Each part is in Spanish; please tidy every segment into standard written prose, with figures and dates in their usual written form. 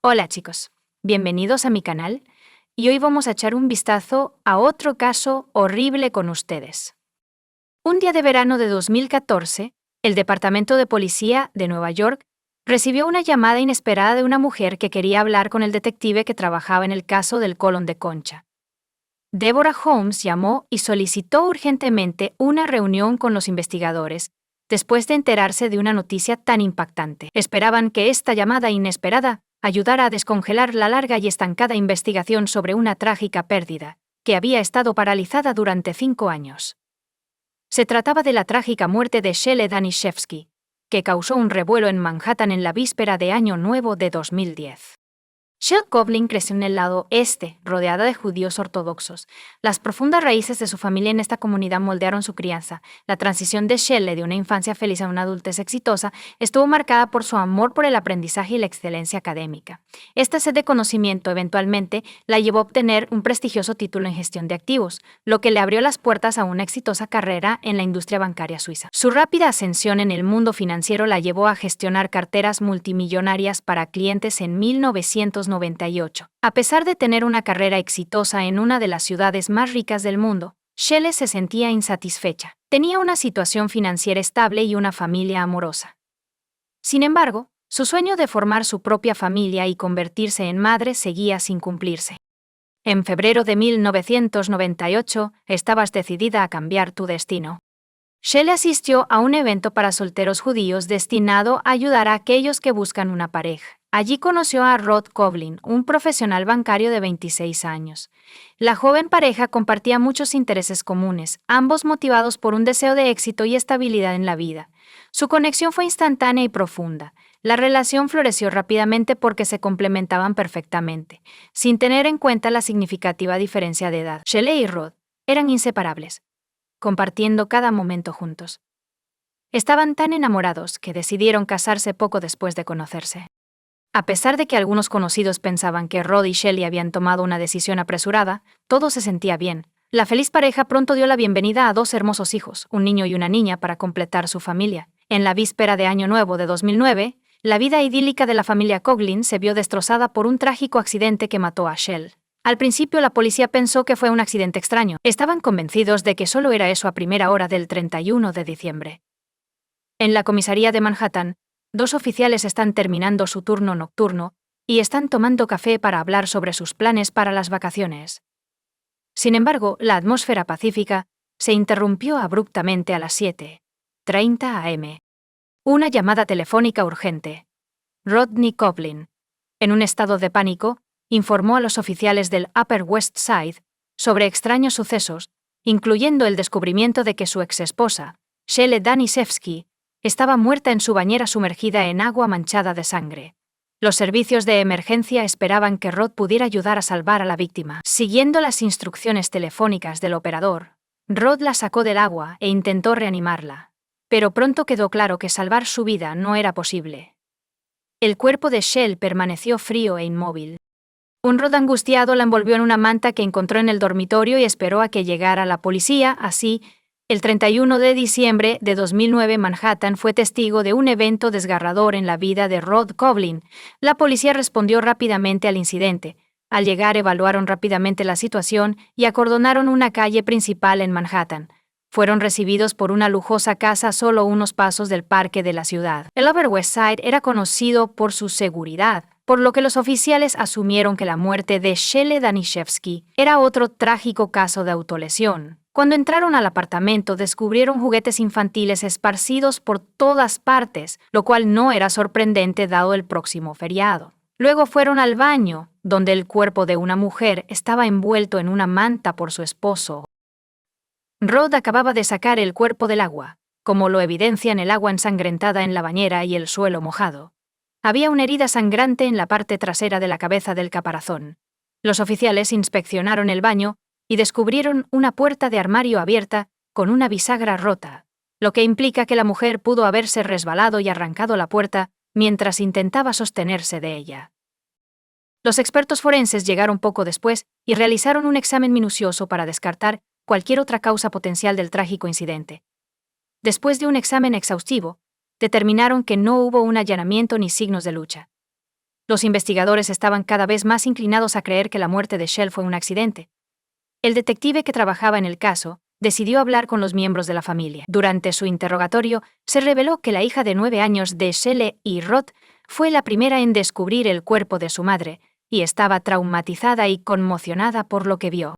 Hola chicos, bienvenidos a mi canal y hoy vamos a echar un vistazo a otro caso horrible con ustedes. Un día de verano de 2014, el Departamento de Policía de Nueva York recibió una llamada inesperada de una mujer que quería hablar con el detective que trabajaba en el caso del colon de Concha. Deborah Holmes llamó y solicitó urgentemente una reunión con los investigadores después de enterarse de una noticia tan impactante. Esperaban que esta llamada inesperada ayudara a descongelar la larga y estancada investigación sobre una trágica pérdida, que había estado paralizada durante 5 años. Se trataba de la trágica muerte de Shelley Danishevsky, que causó un revuelo en Manhattan en la víspera de Año Nuevo de 2010. Shelley Coughlin creció en el lado este, rodeada de judíos ortodoxos. Las profundas raíces de su familia en esta comunidad moldearon su crianza. La transición de Shelley de una infancia feliz a una adultez exitosa estuvo marcada por su amor por el aprendizaje y la excelencia académica. Esta sed de conocimiento eventualmente la llevó a obtener un prestigioso título en gestión de activos, lo que le abrió las puertas a una exitosa carrera en la industria bancaria suiza. Su rápida ascensión en el mundo financiero la llevó a gestionar carteras multimillonarias para clientes en 1998. A pesar de tener una carrera exitosa en una de las ciudades más ricas del mundo, Shelley se sentía insatisfecha. Tenía una situación financiera estable y una familia amorosa. Sin embargo, su sueño de formar su propia familia y convertirse en madre seguía sin cumplirse. En febrero de 1998, estabas decidida a cambiar tu destino. Shelley asistió a un evento para solteros judíos destinado a ayudar a aquellos que buscan una pareja. Allí conoció a Rod Coughlin, un profesional bancario de 26 años. La joven pareja compartía muchos intereses comunes, ambos motivados por un deseo de éxito y estabilidad en la vida. Su conexión fue instantánea y profunda. La relación floreció rápidamente porque se complementaban perfectamente, sin tener en cuenta la significativa diferencia de edad. Shelley y Rod eran inseparables, compartiendo cada momento juntos. Estaban tan enamorados que decidieron casarse poco después de conocerse. A pesar de que algunos conocidos pensaban que Rod y Shelley habían tomado una decisión apresurada, todo se sentía bien. La feliz pareja pronto dio la bienvenida a 2 hermosos hijos, un niño y una niña, para completar su familia. En la víspera de Año Nuevo de 2009, la vida idílica de la familia Coughlin se vio destrozada por un trágico accidente que mató a Shelley. Al principio la policía pensó que fue un accidente extraño. Estaban convencidos de que solo era eso a primera hora del 31 de diciembre. En la comisaría de Manhattan, 2 oficiales están terminando su turno nocturno y están tomando café para hablar sobre sus planes para las vacaciones. Sin embargo, la atmósfera pacífica se interrumpió abruptamente a las 7:30 am. Una llamada telefónica urgente. Rodney Coughlin, en un estado de pánico, informó a los oficiales del Upper West Side sobre extraños sucesos, incluyendo el descubrimiento de que su exesposa, Shelley Danishevsky, estaba muerta en su bañera sumergida en agua manchada de sangre. Los servicios de emergencia esperaban que Rod pudiera ayudar a salvar a la víctima. Siguiendo las instrucciones telefónicas del operador, Rod la sacó del agua e intentó reanimarla, pero pronto quedó claro que salvar su vida no era posible. El cuerpo de Shelley permaneció frío e inmóvil. Un Rod angustiado la envolvió en una manta que encontró en el dormitorio y esperó a que llegara la policía. Así, el 31 de diciembre de 2009, Manhattan fue testigo de un evento desgarrador en la vida de Rod Coughlin. La policía respondió rápidamente al incidente. Al llegar, evaluaron rápidamente la situación y acordonaron una calle principal en Manhattan. Fueron recibidos por una lujosa casa a solo unos pasos del parque de la ciudad. El Upper West Side era conocido por su seguridad, por lo que los oficiales asumieron que la muerte de Shelley Danishevsky era otro trágico caso de autolesión. Cuando entraron al apartamento, descubrieron juguetes infantiles esparcidos por todas partes, lo cual no era sorprendente dado el próximo feriado. Luego fueron al baño, donde el cuerpo de una mujer estaba envuelto en una manta por su esposo. Rod acababa de sacar el cuerpo del agua, como lo evidencian el agua ensangrentada en la bañera y el suelo mojado. Había una herida sangrante en la parte trasera de la cabeza del caparazón. Los oficiales inspeccionaron el baño y descubrieron una puerta de armario abierta con una bisagra rota, lo que implica que la mujer pudo haberse resbalado y arrancado la puerta mientras intentaba sostenerse de ella. Los expertos forenses llegaron poco después y realizaron un examen minucioso para descartar cualquier otra causa potencial del trágico incidente. Después de un examen exhaustivo, determinaron que no hubo un allanamiento ni signos de lucha. Los investigadores estaban cada vez más inclinados a creer que la muerte de Shell fue un accidente. El detective que trabajaba en el caso decidió hablar con los miembros de la familia. Durante su interrogatorio, se reveló que la hija de 9 años de Shelley y Rod fue la primera en descubrir el cuerpo de su madre y estaba traumatizada y conmocionada por lo que vio.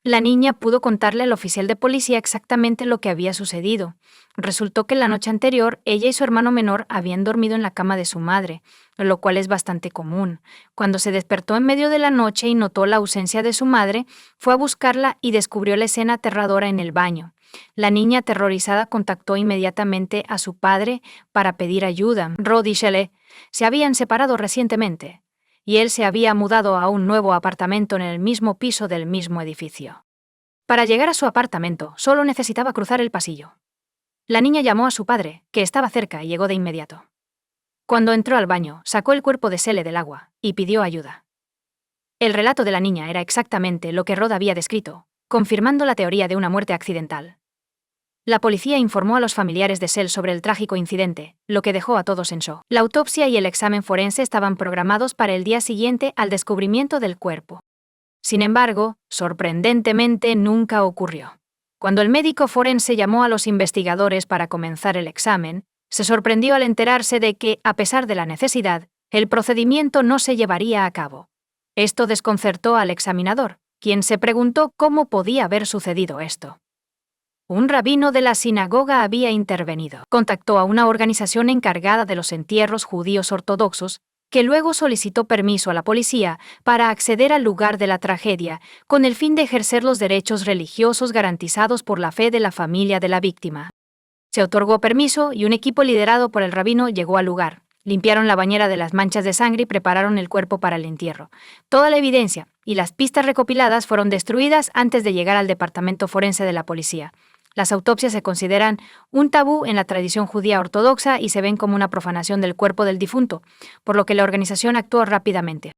La niña pudo contarle al oficial de policía exactamente lo que había sucedido. Resultó que la noche anterior ella y su hermano menor habían dormido en la cama de su madre, lo cual es bastante común. Cuando se despertó en medio de la noche y notó la ausencia de su madre, fue a buscarla y descubrió la escena aterradora en el baño. La niña aterrorizada contactó inmediatamente a su padre para pedir ayuda. Rod y Shelley se habían separado recientemente, y él se había mudado a un nuevo apartamento en el mismo piso del mismo edificio. Para llegar a su apartamento, solo necesitaba cruzar el pasillo. La niña llamó a su padre, que estaba cerca, y llegó de inmediato. Cuando entró al baño, sacó el cuerpo de Shelley del agua y pidió ayuda. El relato de la niña era exactamente lo que Rod había descrito, confirmando la teoría de una muerte accidental. La policía informó a los familiares de Shell sobre el trágico incidente, lo que dejó a todos en shock. La autopsia y el examen forense estaban programados para el día siguiente al descubrimiento del cuerpo. Sin embargo, sorprendentemente nunca ocurrió. Cuando el médico forense llamó a los investigadores para comenzar el examen, se sorprendió al enterarse de que, a pesar de la necesidad, el procedimiento no se llevaría a cabo. Esto desconcertó al examinador, quien se preguntó cómo podía haber sucedido esto. Un rabino de la sinagoga había intervenido. Contactó a una organización encargada de los entierros judíos ortodoxos, que luego solicitó permiso a la policía para acceder al lugar de la tragedia, con el fin de ejercer los derechos religiosos garantizados por la fe de la familia de la víctima. Se otorgó permiso y un equipo liderado por el rabino llegó al lugar. Limpiaron la bañera de las manchas de sangre y prepararon el cuerpo para el entierro. Toda la evidencia y las pistas recopiladas fueron destruidas antes de llegar al departamento forense de la policía. Las autopsias se consideran un tabú en la tradición judía ortodoxa y se ven como una profanación del cuerpo del difunto, por lo que la organización actuó rápidamente.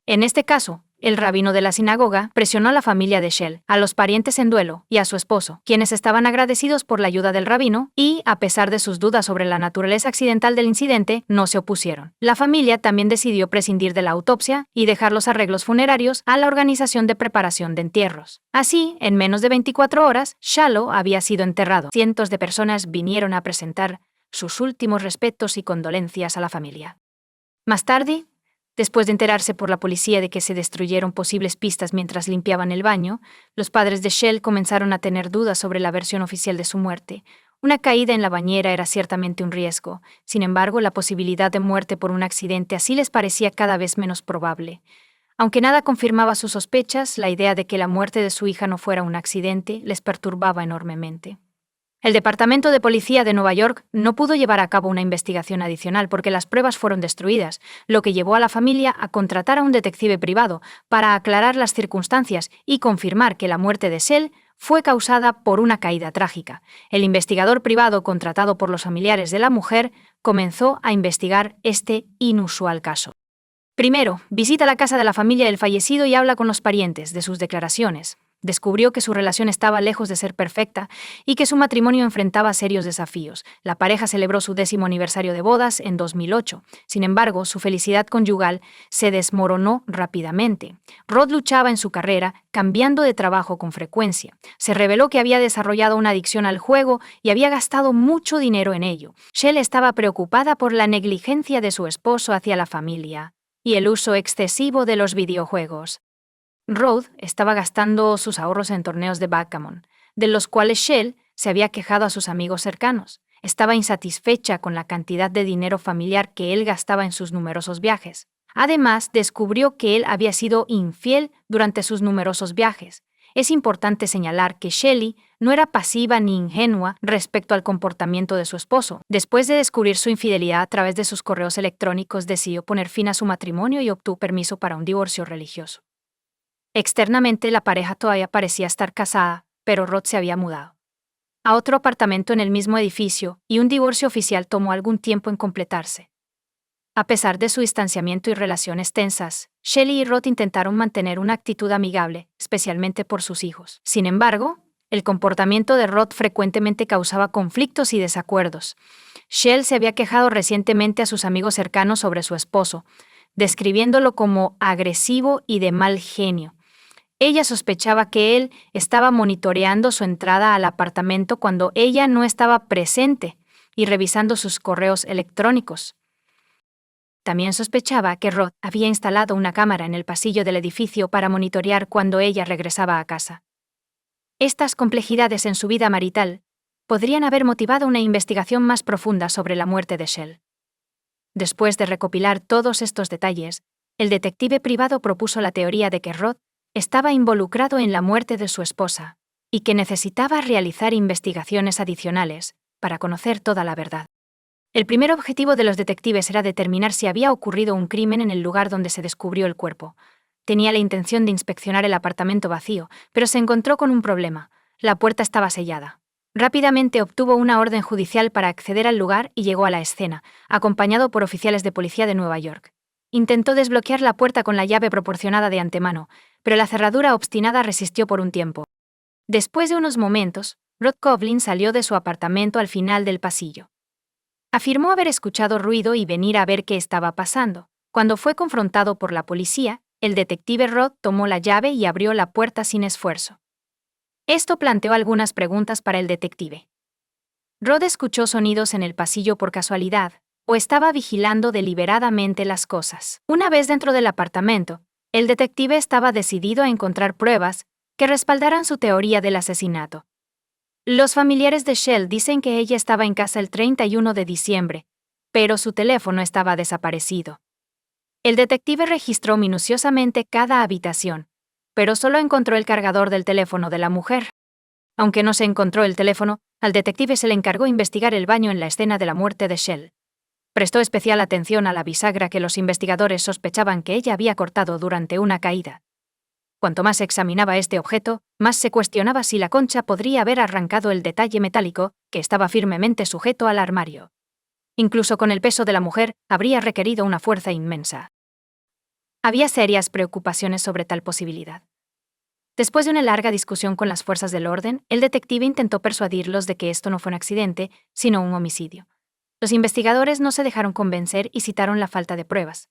En este caso, el rabino de la sinagoga presionó a la familia de Shell, a los parientes en duelo y a su esposo, quienes estaban agradecidos por la ayuda del rabino y, a pesar de sus dudas sobre la naturaleza accidental del incidente, no se opusieron. La familia también decidió prescindir de la autopsia y dejar los arreglos funerarios a la organización de preparación de entierros. Así, en menos de 24 horas, Shallow había sido enterrado. Cientos de personas vinieron a presentar sus últimos respetos y condolencias a la familia. Más tarde, después de enterarse por la policía de que se destruyeron posibles pistas mientras limpiaban el baño, los padres de Shell comenzaron a tener dudas sobre la versión oficial de su muerte. Una caída en la bañera era ciertamente un riesgo. Sin embargo, la posibilidad de muerte por un accidente así les parecía cada vez menos probable. Aunque nada confirmaba sus sospechas, la idea de que la muerte de su hija no fuera un accidente les perturbaba enormemente. El Departamento de Policía de Nueva York no pudo llevar a cabo una investigación adicional porque las pruebas fueron destruidas, lo que llevó a la familia a contratar a un detective privado para aclarar las circunstancias y confirmar que la muerte de Shell fue causada por una caída trágica. El investigador privado contratado por los familiares de la mujer comenzó a investigar este inusual caso. Primero, visita la casa de la familia del fallecido y habla con los parientes de sus declaraciones. Descubrió que su relación estaba lejos de ser perfecta y que su matrimonio enfrentaba serios desafíos. La pareja celebró su 10º aniversario de bodas en 2008. Sin embargo, su felicidad conyugal se desmoronó rápidamente. Rod luchaba en su carrera, cambiando de trabajo con frecuencia. Se reveló que había desarrollado una adicción al juego y había gastado mucho dinero en ello. Shell estaba preocupada por la negligencia de su esposo hacia la familia y el uso excesivo de los videojuegos. Rod estaba gastando sus ahorros en torneos de backgammon, de los cuales Shell se había quejado a sus amigos cercanos. Estaba insatisfecha con la cantidad de dinero familiar que él gastaba en sus numerosos viajes. Además, descubrió que él había sido infiel durante sus numerosos viajes. Es importante señalar que Shelley no era pasiva ni ingenua respecto al comportamiento de su esposo. Después de descubrir su infidelidad a través de sus correos electrónicos, decidió poner fin a su matrimonio y obtuvo permiso para un divorcio religioso. Externamente, la pareja todavía parecía estar casada, pero Rod se había mudado a otro apartamento en el mismo edificio y un divorcio oficial tomó algún tiempo en completarse. A pesar de su distanciamiento y relaciones tensas, Shelley y Rod intentaron mantener una actitud amigable, especialmente por sus hijos. Sin embargo, el comportamiento de Rod frecuentemente causaba conflictos y desacuerdos. Shell se había quejado recientemente a sus amigos cercanos sobre su esposo, describiéndolo como agresivo y de mal genio. Ella sospechaba que él estaba monitoreando su entrada al apartamento cuando ella no estaba presente y revisando sus correos electrónicos. También sospechaba que Rod había instalado una cámara en el pasillo del edificio para monitorear cuando ella regresaba a casa. Estas complejidades en su vida marital podrían haber motivado una investigación más profunda sobre la muerte de Shell. Después de recopilar todos estos detalles, el detective privado propuso la teoría de que Rod estaba involucrado en la muerte de su esposa y que necesitaba realizar investigaciones adicionales para conocer toda la verdad. El primer objetivo de los detectives era determinar si había ocurrido un crimen en el lugar donde se descubrió el cuerpo. Tenía la intención de inspeccionar el apartamento vacío, pero se encontró con un problema. La puerta estaba sellada. Rápidamente obtuvo una orden judicial para acceder al lugar y llegó a la escena, acompañado por oficiales de policía de Nueva York. Intentó desbloquear la puerta con la llave proporcionada de antemano, pero la cerradura obstinada resistió por un tiempo. Después de unos momentos, Rod Coughlin salió de su apartamento al final del pasillo. Afirmó haber escuchado ruido y venir a ver qué estaba pasando. Cuando fue confrontado por la policía, el detective Rod tomó la llave y abrió la puerta sin esfuerzo. Esto planteó algunas preguntas para el detective. ¿Rod escuchó sonidos en el pasillo por casualidad, o estaba vigilando deliberadamente las cosas? Una vez dentro del apartamento, el detective estaba decidido a encontrar pruebas que respaldaran su teoría del asesinato. Los familiares de Shell dicen que ella estaba en casa el 31 de diciembre, pero su teléfono estaba desaparecido. El detective registró minuciosamente cada habitación, pero solo encontró el cargador del teléfono de la mujer. Aunque no se encontró el teléfono, al detective se le encargó investigar el baño en la escena de la muerte de Shell. Prestó especial atención a la bisagra que los investigadores sospechaban que ella había cortado durante una caída. Cuanto más examinaba este objeto, más se cuestionaba si la concha podría haber arrancado el detalle metálico que estaba firmemente sujeto al armario. Incluso con el peso de la mujer, habría requerido una fuerza inmensa. Había serias preocupaciones sobre tal posibilidad. Después de una larga discusión con las fuerzas del orden, el detective intentó persuadirlos de que esto no fue un accidente, sino un homicidio. Los investigadores no se dejaron convencer y citaron la falta de pruebas.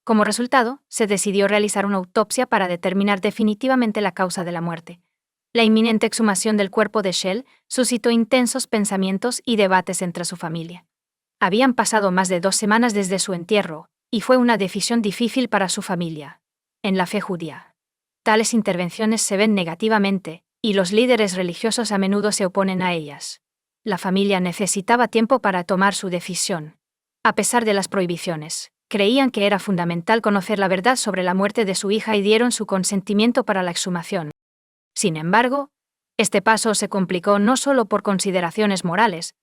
Como resultado, se decidió realizar una autopsia para determinar definitivamente la causa de la muerte. La inminente exhumación del cuerpo de Shell suscitó intensos pensamientos y debates entre su familia. Habían pasado más de 2 semanas desde su entierro, y fue una decisión difícil para su familia. En la fe judía, tales intervenciones se ven negativamente, y los líderes religiosos a menudo se oponen a ellas. La familia necesitaba tiempo para tomar su decisión. A pesar de las prohibiciones, creían que era fundamental conocer la verdad sobre la muerte de su hija y dieron su consentimiento para la exhumación. Sin embargo, este paso se complicó no solo por consideraciones morales,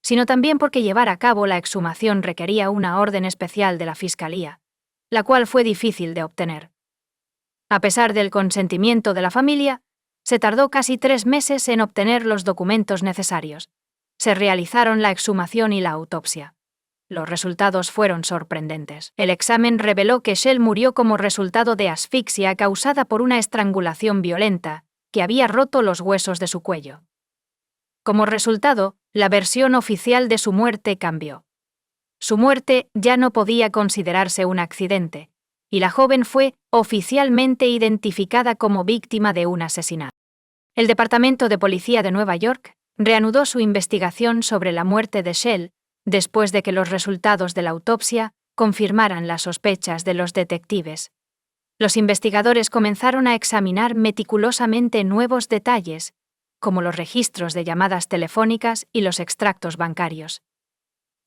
sino también porque llevar a cabo la exhumación requería una orden especial de la Fiscalía, la cual fue difícil de obtener. A pesar del consentimiento de la familia, se tardó casi 3 meses en obtener los documentos necesarios. Se realizaron la exhumación y la autopsia. Los resultados fueron sorprendentes. El examen reveló que Shell murió como resultado de asfixia causada por una estrangulación violenta que había roto los huesos de su cuello. Como resultado, la versión oficial de su muerte cambió. Su muerte ya no podía considerarse un accidente, y la joven fue oficialmente identificada como víctima de un asesinato. El Departamento de Policía de Nueva York reanudó su investigación sobre la muerte de Shell después de que los resultados de la autopsia confirmaran las sospechas de los detectives. Los investigadores comenzaron a examinar meticulosamente nuevos detalles, como los registros de llamadas telefónicas y los extractos bancarios.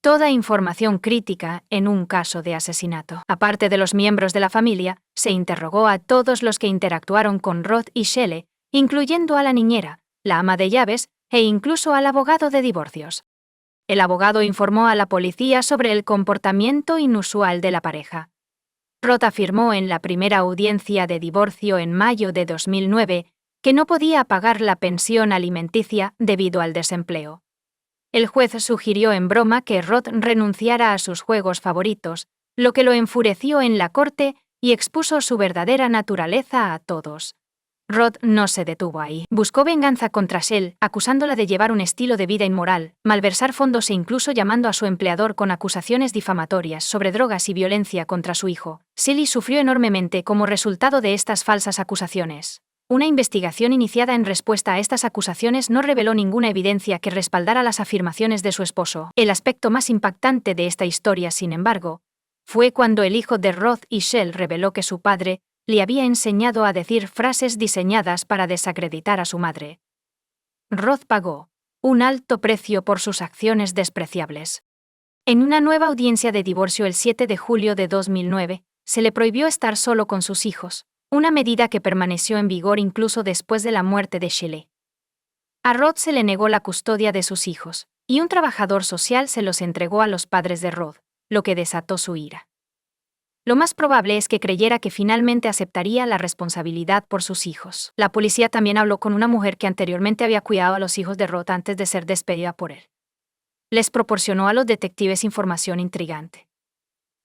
Toda información crítica en un caso de asesinato. Aparte de los miembros de la familia, se interrogó a todos los que interactuaron con Rod y Shelley, incluyendo a la niñera, la ama de llaves e incluso al abogado de divorcios. El abogado informó a la policía sobre el comportamiento inusual de la pareja. Rod afirmó en la primera audiencia de divorcio en mayo de 2009 que no podía pagar la pensión alimenticia debido al desempleo. El juez sugirió en broma que Rod renunciara a sus juegos favoritos, lo que lo enfureció en la corte y expuso su verdadera naturaleza a todos. Rod no se detuvo ahí. Buscó venganza contra Shell, acusándola de llevar un estilo de vida inmoral, malversar fondos e incluso llamando a su empleador con acusaciones difamatorias sobre drogas y violencia contra su hijo. Shelley sufrió enormemente como resultado de estas falsas acusaciones. Una investigación iniciada en respuesta a estas acusaciones no reveló ninguna evidencia que respaldara las afirmaciones de su esposo. El aspecto más impactante de esta historia, sin embargo, fue cuando el hijo de Rod y Shell reveló que su padre le había enseñado a decir frases diseñadas para desacreditar a su madre. Rod pagó un alto precio por sus acciones despreciables. En una nueva audiencia de divorcio el 7 de julio de 2009, se le prohibió estar solo con sus hijos, una medida que permaneció en vigor incluso después de la muerte de Shelley. A Rod se le negó la custodia de sus hijos, y un trabajador social se los entregó a los padres de Rod, lo que desató su ira. Lo más probable es que creyera que finalmente aceptaría la responsabilidad por sus hijos. La policía también habló con una mujer que anteriormente había cuidado a los hijos de Rod antes de ser despedida por él. Les proporcionó a los detectives información intrigante.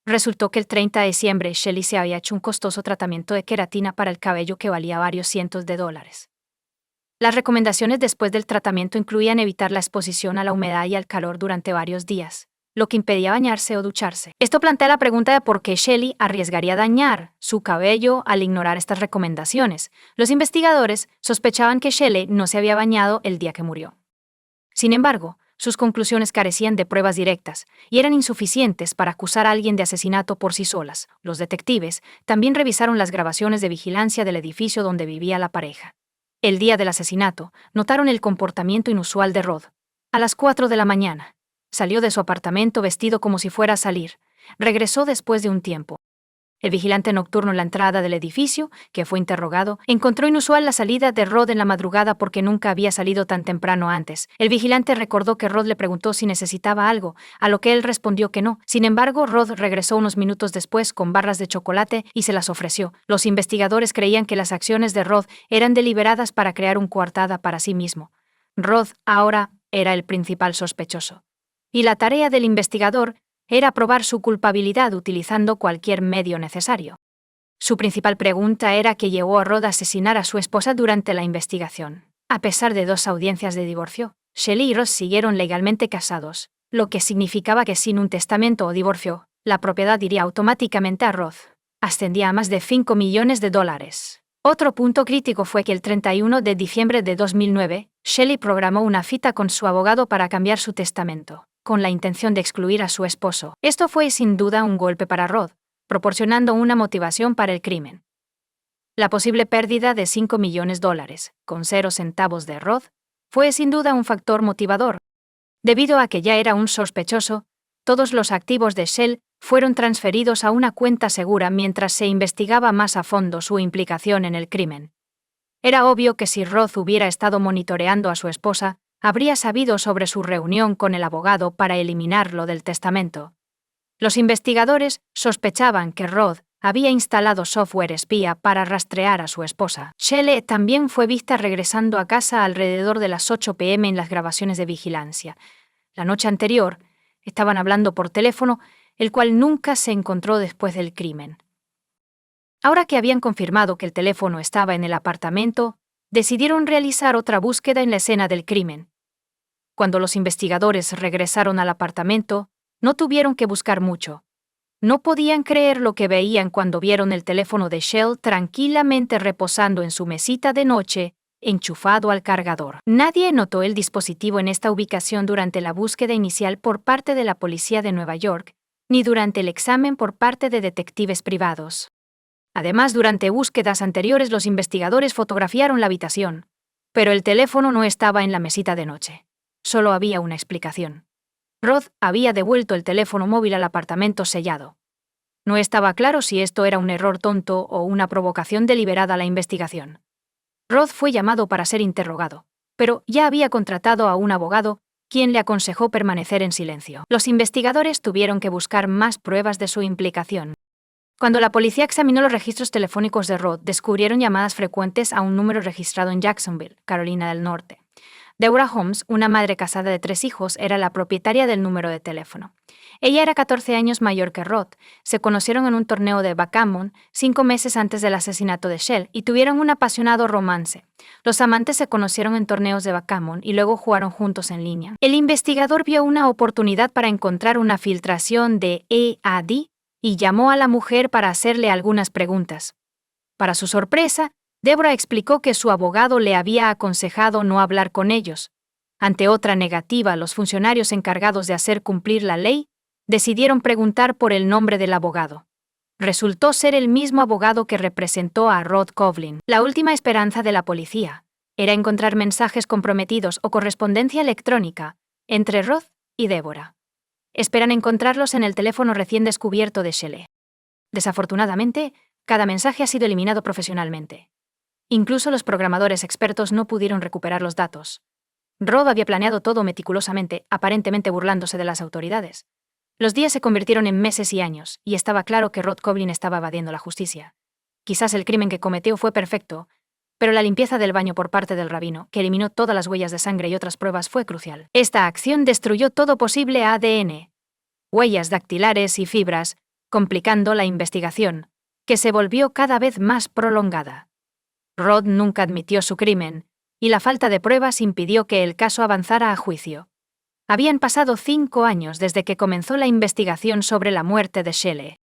Resultó que el 30 de diciembre Shelley se había hecho un costoso tratamiento de queratina para el cabello que valía varios cientos de dólares. Las recomendaciones después del tratamiento incluían evitar la exposición a la humedad y al calor durante varios días, lo que impedía bañarse o ducharse. Esto plantea la pregunta de por qué Shelley arriesgaría dañar su cabello al ignorar estas recomendaciones. Los investigadores sospechaban que Shelley no se había bañado el día que murió. Sin embargo, sus conclusiones carecían de pruebas directas y eran insuficientes para acusar a alguien de asesinato por sí solas. Los detectives también revisaron las grabaciones de vigilancia del edificio donde vivía la pareja. El día del asesinato, notaron el comportamiento inusual de Rod. A las 4 de la mañana, salió de su apartamento vestido como si fuera a salir. Regresó después de un tiempo. El vigilante nocturno en la entrada del edificio, que fue interrogado, encontró inusual la salida de Rod en la madrugada porque nunca había salido tan temprano antes. El vigilante recordó que Rod le preguntó si necesitaba algo, a lo que él respondió que no. Sin embargo, Rod regresó unos minutos después con barras de chocolate y se las ofreció. Los investigadores creían que las acciones de Rod eran deliberadas para crear una coartada para sí mismo. Rod ahora era el principal sospechoso. Y la tarea del investigador era probar su culpabilidad utilizando cualquier medio necesario. Su principal pregunta era qué llevó a Rod a asesinar a su esposa durante la investigación. A pesar de 2 audiencias de divorcio, Shelley y Ross siguieron legalmente casados, lo que significaba que sin un testamento o divorcio, la propiedad iría automáticamente a Rod. Ascendía a más de $5 millones. Otro punto crítico fue que el 31 de diciembre de 2009, Shelley programó una cita con su abogado para cambiar su testamento, con la intención de excluir a su esposo. Esto fue sin duda un golpe para Rod, proporcionando una motivación para el crimen. La posible pérdida de $5 millones, con 0 centavos de Rod, fue sin duda un factor motivador. Debido a que ya era un sospechoso, todos los activos de Shell fueron transferidos a una cuenta segura mientras se investigaba más a fondo su implicación en el crimen. Era obvio que si Rod hubiera estado monitoreando a su esposa, habría sabido sobre su reunión con el abogado para eliminarlo del testamento. Los investigadores sospechaban que Rod había instalado software espía para rastrear a su esposa. Shelley también fue vista regresando a casa alrededor de las 8 p.m. en las grabaciones de vigilancia. La noche anterior, estaban hablando por teléfono, el cual nunca se encontró después del crimen. Ahora que habían confirmado que el teléfono estaba en el apartamento, decidieron realizar otra búsqueda en la escena del crimen. Cuando los investigadores regresaron al apartamento, no tuvieron que buscar mucho. No podían creer lo que veían cuando vieron el teléfono de Shell tranquilamente reposando en su mesita de noche, enchufado al cargador. Nadie notó el dispositivo en esta ubicación durante la búsqueda inicial por parte de la policía de Nueva York, ni durante el examen por parte de detectives privados. Además, durante búsquedas anteriores los investigadores fotografiaron la habitación, pero el teléfono no estaba en la mesita de noche. Solo había una explicación. Rod había devuelto el teléfono móvil al apartamento sellado. No estaba claro si esto era un error tonto o una provocación deliberada a la investigación. Rod fue llamado para ser interrogado, pero ya había contratado a un abogado, quien le aconsejó permanecer en silencio. Los investigadores tuvieron que buscar más pruebas de su implicación. Cuando la policía examinó los registros telefónicos de Rod, descubrieron llamadas frecuentes a un número registrado en Jacksonville, Carolina del Norte. Deborah Holmes, una madre casada de 3 hijos, era la propietaria del número de teléfono. Ella era 14 años mayor que Rod. Se conocieron en un torneo de backgammon 5 meses antes del asesinato de Shell y tuvieron un apasionado romance. Los amantes se conocieron en torneos de backgammon y luego jugaron juntos en línea. El investigador vio una oportunidad para encontrar una filtración de EAD y llamó a la mujer para hacerle algunas preguntas. Para su sorpresa, Deborah explicó que su abogado le había aconsejado no hablar con ellos. Ante otra negativa, los funcionarios encargados de hacer cumplir la ley decidieron preguntar por el nombre del abogado. Resultó ser el mismo abogado que representó a Rod Kovlin. La última esperanza de la policía era encontrar mensajes comprometidos o correspondencia electrónica entre Rod y Deborah. Esperan encontrarlos en el teléfono recién descubierto de Shelley. Desafortunadamente, cada mensaje ha sido eliminado profesionalmente. Incluso los programadores expertos no pudieron recuperar los datos. Rod había planeado todo meticulosamente, aparentemente burlándose de las autoridades. Los días se convirtieron en meses y años, y estaba claro que Rod Kovlin estaba evadiendo la justicia. Quizás el crimen que cometió fue perfecto, pero la limpieza del baño por parte del rabino, que eliminó todas las huellas de sangre y otras pruebas, fue crucial. Esta acción destruyó todo posible ADN, huellas dactilares y fibras, complicando la investigación, que se volvió cada vez más prolongada. Rod nunca admitió su crimen, y la falta de pruebas impidió que el caso avanzara a juicio. Habían pasado 5 años desde que comenzó la investigación sobre la muerte de Shelley.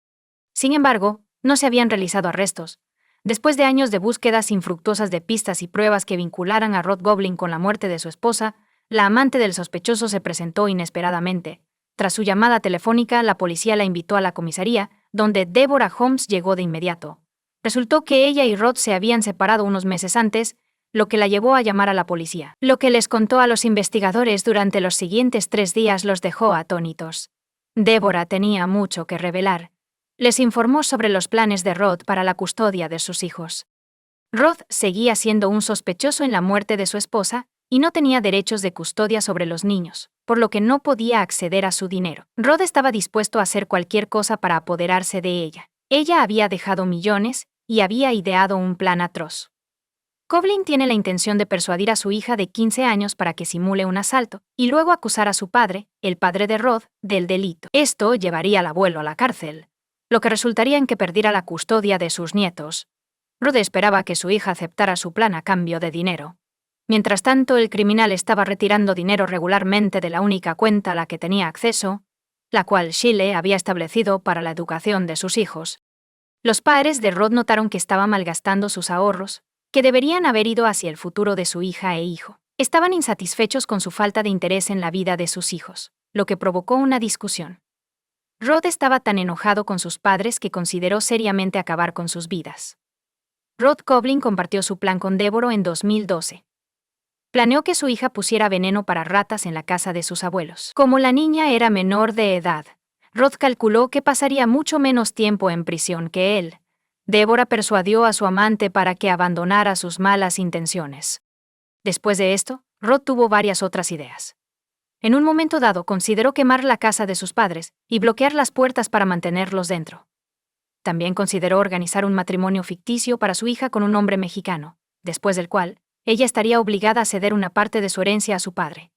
Sin embargo, no se habían realizado arrestos. Después de años de búsquedas infructuosas de pistas y pruebas que vincularan a Rod Kovlin con la muerte de su esposa, la amante del sospechoso se presentó inesperadamente. Tras su llamada telefónica, la policía la invitó a la comisaría, donde Deborah Holmes llegó de inmediato. Resultó que ella y Rod se habían separado unos meses antes, lo que la llevó a llamar a la policía. Lo que les contó a los investigadores durante los siguientes 3 días los dejó atónitos. Deborah tenía mucho que revelar. Les informó sobre los planes de Rod para la custodia de sus hijos. Rod seguía siendo un sospechoso en la muerte de su esposa y no tenía derechos de custodia sobre los niños, por lo que no podía acceder a su dinero. Rod estaba dispuesto a hacer cualquier cosa para apoderarse de ella. Ella había dejado millones y había ideado un plan atroz. Kovlin tiene la intención de persuadir a su hija de 15 años para que simule un asalto y luego acusar a su padre, el padre de Rod, del delito. Esto llevaría al abuelo a la cárcel, lo que resultaría en que perdiera la custodia de sus nietos. Rod esperaba que su hija aceptara su plan a cambio de dinero. Mientras tanto, el criminal estaba retirando dinero regularmente de la única cuenta a la que tenía acceso, la cual Shelley había establecido para la educación de sus hijos. Los padres de Rod notaron que estaba malgastando sus ahorros, que deberían haber ido hacia el futuro de su hija e hijo. Estaban insatisfechos con su falta de interés en la vida de sus hijos, lo que provocó una discusión. Rod estaba tan enojado con sus padres que consideró seriamente acabar con sus vidas. Rod Kovlin compartió su plan con Deborah en 2012. Planeó que su hija pusiera veneno para ratas en la casa de sus abuelos. Como la niña era menor de edad, Rod calculó que pasaría mucho menos tiempo en prisión que él. Deborah persuadió a su amante para que abandonara sus malas intenciones. Después de esto, Rod tuvo varias otras ideas. En un momento dado consideró quemar la casa de sus padres y bloquear las puertas para mantenerlos dentro. También consideró organizar un matrimonio ficticio para su hija con un hombre mexicano, después del cual, ella estaría obligada a ceder una parte de su herencia a su padre.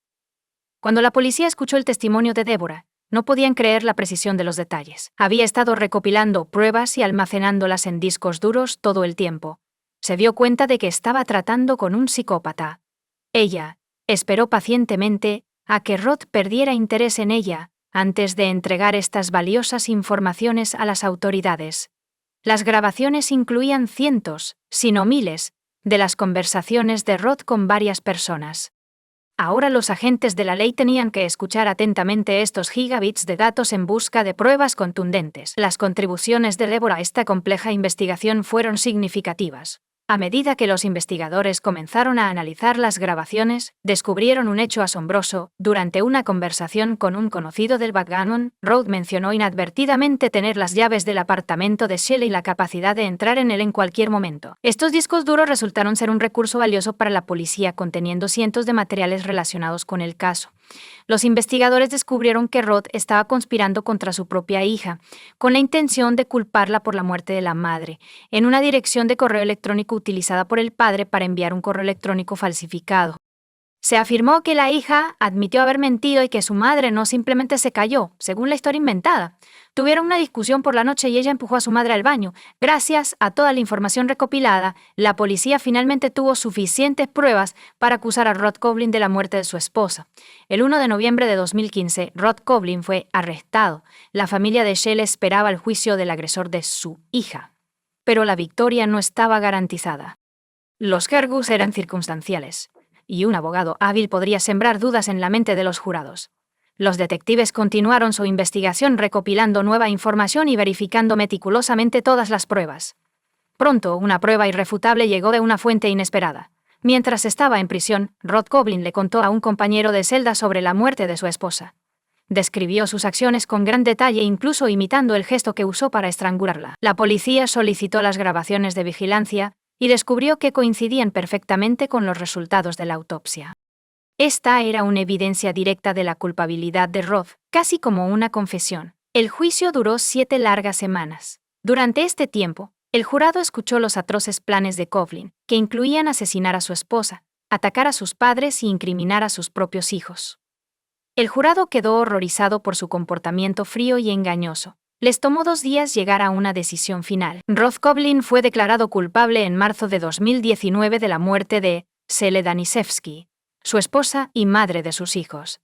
Cuando la policía escuchó el testimonio de Deborah, no podían creer la precisión de los detalles. Había estado recopilando pruebas y almacenándolas en discos duros todo el tiempo. Se dio cuenta de que estaba tratando con un psicópata. Ella esperó pacientemente a que Rod perdiera interés en ella antes de entregar estas valiosas informaciones a las autoridades. Las grabaciones incluían cientos, si no miles, de las conversaciones de Rod con varias personas. Ahora los agentes de la ley tenían que escuchar atentamente estos gigabits de datos en busca de pruebas contundentes. Las contribuciones de Deborah a esta compleja investigación fueron significativas. A medida que los investigadores comenzaron a analizar las grabaciones, descubrieron un hecho asombroso. Durante una conversación con un conocido del backgammon, Rod mencionó inadvertidamente tener las llaves del apartamento de Shelley y la capacidad de entrar en él en cualquier momento. Estos discos duros resultaron ser un recurso valioso para la policía, conteniendo cientos de materiales relacionados con el caso. Los investigadores descubrieron que Rod estaba conspirando contra su propia hija, con la intención de culparla por la muerte de la madre, en una dirección de correo electrónico utilizada por el padre para enviar un correo electrónico falsificado. Se afirmó que la hija admitió haber mentido y que su madre no simplemente se cayó, según la historia inventada. Tuvieron una discusión por la noche y ella empujó a su madre al baño. Gracias a toda la información recopilada, la policía finalmente tuvo suficientes pruebas para acusar a Rod Coughlin de la muerte de su esposa. El 1 de noviembre de 2015, Rod Coughlin fue arrestado. La familia de Shelley esperaba el juicio del agresor de su hija. Pero la victoria no estaba garantizada. Los cargos eran circunstanciales, y un abogado hábil podría sembrar dudas en la mente de los jurados. Los detectives continuaron su investigación recopilando nueva información y verificando meticulosamente todas las pruebas. Pronto, una prueba irrefutable llegó de una fuente inesperada. Mientras estaba en prisión, Rod Coughlin le contó a un compañero de celda sobre la muerte de su esposa. Describió sus acciones con gran detalle, incluso imitando el gesto que usó para estrangularla. La policía solicitó las grabaciones de vigilancia y descubrió que coincidían perfectamente con los resultados de la autopsia. Esta era una evidencia directa de la culpabilidad de Rod, casi como una confesión. El juicio duró 7 largas semanas. Durante este tiempo, el jurado escuchó los atroces planes de Coughlin, que incluían asesinar a su esposa, atacar a sus padres y incriminar a sus propios hijos. El jurado quedó horrorizado por su comportamiento frío y engañoso. Les tomó 2 días llegar a una decisión final. Rod Coughlin fue declarado culpable en marzo de 2019 de la muerte de Shelley Daniszewski, su esposa y madre de sus hijos.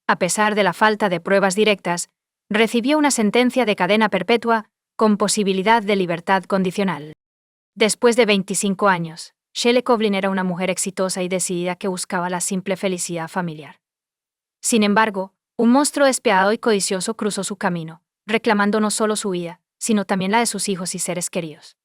A pesar de la falta de pruebas directas, recibió una sentencia de cadena perpetua con posibilidad de libertad condicional. Después de 25 años, Shelley Coughlin era una mujer exitosa y decidida que buscaba la simple felicidad familiar. Sin embargo, un monstruo despiadado y codicioso cruzó su camino, reclamando no solo su vida, sino también la de sus hijos y seres queridos.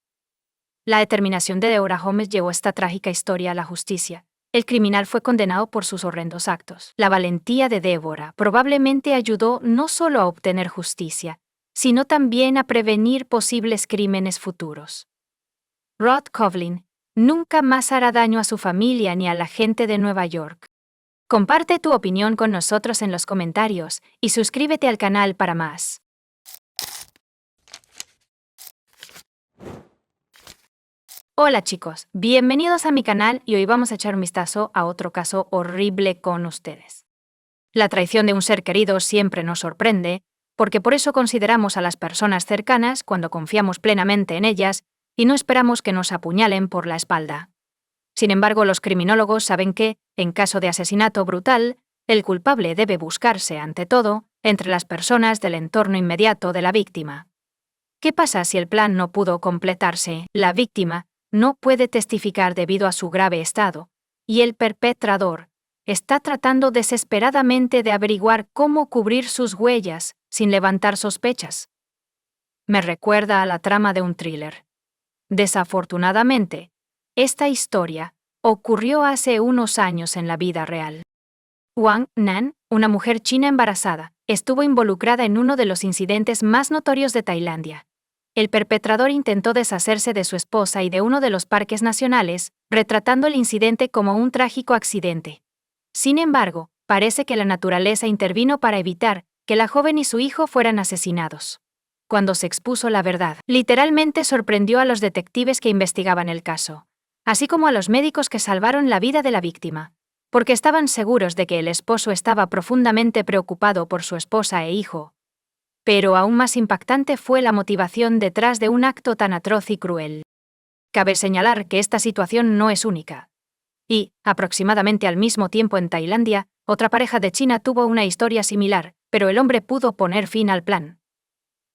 La determinación de Deborah Holmes llevó esta trágica historia a la justicia. El criminal fue condenado por sus horrendos actos. La valentía de Deborah probablemente ayudó no solo a obtener justicia, sino también a prevenir posibles crímenes futuros. Rod Coughlin nunca más hará daño a su familia ni a la gente de Nueva York. Comparte tu opinión con nosotros en los comentarios y suscríbete al canal para más. Hola chicos, bienvenidos a mi canal y hoy vamos a echar un vistazo a otro caso horrible con ustedes. La traición de un ser querido siempre nos sorprende, porque por eso consideramos a las personas cercanas cuando confiamos plenamente en ellas y no esperamos que nos apuñalen por la espalda. Sin embargo, los criminólogos saben que, en caso de asesinato brutal, el culpable debe buscarse, ante todo, entre las personas del entorno inmediato de la víctima. ¿Qué pasa si el plan no pudo completarse? La víctima no puede testificar debido a su grave estado, y el perpetrador está tratando desesperadamente de averiguar cómo cubrir sus huellas sin levantar sospechas. Me recuerda a la trama de un thriller. Desafortunadamente, esta historia ocurrió hace unos años en la vida real. Wang Nan, una mujer china embarazada, estuvo involucrada en uno de los incidentes más notorios de Tailandia. El perpetrador intentó deshacerse de su esposa y de uno de los parques nacionales, retratando el incidente como un trágico accidente. Sin embargo, parece que la naturaleza intervino para evitar que la joven y su hijo fueran asesinados. Cuando se expuso la verdad, literalmente sorprendió a los detectives que investigaban el caso, así como a los médicos que salvaron la vida de la víctima, porque estaban seguros de que el esposo estaba profundamente preocupado por su esposa e hijo. Pero aún más impactante fue la motivación detrás de un acto tan atroz y cruel. Cabe señalar que esta situación no es única. Y, aproximadamente al mismo tiempo en Tailandia, otra pareja de China tuvo una historia similar, pero el hombre pudo poner fin al plan.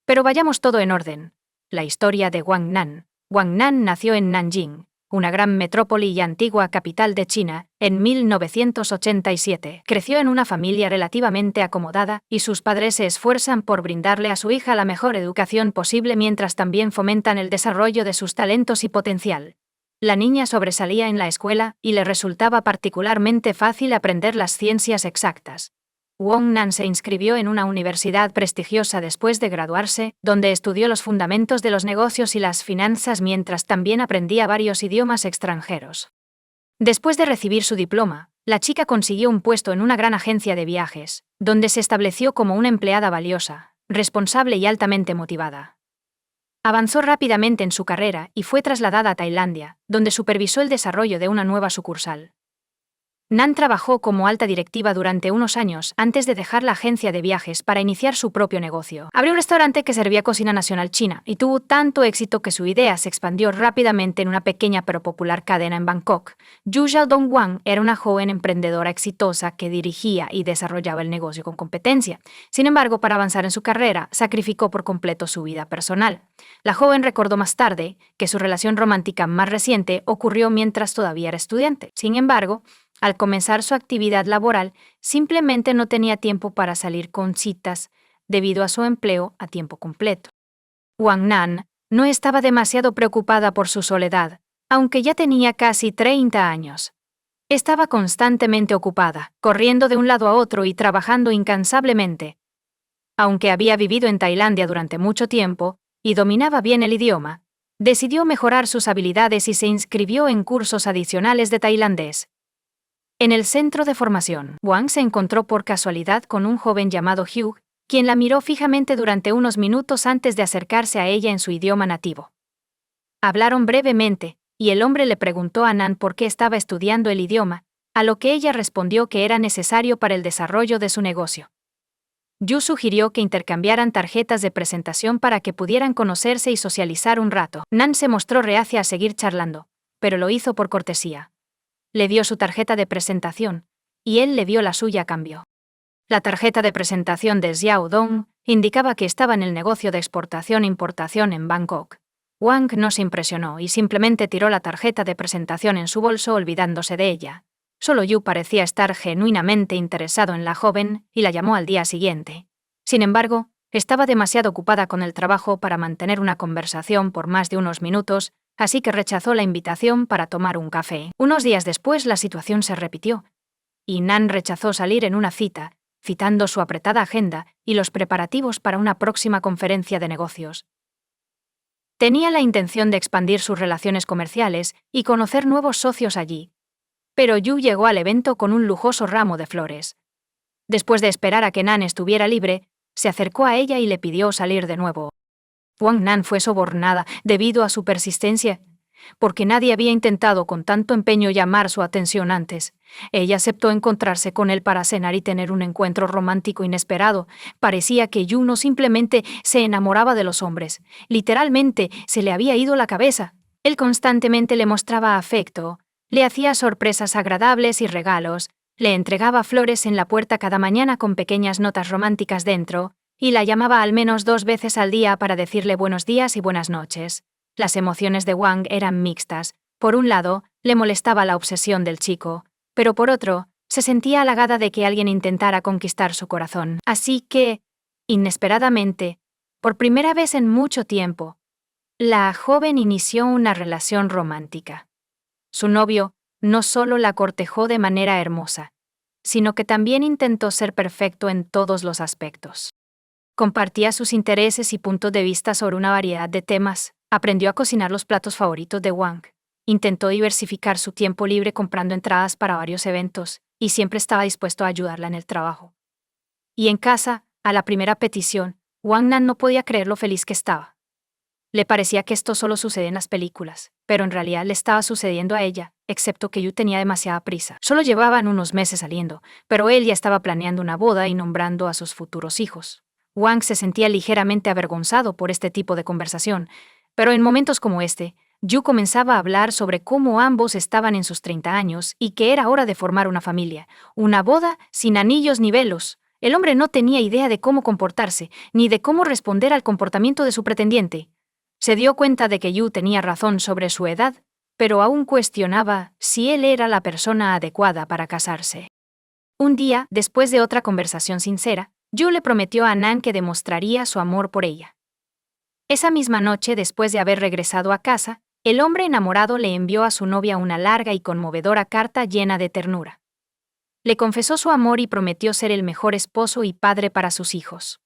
Pero vayamos todo en orden. La historia de Wang Nan. Wang Nan nació en Nanjing, una gran metrópoli y antigua capital de China, en 1987. Creció en una familia relativamente acomodada y sus padres se esfuerzan por brindarle a su hija la mejor educación posible mientras también fomentan el desarrollo de sus talentos y potencial. La niña sobresalía en la escuela y le resultaba particularmente fácil aprender las ciencias exactas. Wang Nan se inscribió en una universidad prestigiosa después de graduarse, donde estudió los fundamentos de los negocios y las finanzas mientras también aprendía varios idiomas extranjeros. Después de recibir su diploma, la chica consiguió un puesto en una gran agencia de viajes, donde se estableció como una empleada valiosa, responsable y altamente motivada. Avanzó rápidamente en su carrera y fue trasladada a Tailandia, donde supervisó el desarrollo de una nueva sucursal. Nan trabajó como alta directiva durante unos años antes de dejar la agencia de viajes para iniciar su propio negocio. Abrió un restaurante que servía cocina nacional china y tuvo tanto éxito que su idea se expandió rápidamente en una pequeña pero popular cadena en Bangkok. Yu Xiaodong Wang era una joven emprendedora exitosa que dirigía y desarrollaba el negocio con competencia. Sin embargo, para avanzar en su carrera, sacrificó por completo su vida personal. La joven recordó más tarde que su relación romántica más reciente ocurrió mientras todavía era estudiante. Sin embargo, al comenzar su actividad laboral, simplemente no tenía tiempo para salir con citas debido a su empleo a tiempo completo. Wang Nan no estaba demasiado preocupada por su soledad, aunque ya tenía casi 30 años. Estaba constantemente ocupada, corriendo de un lado a otro y trabajando incansablemente. Aunque había vivido en Tailandia durante mucho tiempo y dominaba bien el idioma, decidió mejorar sus habilidades y se inscribió en cursos adicionales de tailandés. En el centro de formación, Wang se encontró por casualidad con un joven llamado Hugh, quien la miró fijamente durante unos minutos antes de acercarse a ella en su idioma nativo. Hablaron brevemente, y el hombre le preguntó a Nan por qué estaba estudiando el idioma, a lo que ella respondió que era necesario para el desarrollo de su negocio. Yu sugirió que intercambiaran tarjetas de presentación para que pudieran conocerse y socializar un rato. Nan se mostró reacia a seguir charlando, pero lo hizo por cortesía. Le dio su tarjeta de presentación, y él le dio la suya a cambio. La tarjeta de presentación de Xiao Dong indicaba que estaba en el negocio de exportación-importación en Bangkok. Wang no se impresionó y simplemente tiró la tarjeta de presentación en su bolso olvidándose de ella. Solo Yu parecía estar genuinamente interesado en la joven y la llamó al día siguiente. Sin embargo, estaba demasiado ocupada con el trabajo para mantener una conversación por más de unos minutos, así que rechazó la invitación para tomar un café. Unos días después la situación se repitió, y Nan rechazó salir en una cita, citando su apretada agenda y los preparativos para una próxima conferencia de negocios. Tenía la intención de expandir sus relaciones comerciales y conocer nuevos socios allí, pero Yu llegó al evento con un lujoso ramo de flores. Después de esperar a que Nan estuviera libre, se acercó a ella y le pidió salir de nuevo. Wang Nan fue sobornada debido a su persistencia, porque nadie había intentado con tanto empeño llamar su atención antes. Ella aceptó encontrarse con él para cenar y tener un encuentro romántico inesperado. Parecía que Yu no simplemente se enamoraba de los hombres, literalmente se le había ido la cabeza. Él constantemente le mostraba afecto, le hacía sorpresas agradables y regalos, le entregaba flores en la puerta cada mañana con pequeñas notas románticas dentro, y la llamaba al menos 2 veces al día para decirle buenos días y buenas noches. Las emociones de Wang eran mixtas. Por un lado, le molestaba la obsesión del chico, pero por otro, se sentía halagada de que alguien intentara conquistar su corazón. Así que, inesperadamente, por primera vez en mucho tiempo, la joven inició una relación romántica. Su novio no solo la cortejó de manera hermosa, sino que también intentó ser perfecto en todos los aspectos. Compartía sus intereses y puntos de vista sobre una variedad de temas, aprendió a cocinar los platos favoritos de Wang, intentó diversificar su tiempo libre comprando entradas para varios eventos, y siempre estaba dispuesto a ayudarla en el trabajo. Y en casa, a la primera petición, Wang Nan no podía creer lo feliz que estaba. Le parecía que esto solo sucede en las películas, pero en realidad le estaba sucediendo a ella, excepto que Yu tenía demasiada prisa. Solo llevaban unos meses saliendo, pero él ya estaba planeando una boda y nombrando a sus futuros hijos. Wang se sentía ligeramente avergonzado por este tipo de conversación, pero en momentos como este, Yu comenzaba a hablar sobre cómo ambos estaban en sus 30 años y que era hora de formar una familia, una boda sin anillos ni velos. El hombre no tenía idea de cómo comportarse, ni de cómo responder al comportamiento de su pretendiente. Se dio cuenta de que Yu tenía razón sobre su edad, pero aún cuestionaba si él era la persona adecuada para casarse. Un día, después de otra conversación sincera, Yu le prometió a Nan que demostraría su amor por ella. Esa misma noche, después de haber regresado a casa, el hombre enamorado le envió a su novia una larga y conmovedora carta llena de ternura. Le confesó su amor y prometió ser el mejor esposo y padre para sus hijos.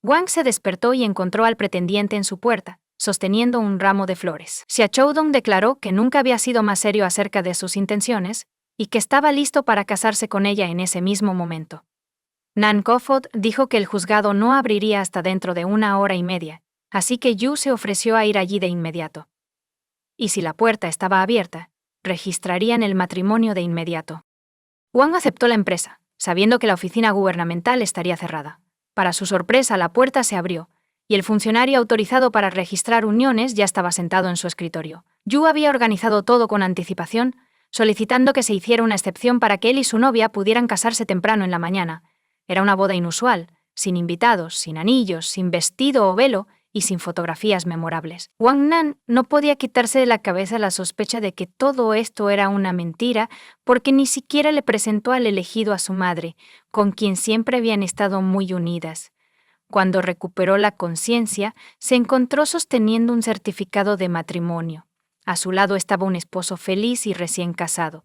Wang se despertó y encontró al pretendiente en su puerta, sosteniendo un ramo de flores. Xiaodong declaró que nunca había sido más serio acerca de sus intenciones y que estaba listo para casarse con ella en ese mismo momento. Nan Kofod dijo que el juzgado no abriría hasta dentro de 1 hora y media, así que Yu se ofreció a ir allí de inmediato. Y si la puerta estaba abierta, registrarían el matrimonio de inmediato. Wang aceptó la empresa, sabiendo que la oficina gubernamental estaría cerrada. Para su sorpresa, la puerta se abrió, y el funcionario autorizado para registrar uniones ya estaba sentado en su escritorio. Yu había organizado todo con anticipación, solicitando que se hiciera una excepción para que él y su novia pudieran casarse temprano en la mañana. Era una boda inusual, sin invitados, sin anillos, sin vestido o velo y sin fotografías memorables. Wang Nan no podía quitarse de la cabeza la sospecha de que todo esto era una mentira, porque ni siquiera le presentó al elegido a su madre, con quien siempre habían estado muy unidas. Cuando recuperó la conciencia, se encontró sosteniendo un certificado de matrimonio. A su lado estaba un esposo feliz y recién casado.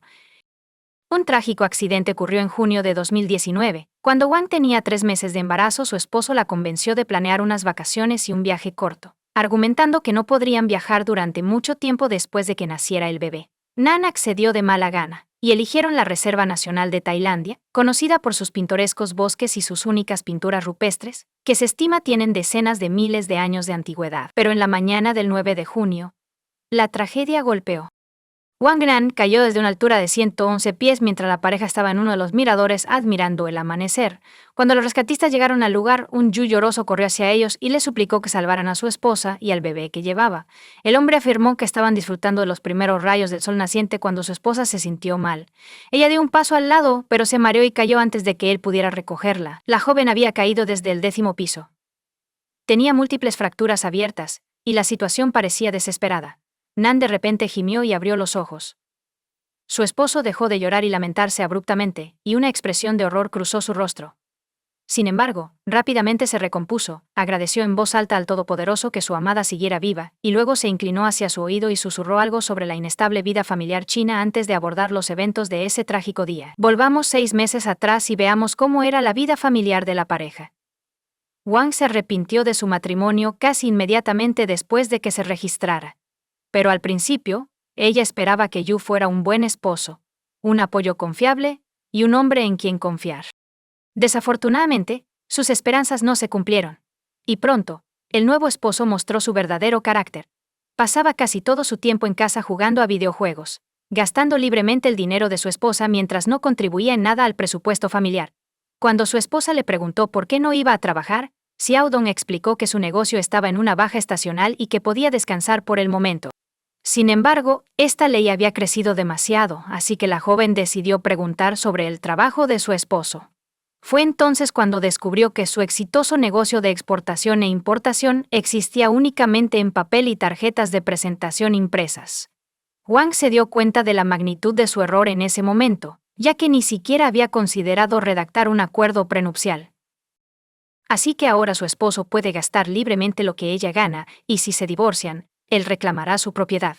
Un trágico accidente ocurrió en junio de 2019. Cuando Wang tenía 3 meses de embarazo, su esposo la convenció de planear unas vacaciones y un viaje corto, argumentando que no podrían viajar durante mucho tiempo después de que naciera el bebé. Nan accedió de mala gana, y eligieron la Reserva Nacional de Tailandia, conocida por sus pintorescos bosques y sus únicas pinturas rupestres, que se estima tienen decenas de miles de años de antigüedad. Pero en la mañana del 9 de junio, la tragedia golpeó. Wang Nan cayó desde una altura de 111 pies mientras la pareja estaba en uno de los miradores admirando el amanecer. Cuando los rescatistas llegaron al lugar, un Yu lloroso corrió hacia ellos y les suplicó que salvaran a su esposa y al bebé que llevaba. El hombre afirmó que estaban disfrutando de los primeros rayos del sol naciente cuando su esposa se sintió mal. Ella dio un paso al lado, pero se mareó y cayó antes de que él pudiera recogerla. La joven había caído desde el 10º piso. Tenía múltiples fracturas abiertas, y la situación parecía desesperada. Nan de repente gimió y abrió los ojos. Su esposo dejó de llorar y lamentarse abruptamente, y una expresión de horror cruzó su rostro. Sin embargo, rápidamente se recompuso, agradeció en voz alta al Todopoderoso que su amada siguiera viva, y luego se inclinó hacia su oído y susurró algo sobre la inestable vida familiar china antes de abordar los eventos de ese trágico día. Volvamos 6 meses atrás y veamos cómo era la vida familiar de la pareja. Wang se arrepintió de su matrimonio casi inmediatamente después de que se registrara. Pero al principio, ella esperaba que Yu fuera un buen esposo, un apoyo confiable y un hombre en quien confiar. Desafortunadamente, sus esperanzas no se cumplieron. Y pronto, el nuevo esposo mostró su verdadero carácter. Pasaba casi todo su tiempo en casa jugando a videojuegos, gastando libremente el dinero de su esposa mientras no contribuía en nada al presupuesto familiar. Cuando su esposa le preguntó por qué no iba a trabajar, Xiao Dong explicó que su negocio estaba en una baja estacional y que podía descansar por el momento. Sin embargo, esta ley había crecido demasiado, así que la joven decidió preguntar sobre el trabajo de su esposo. Fue entonces cuando descubrió que su exitoso negocio de exportación e importación existía únicamente en papel y tarjetas de presentación impresas. Wang se dio cuenta de la magnitud de su error en ese momento, ya que ni siquiera había considerado redactar un acuerdo prenupcial. Así que ahora su esposo puede gastar libremente lo que ella gana, y si se divorcian, él reclamará su propiedad.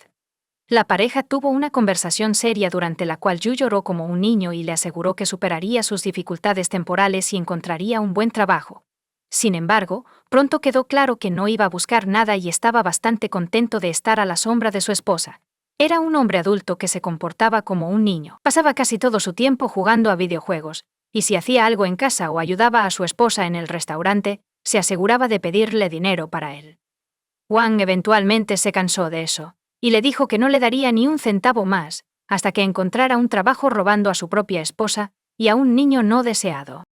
La pareja tuvo una conversación seria durante la cual Yu lloró como un niño y le aseguró que superaría sus dificultades temporales y encontraría un buen trabajo. Sin embargo, pronto quedó claro que no iba a buscar nada y estaba bastante contento de estar a la sombra de su esposa. Era un hombre adulto que se comportaba como un niño. Pasaba casi todo su tiempo jugando a videojuegos, y si hacía algo en casa o ayudaba a su esposa en el restaurante, se aseguraba de pedirle dinero para él. Wang eventualmente se cansó de eso, y le dijo que no le daría ni un centavo más, hasta que encontrara un trabajo robando a su propia esposa y a un niño no deseado.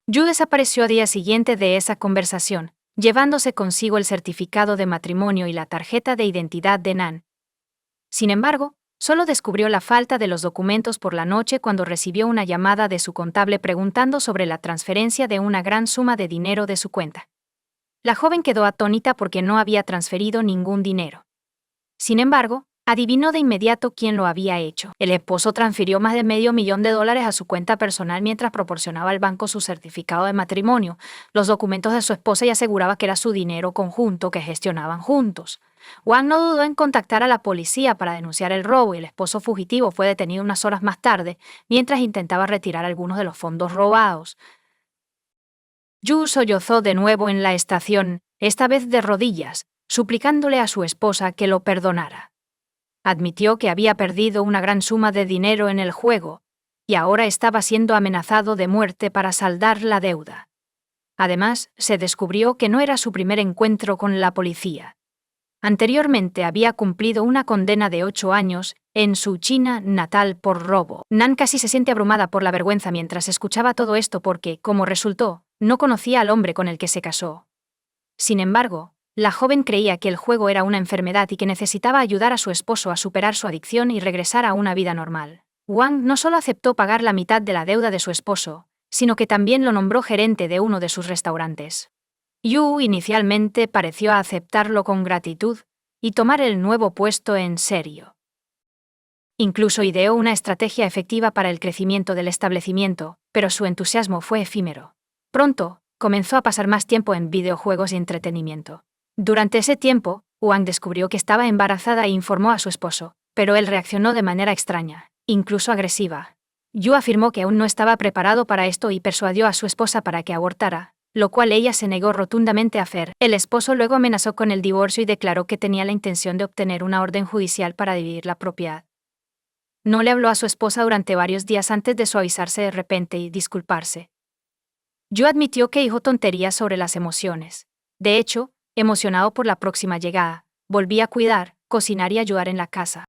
Yu desapareció al día siguiente de esa conversación, llevándose consigo el certificado de matrimonio y la tarjeta de identidad de Nan. Sin embargo, solo descubrió la falta de los documentos por la noche cuando recibió una llamada de su contable preguntando sobre la transferencia de una gran suma de dinero de su cuenta. La joven quedó atónita porque no había transferido ningún dinero. Sin embargo, adivinó de inmediato quién lo había hecho. El esposo transfirió más de $500,000 a su cuenta personal mientras proporcionaba al banco su certificado de matrimonio, los documentos de su esposa y aseguraba que era su dinero conjunto que gestionaban juntos. Wang no dudó en contactar a la policía para denunciar el robo y el esposo fugitivo fue detenido unas horas más tarde mientras intentaba retirar algunos de los fondos robados. Yu sollozó de nuevo en la estación, esta vez de rodillas, suplicándole a su esposa que lo perdonara. Admitió que había perdido una gran suma de dinero en el juego, y ahora estaba siendo amenazado de muerte para saldar la deuda. Además, se descubrió que no era su primer encuentro con la policía. Anteriormente había cumplido una condena de 8 años en su China natal por robo. Nan casi se siente abrumada por la vergüenza mientras escuchaba todo esto porque, como resultó, no conocía al hombre con el que se casó. Sin embargo, la joven creía que el juego era una enfermedad y que necesitaba ayudar a su esposo a superar su adicción y regresar a una vida normal. Wang no solo aceptó pagar la mitad de la deuda de su esposo, sino que también lo nombró gerente de uno de sus restaurantes. Yu inicialmente pareció aceptarlo con gratitud y tomar el nuevo puesto en serio. Incluso ideó una estrategia efectiva para el crecimiento del establecimiento, pero su entusiasmo fue efímero. Pronto, comenzó a pasar más tiempo en videojuegos y entretenimiento. Durante ese tiempo, Wang descubrió que estaba embarazada e informó a su esposo, pero él reaccionó de manera extraña, incluso agresiva. Yu afirmó que aún no estaba preparado para esto y persuadió a su esposa para que abortara, lo cual ella se negó rotundamente a hacer. El esposo luego amenazó con el divorcio y declaró que tenía la intención de obtener una orden judicial para dividir la propiedad. No le habló a su esposa durante varios días antes de suavizarse de repente y disculparse. Yu admitió que dijo tonterías sobre las emociones. De hecho, emocionado por la próxima llegada, volvía a cuidar, cocinar y ayudar en la casa.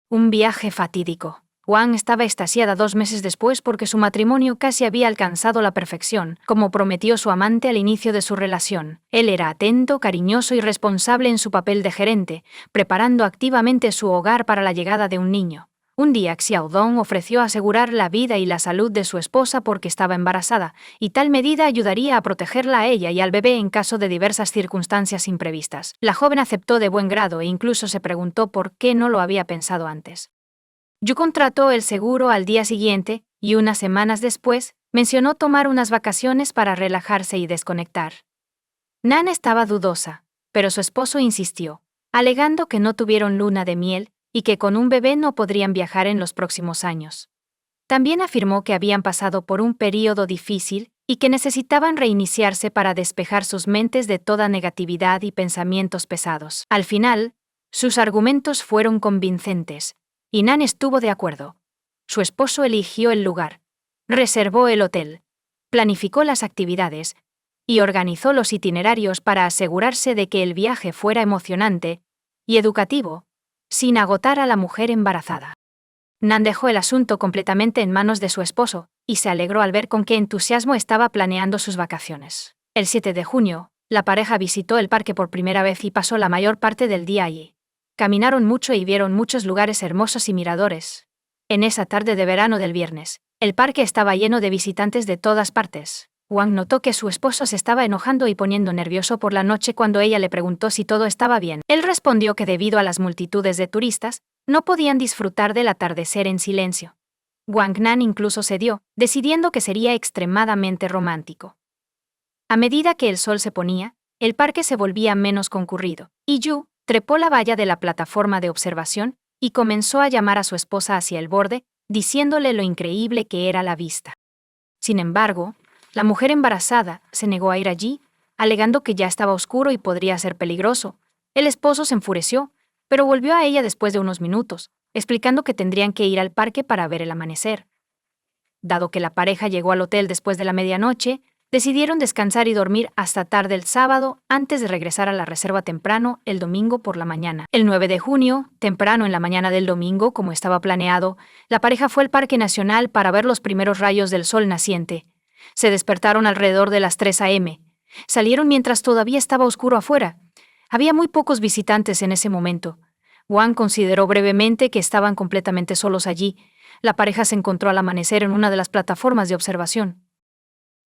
Un viaje fatídico. Wang estaba extasiada 2 meses después porque su matrimonio casi había alcanzado la perfección, como prometió su amante al inicio de su relación. Él era atento, cariñoso y responsable en su papel de gerente, preparando activamente su hogar para la llegada de un niño. Un día Xiaodong ofreció asegurar la vida y la salud de su esposa porque estaba embarazada, y tal medida ayudaría a protegerla a ella y al bebé en caso de diversas circunstancias imprevistas. La joven aceptó de buen grado e incluso se preguntó por qué no lo había pensado antes. Yu contrató el seguro al día siguiente, y unas semanas después, mencionó tomar unas vacaciones para relajarse y desconectar. Nan estaba dudosa, pero su esposo insistió, alegando que no tuvieron luna de miel, y que con un bebé no podrían viajar en los próximos años. También afirmó que habían pasado por un período difícil y que necesitaban reiniciarse para despejar sus mentes de toda negatividad y pensamientos pesados. Al final, sus argumentos fueron convincentes, y Nan estuvo de acuerdo. Su esposo eligió el lugar, reservó el hotel, planificó las actividades y organizó los itinerarios para asegurarse de que el viaje fuera emocionante y educativo, sin agotar a la mujer embarazada. Nan dejó el asunto completamente en manos de su esposo, y se alegró al ver con qué entusiasmo estaba planeando sus vacaciones. El 7 de junio, la pareja visitó el parque por primera vez y pasó la mayor parte del día allí. Caminaron mucho y vieron muchos lugares hermosos y miradores. En esa tarde de verano del viernes, el parque estaba lleno de visitantes de todas partes. Wang notó que su esposo se estaba enojando y poniendo nervioso por la noche cuando ella le preguntó si todo estaba bien. Él respondió que debido a las multitudes de turistas, no podían disfrutar del atardecer en silencio. Wang Nan incluso cedió, decidiendo que sería extremadamente romántico. A medida que el sol se ponía, el parque se volvía menos concurrido, y Yu trepó la valla de la plataforma de observación y comenzó a llamar a su esposa hacia el borde, diciéndole lo increíble que era la vista. Sin embargo, la mujer embarazada se negó a ir allí, alegando que ya estaba oscuro y podría ser peligroso. El esposo se enfureció, pero volvió a ella después de unos minutos, explicando que tendrían que ir al parque para ver el amanecer. Dado que la pareja llegó al hotel después de la medianoche, decidieron descansar y dormir hasta tarde el sábado antes de regresar a la reserva temprano el domingo por la mañana. El 9 de junio, temprano en la mañana del domingo, como estaba planeado, la pareja fue al Parque Nacional para ver los primeros rayos del sol naciente. Se despertaron alrededor de las 3 a.m. Salieron mientras todavía estaba oscuro afuera. Había muy pocos visitantes en ese momento. Wang consideró brevemente que estaban completamente solos allí. La pareja se encontró al amanecer en una de las plataformas de observación.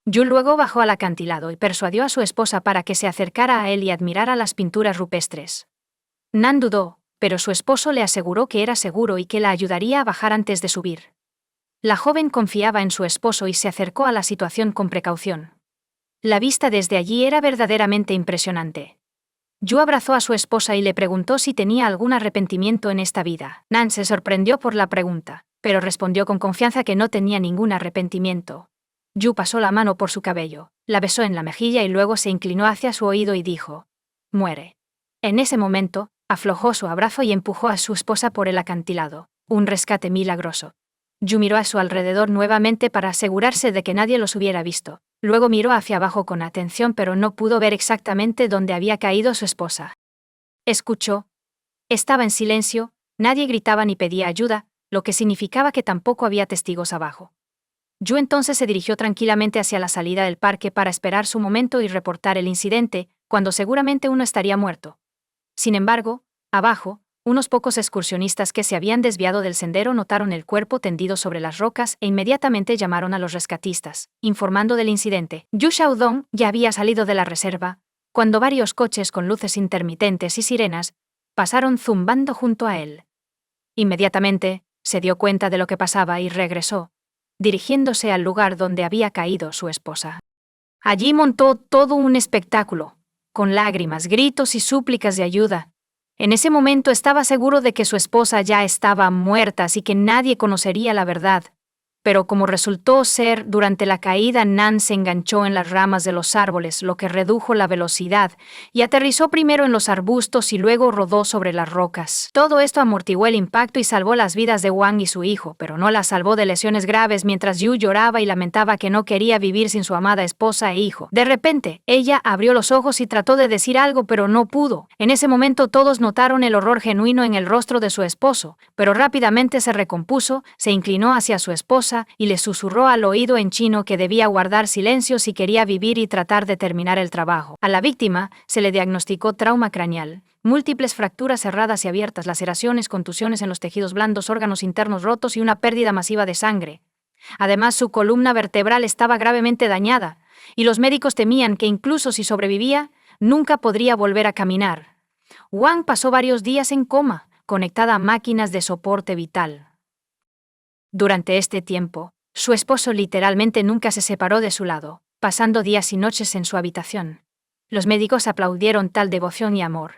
Yu luego bajó al acantilado y persuadió a su esposa para que se acercara a él y admirara las pinturas rupestres. Nan dudó, pero su esposo le aseguró que era seguro y que la ayudaría a bajar antes de subir. La joven confiaba en su esposo y se acercó a la situación con precaución. La vista desde allí era verdaderamente impresionante. Yu abrazó a su esposa y le preguntó si tenía algún arrepentimiento en esta vida. Nan se sorprendió por la pregunta, pero respondió con confianza que no tenía ningún arrepentimiento. Yu pasó la mano por su cabello, la besó en la mejilla y luego se inclinó hacia su oído y dijo: «Muere». En ese momento, aflojó su abrazo y empujó a su esposa por el acantilado, un rescate milagroso. Yu miró a su alrededor nuevamente para asegurarse de que nadie los hubiera visto. Luego miró hacia abajo con atención pero no pudo ver exactamente dónde había caído su esposa. Escuchó. Estaba en silencio, Nadie gritaba ni pedía ayuda, lo que significaba que tampoco había testigos abajo. Yu entonces se dirigió tranquilamente hacia la salida del parque para esperar su momento y reportar el incidente, cuando seguramente uno estaría muerto. Sin embargo, abajo, unos pocos excursionistas que se habían desviado del sendero notaron el cuerpo tendido sobre las rocas e inmediatamente llamaron a los rescatistas, informando del incidente. Yu Xiaodong ya había salido de la reserva, cuando varios coches con luces intermitentes y sirenas pasaron zumbando junto a él. Inmediatamente, se dio cuenta de lo que pasaba y regresó, dirigiéndose al lugar donde había caído su esposa. Allí montó todo un espectáculo, con lágrimas, gritos y súplicas de ayuda. En ese momento estaba seguro de que su esposa ya estaba muerta, así que nadie conocería la verdad. Pero como resultó ser, durante la caída Nan se enganchó en las ramas de los árboles, lo que redujo la velocidad, y aterrizó primero en los arbustos y luego rodó sobre las rocas. Todo esto amortiguó el impacto y salvó las vidas de Wang y su hijo, pero no las salvó de lesiones graves mientras Yu lloraba y lamentaba que no quería vivir sin su amada esposa e hijo. De repente, ella abrió los ojos y trató de decir algo, pero no pudo. En ese momento todos notaron el horror genuino en el rostro de su esposo, pero rápidamente se recompuso, se inclinó hacia su esposa y le susurró al oído en chino que debía guardar silencio si quería vivir y tratar de terminar el trabajo. A la víctima se le diagnosticó trauma craneal, múltiples fracturas cerradas y abiertas, laceraciones, contusiones en los tejidos blandos, órganos internos rotos y una pérdida masiva de sangre. Además, su columna vertebral estaba gravemente dañada, y los médicos temían que incluso si sobrevivía, nunca podría volver a caminar. Wang pasó varios días en coma, conectada a máquinas de soporte vital. Durante este tiempo, su esposo literalmente nunca se separó de su lado, pasando días y noches en su habitación. Los médicos aplaudieron tal devoción y amor.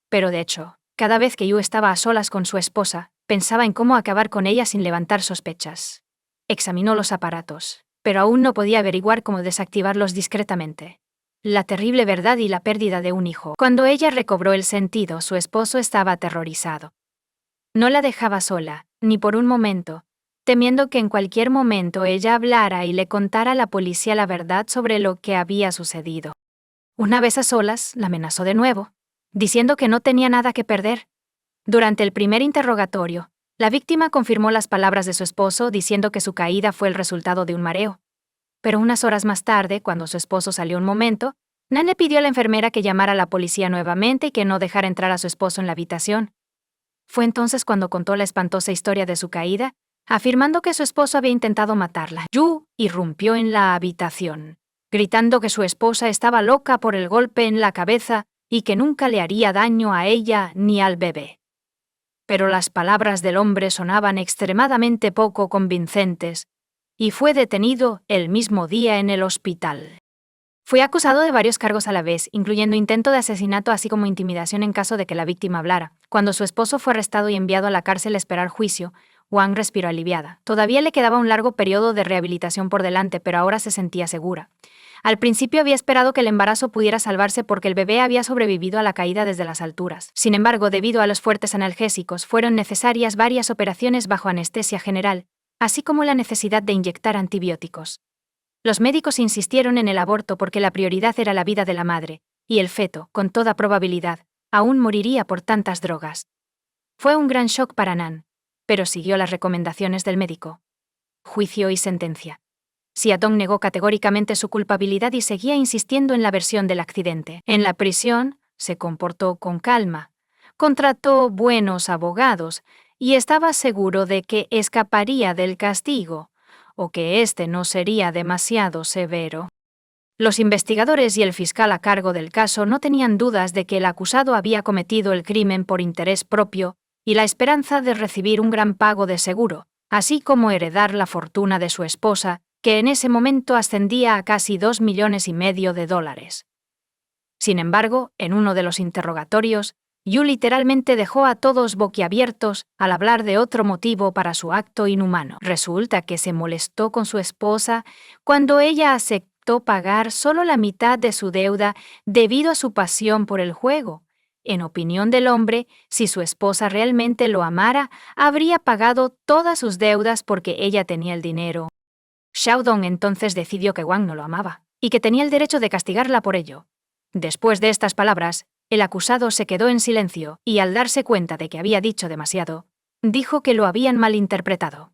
Pero de hecho, cada vez que Yu estaba a solas con su esposa, pensaba en cómo acabar con ella sin levantar sospechas. Examinó los aparatos, pero aún no podía averiguar cómo desactivarlos discretamente. La terrible verdad y la pérdida de un hijo. Cuando ella recobró el sentido, su esposo estaba aterrorizado. No la dejaba sola, ni por un momento, temiendo que en cualquier momento ella hablara y le contara a la policía la verdad sobre lo que había sucedido. Una vez a solas, la amenazó de nuevo, diciendo que no tenía nada que perder. Durante el primer interrogatorio, la víctima confirmó las palabras de su esposo diciendo que su caída fue el resultado de un mareo. Pero unas horas más tarde, cuando su esposo salió un momento, Nan le pidió a la enfermera que llamara a la policía nuevamente y que no dejara entrar a su esposo en la habitación. Fue entonces cuando contó la espantosa historia de su caída, afirmando que su esposo había intentado matarla. Yu irrumpió en la habitación, gritando que su esposa estaba loca por el golpe en la cabeza y que nunca le haría daño a ella ni al bebé. Pero las palabras del hombre sonaban extremadamente poco convincentes, y fue detenido el mismo día en el hospital. Fue acusado de varios cargos a la vez, incluyendo intento de asesinato así como intimidación en caso de que la víctima hablara. Cuando su esposo fue arrestado y enviado a la cárcel a esperar juicio, Wang respiró aliviada. Todavía le quedaba un largo periodo de rehabilitación por delante, pero ahora se sentía segura. Al principio había esperado que el embarazo pudiera salvarse porque el bebé había sobrevivido a la caída desde las alturas. Sin embargo, debido a los fuertes analgésicos, fueron necesarias varias operaciones bajo anestesia general, así como la necesidad de inyectar antibióticos. Los médicos insistieron en el aborto porque la prioridad era la vida de la madre, y el feto, con toda probabilidad, aún moriría por tantas drogas. Fue un gran shock para Nan, pero siguió las recomendaciones del médico. Juicio y sentencia. Xiaodong negó categóricamente su culpabilidad y seguía insistiendo en la versión del accidente. En la prisión, se comportó con calma, contrató buenos abogados y estaba seguro de que escaparía del castigo, o que éste no sería demasiado severo. Los investigadores y el fiscal a cargo del caso no tenían dudas de que el acusado había cometido el crimen por interés propio y la esperanza de recibir un gran pago de seguro, así como heredar la fortuna de su esposa, que en ese momento ascendía a casi $2,5 millones. Sin embargo, en uno de los interrogatorios, Yu literalmente dejó a todos boquiabiertos al hablar de otro motivo para su acto inhumano. Resulta que se molestó con su esposa cuando ella aceptó pagar solo la mitad de su deuda debido a su pasión por el juego. En opinión del hombre, si su esposa realmente lo amara, habría pagado todas sus deudas porque ella tenía el dinero. Xiaodong entonces decidió que Wang no lo amaba, y que tenía el derecho de castigarla por ello. Después de estas palabras, el acusado se quedó en silencio, y al darse cuenta de que había dicho demasiado, dijo que lo habían malinterpretado.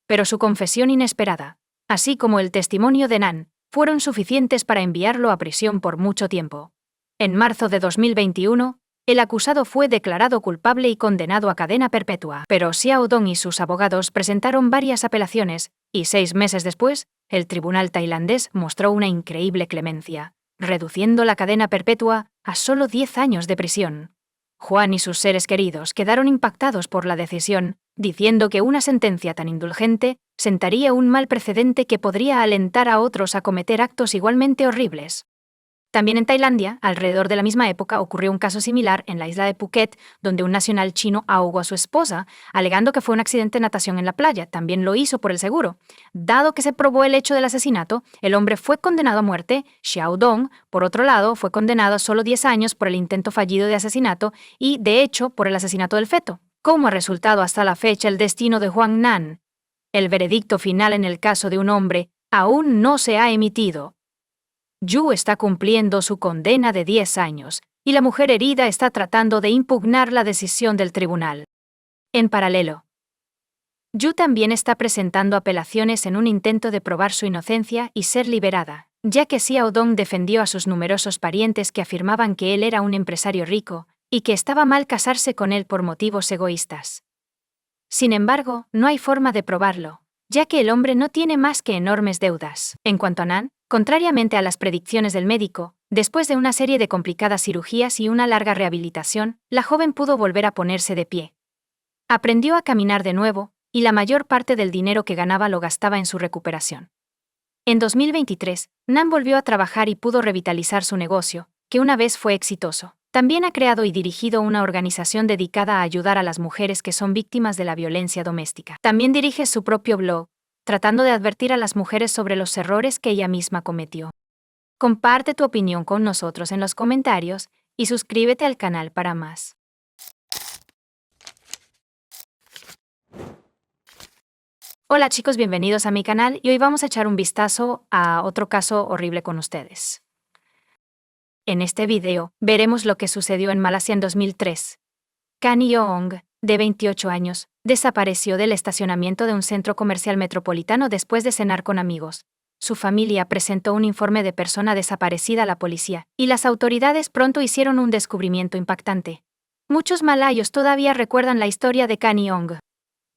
Pero su confesión inesperada, así como el testimonio de Nan, fueron suficientes para enviarlo a prisión por mucho tiempo. En marzo de 2021, el acusado fue declarado culpable y condenado a cadena perpetua, pero Xiao Dong y sus abogados presentaron varias apelaciones, y 6 meses después, el tribunal tailandés mostró una increíble clemencia, reduciendo la cadena perpetua a solo 10 años de prisión. Juan y sus seres queridos quedaron impactados por la decisión, diciendo que una sentencia tan indulgente sentaría un mal precedente que podría alentar a otros a cometer actos igualmente horribles. También en Tailandia, alrededor de la misma época, ocurrió un caso similar en la isla de Phuket, donde un nacional chino ahogó a su esposa, alegando que fue un accidente de natación en la playa. También lo hizo por el seguro. Dado que se probó el hecho del asesinato, el hombre fue condenado a muerte. Xiao Dong, por otro lado, fue condenado a solo 10 años por el intento fallido de asesinato y, de hecho, por el asesinato del feto. ¿Cómo ha resultado hasta la fecha el destino de Huang Nan? El veredicto final en el caso de un hombre aún no se ha emitido. Yu está cumpliendo su condena de 10 años, y la mujer herida está tratando de impugnar la decisión del tribunal. En paralelo, Yu también está presentando apelaciones en un intento de probar su inocencia y ser liberada, ya que Xiao Dong defendió a sus numerosos parientes que afirmaban que él era un empresario rico y que estaba mal casarse con él por motivos egoístas. Sin embargo, no hay forma de probarlo, ya que el hombre no tiene más que enormes deudas. En cuanto a Nan, contrariamente a las predicciones del médico, después de una serie de complicadas cirugías y una larga rehabilitación, la joven pudo volver a ponerse de pie. Aprendió a caminar de nuevo, y la mayor parte del dinero que ganaba lo gastaba en su recuperación. En 2023, Nan volvió a trabajar y pudo revitalizar su negocio, que una vez fue exitoso. También ha creado y dirigido una organización dedicada a ayudar a las mujeres que son víctimas de la violencia doméstica. También dirige su propio blog, tratando de advertir a las mujeres sobre los errores que ella misma cometió. Comparte tu opinión con nosotros en los comentarios y suscríbete al canal para más. Hola chicos, bienvenidos a mi canal y hoy vamos a echar un vistazo a otro caso horrible con ustedes. En este video, veremos lo que sucedió en Malasia en 2003. Kani Yoong, de 28 años, desapareció del estacionamiento de un centro comercial metropolitano después de cenar con amigos. Su familia presentó un informe de persona desaparecida a la policía, y las autoridades pronto hicieron un descubrimiento impactante. Muchos malayos todavía recuerdan la historia de Kani Yoong.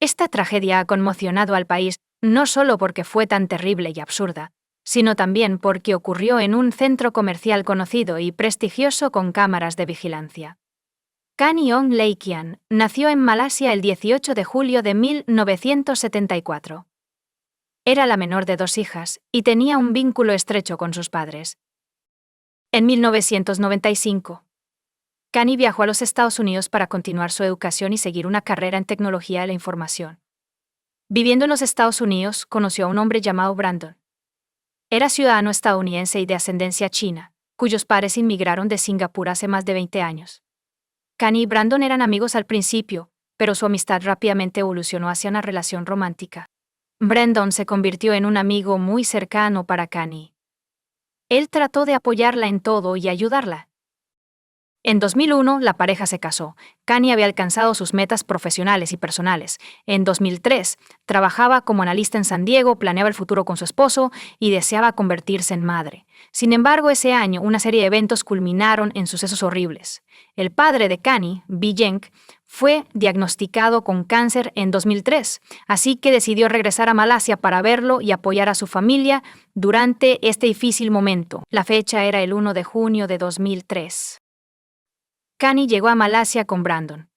Esta tragedia ha conmocionado al país, no solo porque fue tan terrible y absurda, sino también porque ocurrió en un centro comercial conocido y prestigioso con cámaras de vigilancia. Kani Yoong Leikian nació en Malasia el 18 de julio de 1974. Era la menor de 2 hijas y tenía un vínculo estrecho con sus padres. En 1995, Kani viajó a los Estados Unidos para continuar su educación y seguir una carrera en tecnología de la información. Viviendo en los Estados Unidos, conoció a un hombre llamado Brandon. Era ciudadano estadounidense y de ascendencia china, cuyos padres inmigraron de Singapur hace más de 20 años. Kani y Brandon eran amigos al principio, pero su amistad rápidamente evolucionó hacia una relación romántica. Brandon se convirtió en un amigo muy cercano para Kani. Él trató de apoyarla en todo y ayudarla. En 2001, la pareja se casó. Kani había alcanzado sus metas profesionales y personales. En 2003, trabajaba como analista en San Diego, planeaba el futuro con su esposo y deseaba convertirse en madre. Sin embargo, ese año, una serie de eventos culminaron en sucesos horribles. El padre de Kani, Bi-Jeng, fue diagnosticado con cáncer en 2003, así que decidió regresar a Malasia para verlo y apoyar a su familia durante este difícil momento. La fecha era el 1 de junio de 2003. Kani llegó a Malasia con Brandon.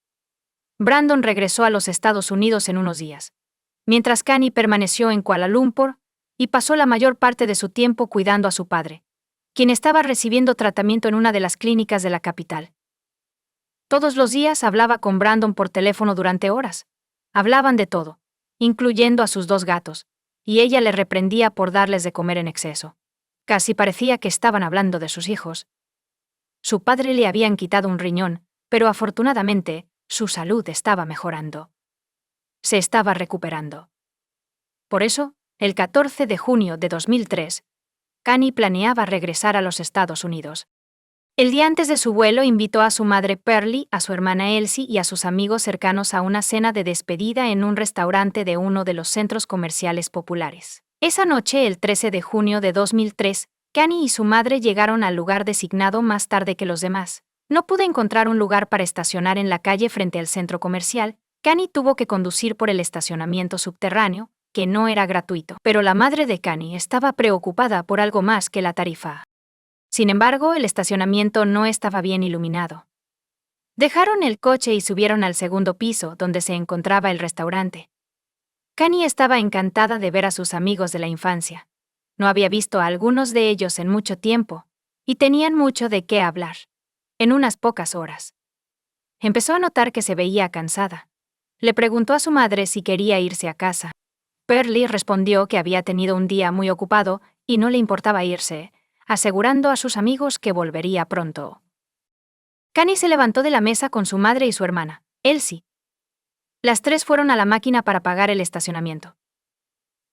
Brandon regresó a los Estados Unidos en unos días, mientras Kani permaneció en Kuala Lumpur y pasó la mayor parte de su tiempo cuidando a su padre, quien estaba recibiendo tratamiento en una de las clínicas de la capital. Todos los días hablaba con Brandon por teléfono durante horas. Hablaban de todo, incluyendo a sus 2 gatos, y ella le reprendía por darles de comer en exceso. Casi parecía que estaban hablando de sus hijos. Su padre le habían quitado un riñón, pero afortunadamente, su salud estaba mejorando. Se estaba recuperando. Por eso, el 14 de junio de 2003, Kani planeaba regresar a los Estados Unidos. El día antes de su vuelo invitó a su madre Pearlie, a su hermana Elsie y a sus amigos cercanos a una cena de despedida en un restaurante de uno de los centros comerciales populares. Esa noche, el 13 de junio de 2003, Connie y su madre llegaron al lugar designado más tarde que los demás. No pude encontrar un lugar para estacionar en la calle frente al centro comercial. Connie tuvo que conducir por el estacionamiento subterráneo, que no era gratuito, pero la madre de Connie estaba preocupada por algo más que la tarifa. Sin embargo, el estacionamiento no estaba bien iluminado. Dejaron el coche y subieron al segundo piso, donde se encontraba el restaurante. Connie estaba encantada de ver a sus amigos de la infancia. No había visto a algunos de ellos en mucho tiempo, y tenían mucho de qué hablar. En unas pocas horas. Empezó a notar que se veía cansada. Le preguntó a su madre si quería irse a casa. Pearlie respondió que había tenido un día muy ocupado y no le importaba irse, asegurando a sus amigos que volvería pronto. Connie se levantó de la mesa con su madre y su hermana, Elsie. Las tres fueron a la máquina para pagar el estacionamiento.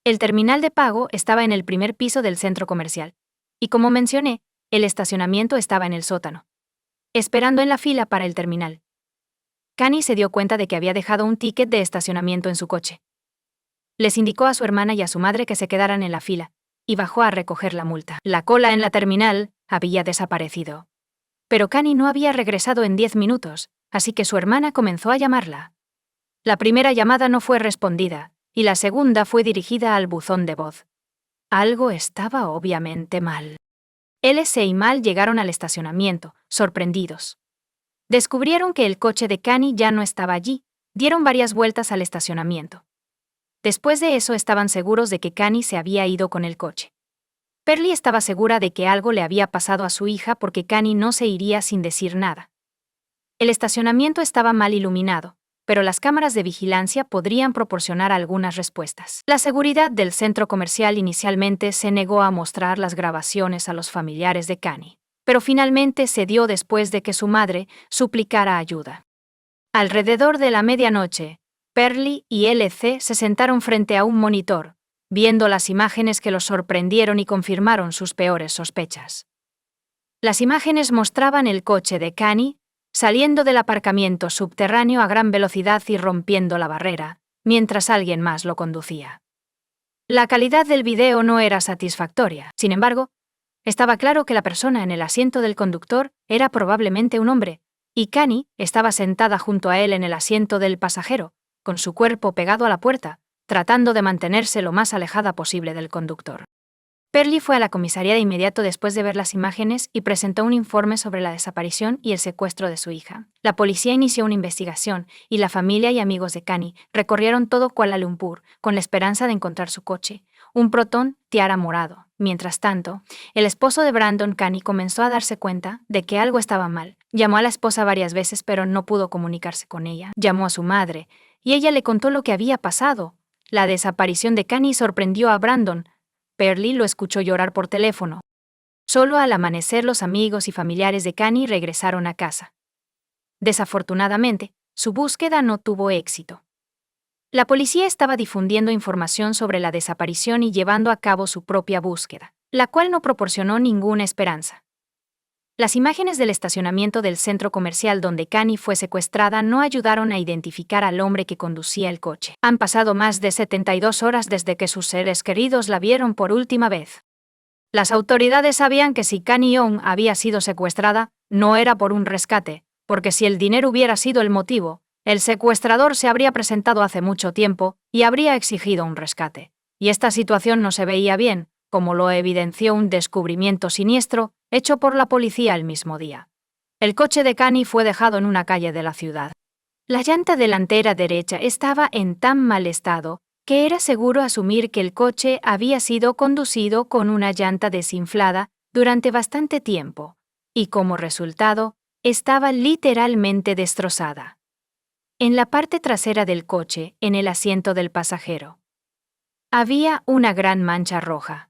El terminal de pago estaba en el primer piso del centro comercial, y como mencioné, el estacionamiento estaba en el sótano, esperando en la fila para el terminal. Connie se dio cuenta de que había dejado un ticket de estacionamiento en su coche. Les indicó a su hermana y a su madre que se quedaran en la fila, y bajó a recoger la multa. La cola en la terminal había desaparecido. Pero Connie no había regresado en 10 minutos, así que su hermana comenzó a llamarla. La primera llamada no fue respondida, y la segunda fue dirigida al buzón de voz. Algo estaba obviamente mal. Elsie y Mal llegaron al estacionamiento, sorprendidos. Descubrieron que el coche de Connie ya no estaba allí, dieron varias vueltas al estacionamiento. Después de eso estaban seguros de que Connie se había ido con el coche. Pearlie estaba segura de que algo le había pasado a su hija porque Connie no se iría sin decir nada. El estacionamiento estaba mal iluminado, pero las cámaras de vigilancia podrían proporcionar algunas respuestas. La seguridad del centro comercial inicialmente se negó a mostrar las grabaciones a los familiares de Connie, pero finalmente cedió después de que su madre suplicara ayuda. Alrededor de la medianoche, Pearlie y Elsie se sentaron frente a un monitor, viendo las imágenes que los sorprendieron y confirmaron sus peores sospechas. Las imágenes mostraban el coche de Connie saliendo del aparcamiento subterráneo a gran velocidad y rompiendo la barrera, mientras alguien más lo conducía. La calidad del video no era satisfactoria. Sin embargo, estaba claro que la persona en el asiento del conductor era probablemente un hombre, y Connie estaba sentada junto a él en el asiento del pasajero, con su cuerpo pegado a la puerta, tratando de mantenerse lo más alejada posible del conductor. Pearlie fue a la comisaría de inmediato después de ver las imágenes y presentó un informe sobre la desaparición y el secuestro de su hija. La policía inició una investigación y la familia y amigos de Connie recorrieron todo Kuala Lumpur con la esperanza de encontrar su coche, un Proton Tiara morado. Mientras tanto, el esposo de Brandon, Connie, comenzó a darse cuenta de que algo estaba mal. Llamó a la esposa varias veces pero no pudo comunicarse con ella. Llamó a su madre y ella le contó lo que había pasado. La desaparición de Connie sorprendió a Brandon. Pearlie lo escuchó llorar por teléfono. Solo al amanecer los amigos y familiares de Connie regresaron a casa. Desafortunadamente, su búsqueda no tuvo éxito. La policía estaba difundiendo información sobre la desaparición y llevando a cabo su propia búsqueda, la cual no proporcionó ninguna esperanza. Las imágenes del estacionamiento del centro comercial donde Connie fue secuestrada no ayudaron a identificar al hombre que conducía el coche. Han pasado más de 72 horas desde que sus seres queridos la vieron por última vez. Las autoridades sabían que si Connie Young había sido secuestrada, no era por un rescate, porque si el dinero hubiera sido el motivo, el secuestrador se habría presentado hace mucho tiempo y habría exigido un rescate. Y esta situación no se veía bien, como lo evidenció un descubrimiento siniestro hecho por la policía el mismo día. El coche de Connie fue dejado en una calle de la ciudad. La llanta delantera derecha estaba en tan mal estado que era seguro asumir que el coche había sido conducido con una llanta desinflada durante bastante tiempo, y como resultado, estaba literalmente destrozada. En la parte trasera del coche, en el asiento del pasajero, había una gran mancha roja.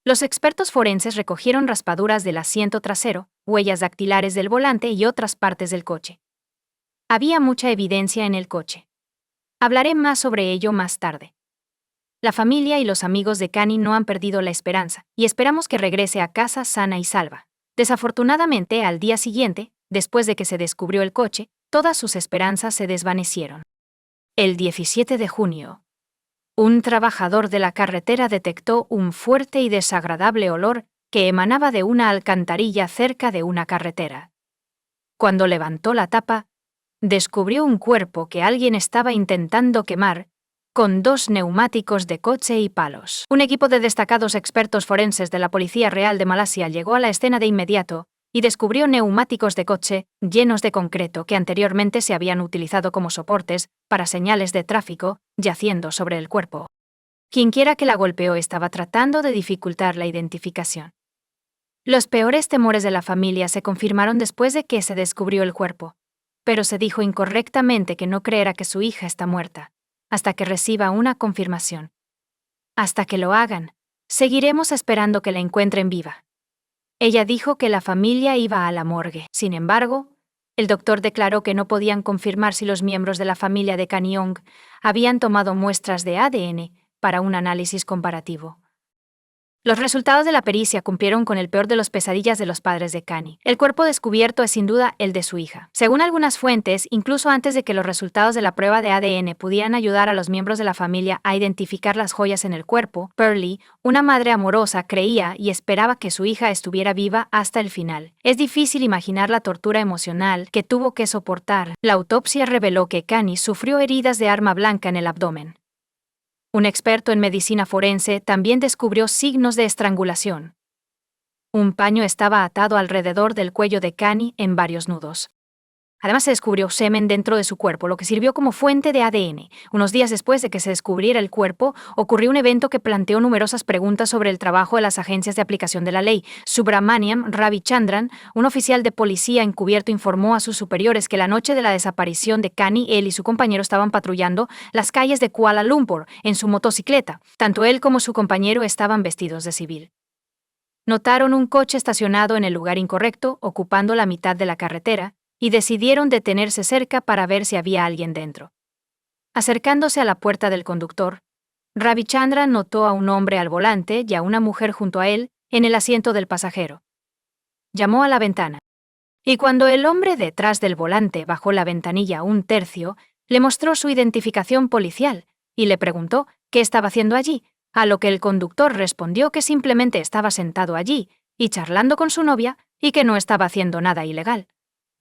Los expertos forenses recogieron raspaduras del asiento trasero, huellas dactilares del volante y otras partes del coche. Había mucha evidencia en el coche. Hablaré más sobre ello más tarde. La familia y los amigos de Connie no han perdido la esperanza, y esperamos que regrese a casa sana y salva. Desafortunadamente, al día siguiente, después de que se descubrió el coche, todas sus esperanzas se desvanecieron. El 17 de junio, un trabajador de la carretera detectó un fuerte y desagradable olor que emanaba de una alcantarilla cerca de una carretera. Cuando levantó la tapa, descubrió un cuerpo que alguien estaba intentando quemar con 2 neumáticos de coche y palos. Un equipo de destacados expertos forenses de la Policía Real de Malasia llegó a la escena de inmediato y descubrió neumáticos de coche llenos de concreto que anteriormente se habían utilizado como soportes para señales de tráfico, yaciendo sobre el cuerpo. Quienquiera que la golpeó estaba tratando de dificultar la identificación. Los peores temores de la familia se confirmaron después de que se descubrió el cuerpo, pero se dijo incorrectamente que no creerá que su hija está muerta, hasta que reciba una confirmación. Hasta que lo hagan, seguiremos esperando que la encuentren viva. Ella dijo que la familia iba a la morgue. Sin embargo, el doctor declaró que no podían confirmar si los miembros de la familia de Kanyong habían tomado muestras de ADN para un análisis comparativo. Los resultados de la pericia cumplieron con el peor de las pesadillas de los padres de Kani. El cuerpo descubierto es sin duda el de su hija. Según algunas fuentes, incluso antes de que los resultados de la prueba de ADN pudieran ayudar a los miembros de la familia a identificar las joyas en el cuerpo, Pearlie, una madre amorosa, creía y esperaba que su hija estuviera viva hasta el final. Es difícil imaginar la tortura emocional que tuvo que soportar. La autopsia reveló que Kani sufrió heridas de arma blanca en el abdomen. Un experto en medicina forense también descubrió signos de estrangulación. Un paño estaba atado alrededor del cuello de Kani en varios nudos. Además, se descubrió semen dentro de su cuerpo, lo que sirvió como fuente de ADN. Unos días después de que se descubriera el cuerpo, ocurrió un evento que planteó numerosas preguntas sobre el trabajo de las agencias de aplicación de la ley. Subramaniam Ravichandran, un oficial de policía encubierto, informó a sus superiores que la noche de la desaparición de Kani, él y su compañero estaban patrullando las calles de Kuala Lumpur en su motocicleta. Tanto él como su compañero estaban vestidos de civil. Notaron un coche estacionado en el lugar incorrecto, ocupando la mitad de la carretera, y decidieron detenerse cerca para ver si había alguien dentro. Acercándose a la puerta del conductor, Ravichandran notó a un hombre al volante y a una mujer junto a él, en el asiento del pasajero. Llamó a la ventana. Y cuando el hombre detrás del volante bajó la ventanilla un tercio, le mostró su identificación policial y le preguntó qué estaba haciendo allí, a lo que el conductor respondió que simplemente estaba sentado allí y charlando con su novia y que no estaba haciendo nada ilegal.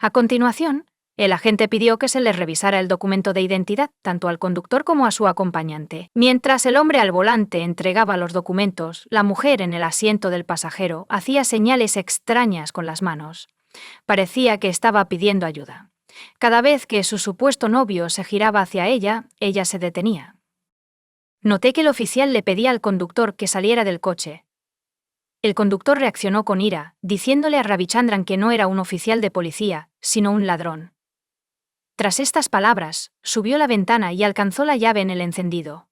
A continuación, el agente pidió que se le revisara el documento de identidad tanto al conductor como a su acompañante. Mientras el hombre al volante entregaba los documentos, la mujer en el asiento del pasajero hacía señales extrañas con las manos. Parecía que estaba pidiendo ayuda. Cada vez que su supuesto novio se giraba hacia ella, ella se detenía. Noté que el oficial le pedía al conductor que saliera del coche. El conductor reaccionó con ira, diciéndole a Ravichandran que no era un oficial de policía, sino un ladrón. Tras estas palabras, subió la ventana y alcanzó la llave en el encendido.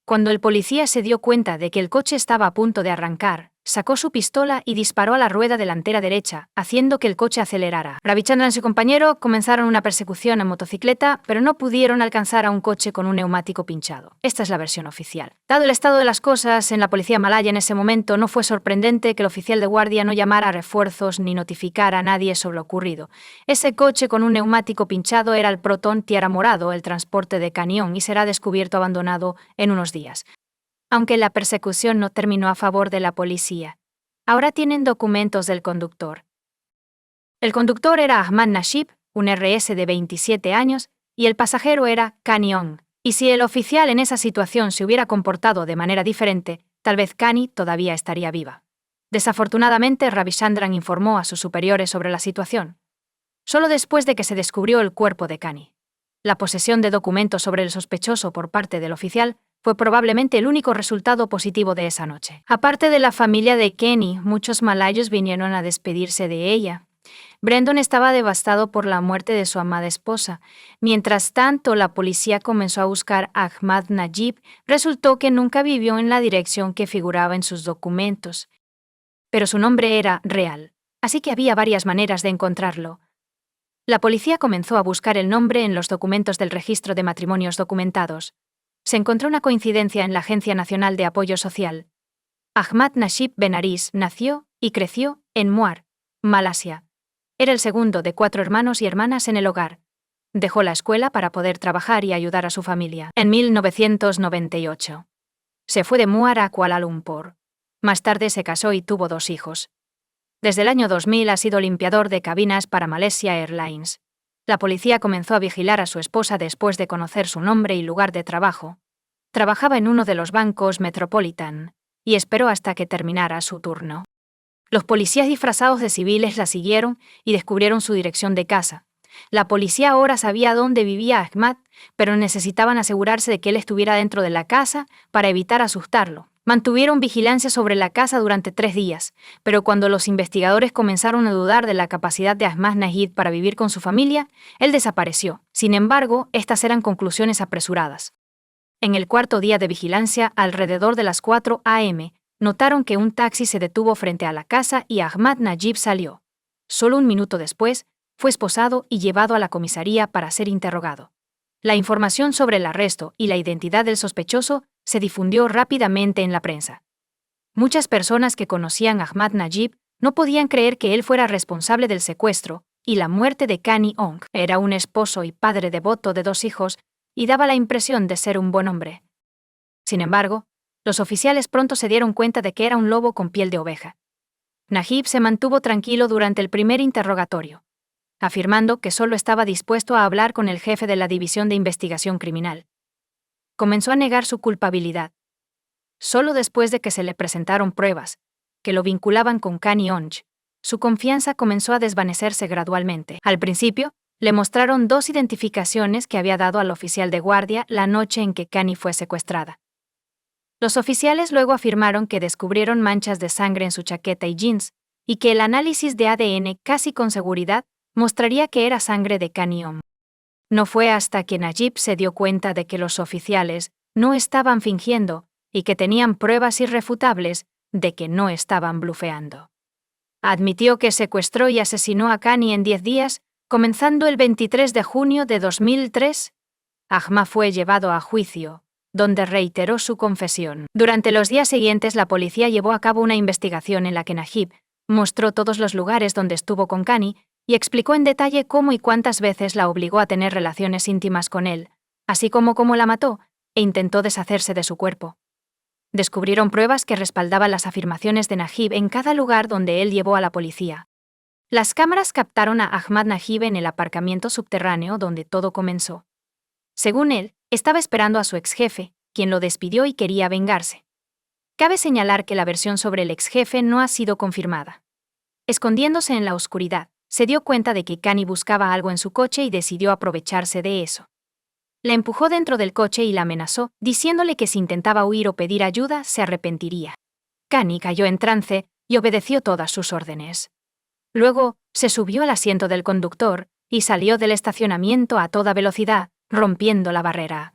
Cuando el policía se dio cuenta de que el coche estaba a punto de arrancar, sacó su pistola y disparó a la rueda delantera derecha, haciendo que el coche acelerara. Ravichandran y su compañero comenzaron una persecución en motocicleta, pero no pudieron alcanzar a un coche con un neumático pinchado. Esta es la versión oficial. Dado el estado de las cosas en la policía malaya en ese momento, no fue sorprendente que el oficial de guardia no llamara a refuerzos ni notificara a nadie sobre lo ocurrido. Ese coche con un neumático pinchado era el Proton Tiara Morado, el transporte de Kanyong, y será descubierto abandonado en unos días. Aunque la persecución no terminó a favor de la policía, ahora tienen documentos del conductor. El conductor era Ahmad Nashib, un RS de 27 años, y el pasajero era Kanyong. Y si el oficial en esa situación se hubiera comportado de manera diferente, tal vez Kani todavía estaría viva. Desafortunadamente, Ravichandran informó a sus superiores sobre la situación, solo después de que se descubrió el cuerpo de Kani. La posesión de documentos sobre el sospechoso por parte del oficial fue probablemente el único resultado positivo de esa noche. Aparte de la familia de Kenny, muchos malayos vinieron a despedirse de ella. Brandon estaba devastado por la muerte de su amada esposa. Mientras tanto, la policía comenzó a buscar a Ahmad Najib. Resultó que nunca vivió en la dirección que figuraba en sus documentos. Pero su nombre era real, así que había varias maneras de encontrarlo. La policía comenzó a buscar el nombre en los documentos del registro de matrimonios documentados. Se encontró una coincidencia en la Agencia Nacional de Apoyo Social. Ahmad Nashib Benaris nació y creció en Muar, Malasia. Era el segundo de 4 hermanos y hermanas en el hogar. Dejó la escuela para poder trabajar y ayudar a su familia. En 1998. Se fue de Muar a Kuala Lumpur. Más tarde se casó y tuvo 2 hijos. Desde el año 2000 ha sido limpiador de cabinas para Malaysia Airlines. La policía comenzó a vigilar a su esposa después de conocer su nombre y lugar de trabajo. Trabajaba en uno de los bancos Metropolitan y esperó hasta que terminara su turno. Los policías disfrazados de civiles la siguieron y descubrieron su dirección de casa. La policía ahora sabía dónde vivía Ahmad, pero necesitaban asegurarse de que él estuviera dentro de la casa para evitar asustarlo. Mantuvieron vigilancia sobre la casa durante 3 días, pero cuando los investigadores comenzaron a dudar de la capacidad de Ahmad Najib para vivir con su familia, él desapareció. Sin embargo, estas eran conclusiones apresuradas. En el 4.º día de vigilancia, alrededor de las 4 a.m., notaron que un taxi se detuvo frente a la casa y Ahmad Najib salió. Solo un minuto después, fue esposado y llevado a la comisaría para ser interrogado. La información sobre el arresto y la identidad del sospechoso se difundió rápidamente en la prensa. Muchas personas que conocían a Ahmad Najib no podían creer que él fuera responsable del secuestro y la muerte de Kani Ong. Era un esposo y padre devoto de 2 hijos y daba la impresión de ser un buen hombre. Sin embargo, los oficiales pronto se dieron cuenta de que era un lobo con piel de oveja. Najib se mantuvo tranquilo durante el primer interrogatorio, afirmando que solo estaba dispuesto a hablar con el jefe de la División de Investigación Criminal. Comenzó a negar su culpabilidad. Solo después de que se le presentaron pruebas que lo vinculaban con Kani Ong, su confianza comenzó a desvanecerse gradualmente. Al principio, le mostraron 2 identificaciones que había dado al oficial de guardia la noche en que Kani fue secuestrada. Los oficiales luego afirmaron que descubrieron manchas de sangre en su chaqueta y jeans, y que el análisis de ADN casi con seguridad mostraría que era sangre de Kani Ong. No fue hasta que Najib se dio cuenta de que los oficiales no estaban fingiendo y que tenían pruebas irrefutables de que no estaban blufeando. Admitió que secuestró y asesinó a Kani en 10 días, comenzando el 23 de junio de 2003. Ahmad fue llevado a juicio, donde reiteró su confesión. Durante los días siguientes, la policía llevó a cabo una investigación en la que Najib mostró todos los lugares donde estuvo con Kani y explicó en detalle cómo y cuántas veces la obligó a tener relaciones íntimas con él, así como cómo la mató e intentó deshacerse de su cuerpo. Descubrieron pruebas que respaldaban las afirmaciones de Najib en cada lugar donde él llevó a la policía. Las cámaras captaron a Ahmad Najib en el aparcamiento subterráneo donde todo comenzó. Según él, estaba esperando a su exjefe, quien lo despidió y quería vengarse. Cabe señalar que la versión sobre el exjefe no ha sido confirmada. Escondiéndose en la oscuridad, se dio cuenta de que Kani buscaba algo en su coche y decidió aprovecharse de eso. La empujó dentro del coche y la amenazó, diciéndole que si intentaba huir o pedir ayuda, se arrepentiría. Kani cayó en trance y obedeció todas sus órdenes. Luego, se subió al asiento del conductor y salió del estacionamiento a toda velocidad, rompiendo la barrera.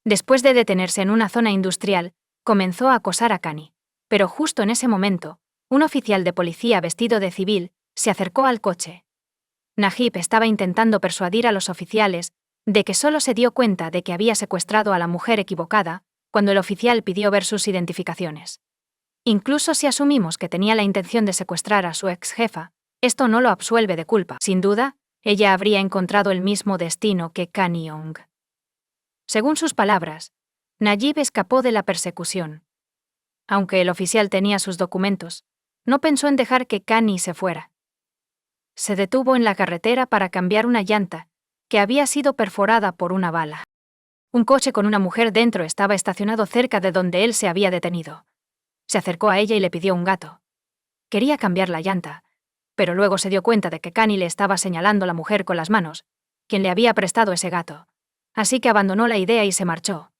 Después de detenerse en una zona industrial, comenzó a acosar a Kani, pero justo en ese momento, un oficial de policía vestido de civil se acercó al coche. Najib estaba intentando persuadir a los oficiales de que solo se dio cuenta de que había secuestrado a la mujer equivocada cuando el oficial pidió ver sus identificaciones. Incluso si asumimos que tenía la intención de secuestrar a su ex jefa, esto no lo absuelve de culpa. Sin duda, ella habría encontrado el mismo destino que Kani Ong. Según sus palabras, Najib escapó de la persecución. Aunque el oficial tenía sus documentos, no pensó en dejar que Kani se fuera. Se detuvo en la carretera para cambiar una llanta, que había sido perforada por una bala. Un coche con una mujer dentro estaba estacionado cerca de donde él se había detenido. Se acercó a ella y le pidió un gato. Quería cambiar la llanta, pero luego se dio cuenta de que Kani le estaba señalando a la mujer con las manos, quien le había prestado ese gato. Así que abandonó la idea y se marchó.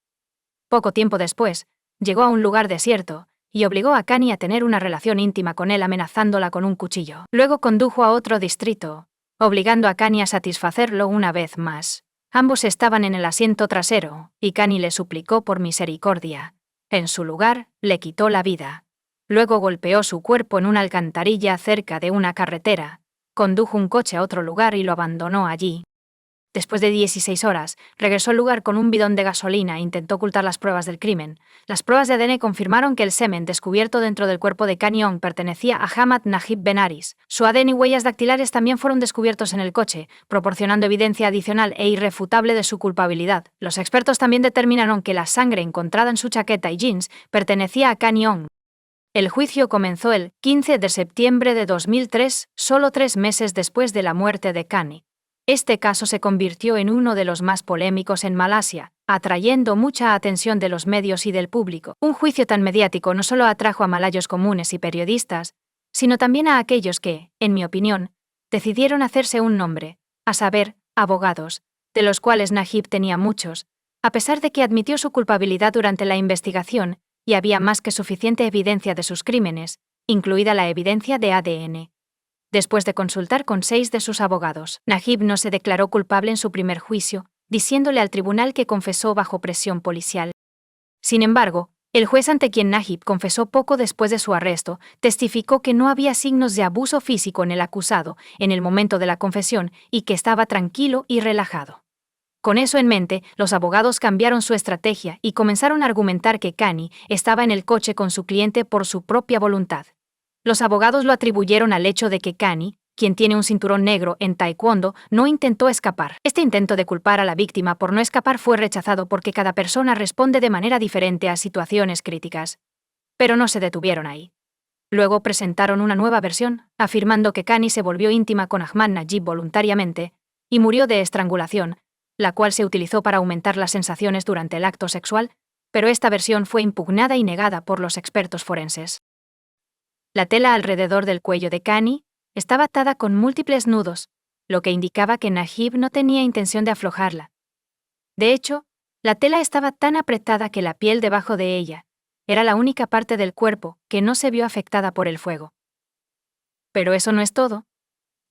Poco tiempo después, llegó a un lugar desierto y obligó a Kani a tener una relación íntima con él amenazándola con un cuchillo. Luego condujo a otro distrito, obligando a Kani a satisfacerlo una vez más. Ambos estaban en el asiento trasero, y Kani le suplicó por misericordia. En su lugar, le quitó la vida. Luego golpeó su cuerpo en una alcantarilla cerca de una carretera, condujo un coche a otro lugar y lo abandonó allí. Después de 16 horas, regresó al lugar con un bidón de gasolina e intentó ocultar las pruebas del crimen. Las pruebas de ADN confirmaron que el semen descubierto dentro del cuerpo de Kani Ong pertenecía a Ahmad Najib Ben Aris. Su ADN y huellas dactilares también fueron descubiertos en el coche, proporcionando evidencia adicional e irrefutable de su culpabilidad. Los expertos también determinaron que la sangre encontrada en su chaqueta y jeans pertenecía a Kani Ong. El juicio comenzó el 15 de septiembre de 2003, solo 3 meses después de la muerte de Kani. Este caso se convirtió en uno de los más polémicos en Malasia, atrayendo mucha atención de los medios y del público. Un juicio tan mediático no solo atrajo a malayos comunes y periodistas, sino también a aquellos que, en mi opinión, decidieron hacerse un nombre, a saber, abogados, de los cuales Najib tenía muchos, a pesar de que admitió su culpabilidad durante la investigación y había más que suficiente evidencia de sus crímenes, incluida la evidencia de ADN. Después de consultar con 6 de sus abogados, Najib no se declaró culpable en su primer juicio, diciéndole al tribunal que confesó bajo presión policial. Sin embargo, el juez ante quien Najib confesó poco después de su arresto, testificó que no había signos de abuso físico en el acusado en el momento de la confesión y que estaba tranquilo y relajado. Con eso en mente, los abogados cambiaron su estrategia y comenzaron a argumentar que Kani estaba en el coche con su cliente por su propia voluntad. Los abogados lo atribuyeron al hecho de que Kani, quien tiene un cinturón negro en taekwondo, no intentó escapar. Este intento de culpar a la víctima por no escapar fue rechazado porque cada persona responde de manera diferente a situaciones críticas. Pero no se detuvieron ahí. Luego presentaron una nueva versión, afirmando que Kani se volvió íntima con Ahmad Najib voluntariamente y murió de estrangulación, la cual se utilizó para aumentar las sensaciones durante el acto sexual, pero esta versión fue impugnada y negada por los expertos forenses. La tela alrededor del cuello de Kani estaba atada con múltiples nudos, lo que indicaba que Najib no tenía intención de aflojarla. De hecho, la tela estaba tan apretada que la piel debajo de ella era la única parte del cuerpo que no se vio afectada por el fuego. Pero eso no es todo.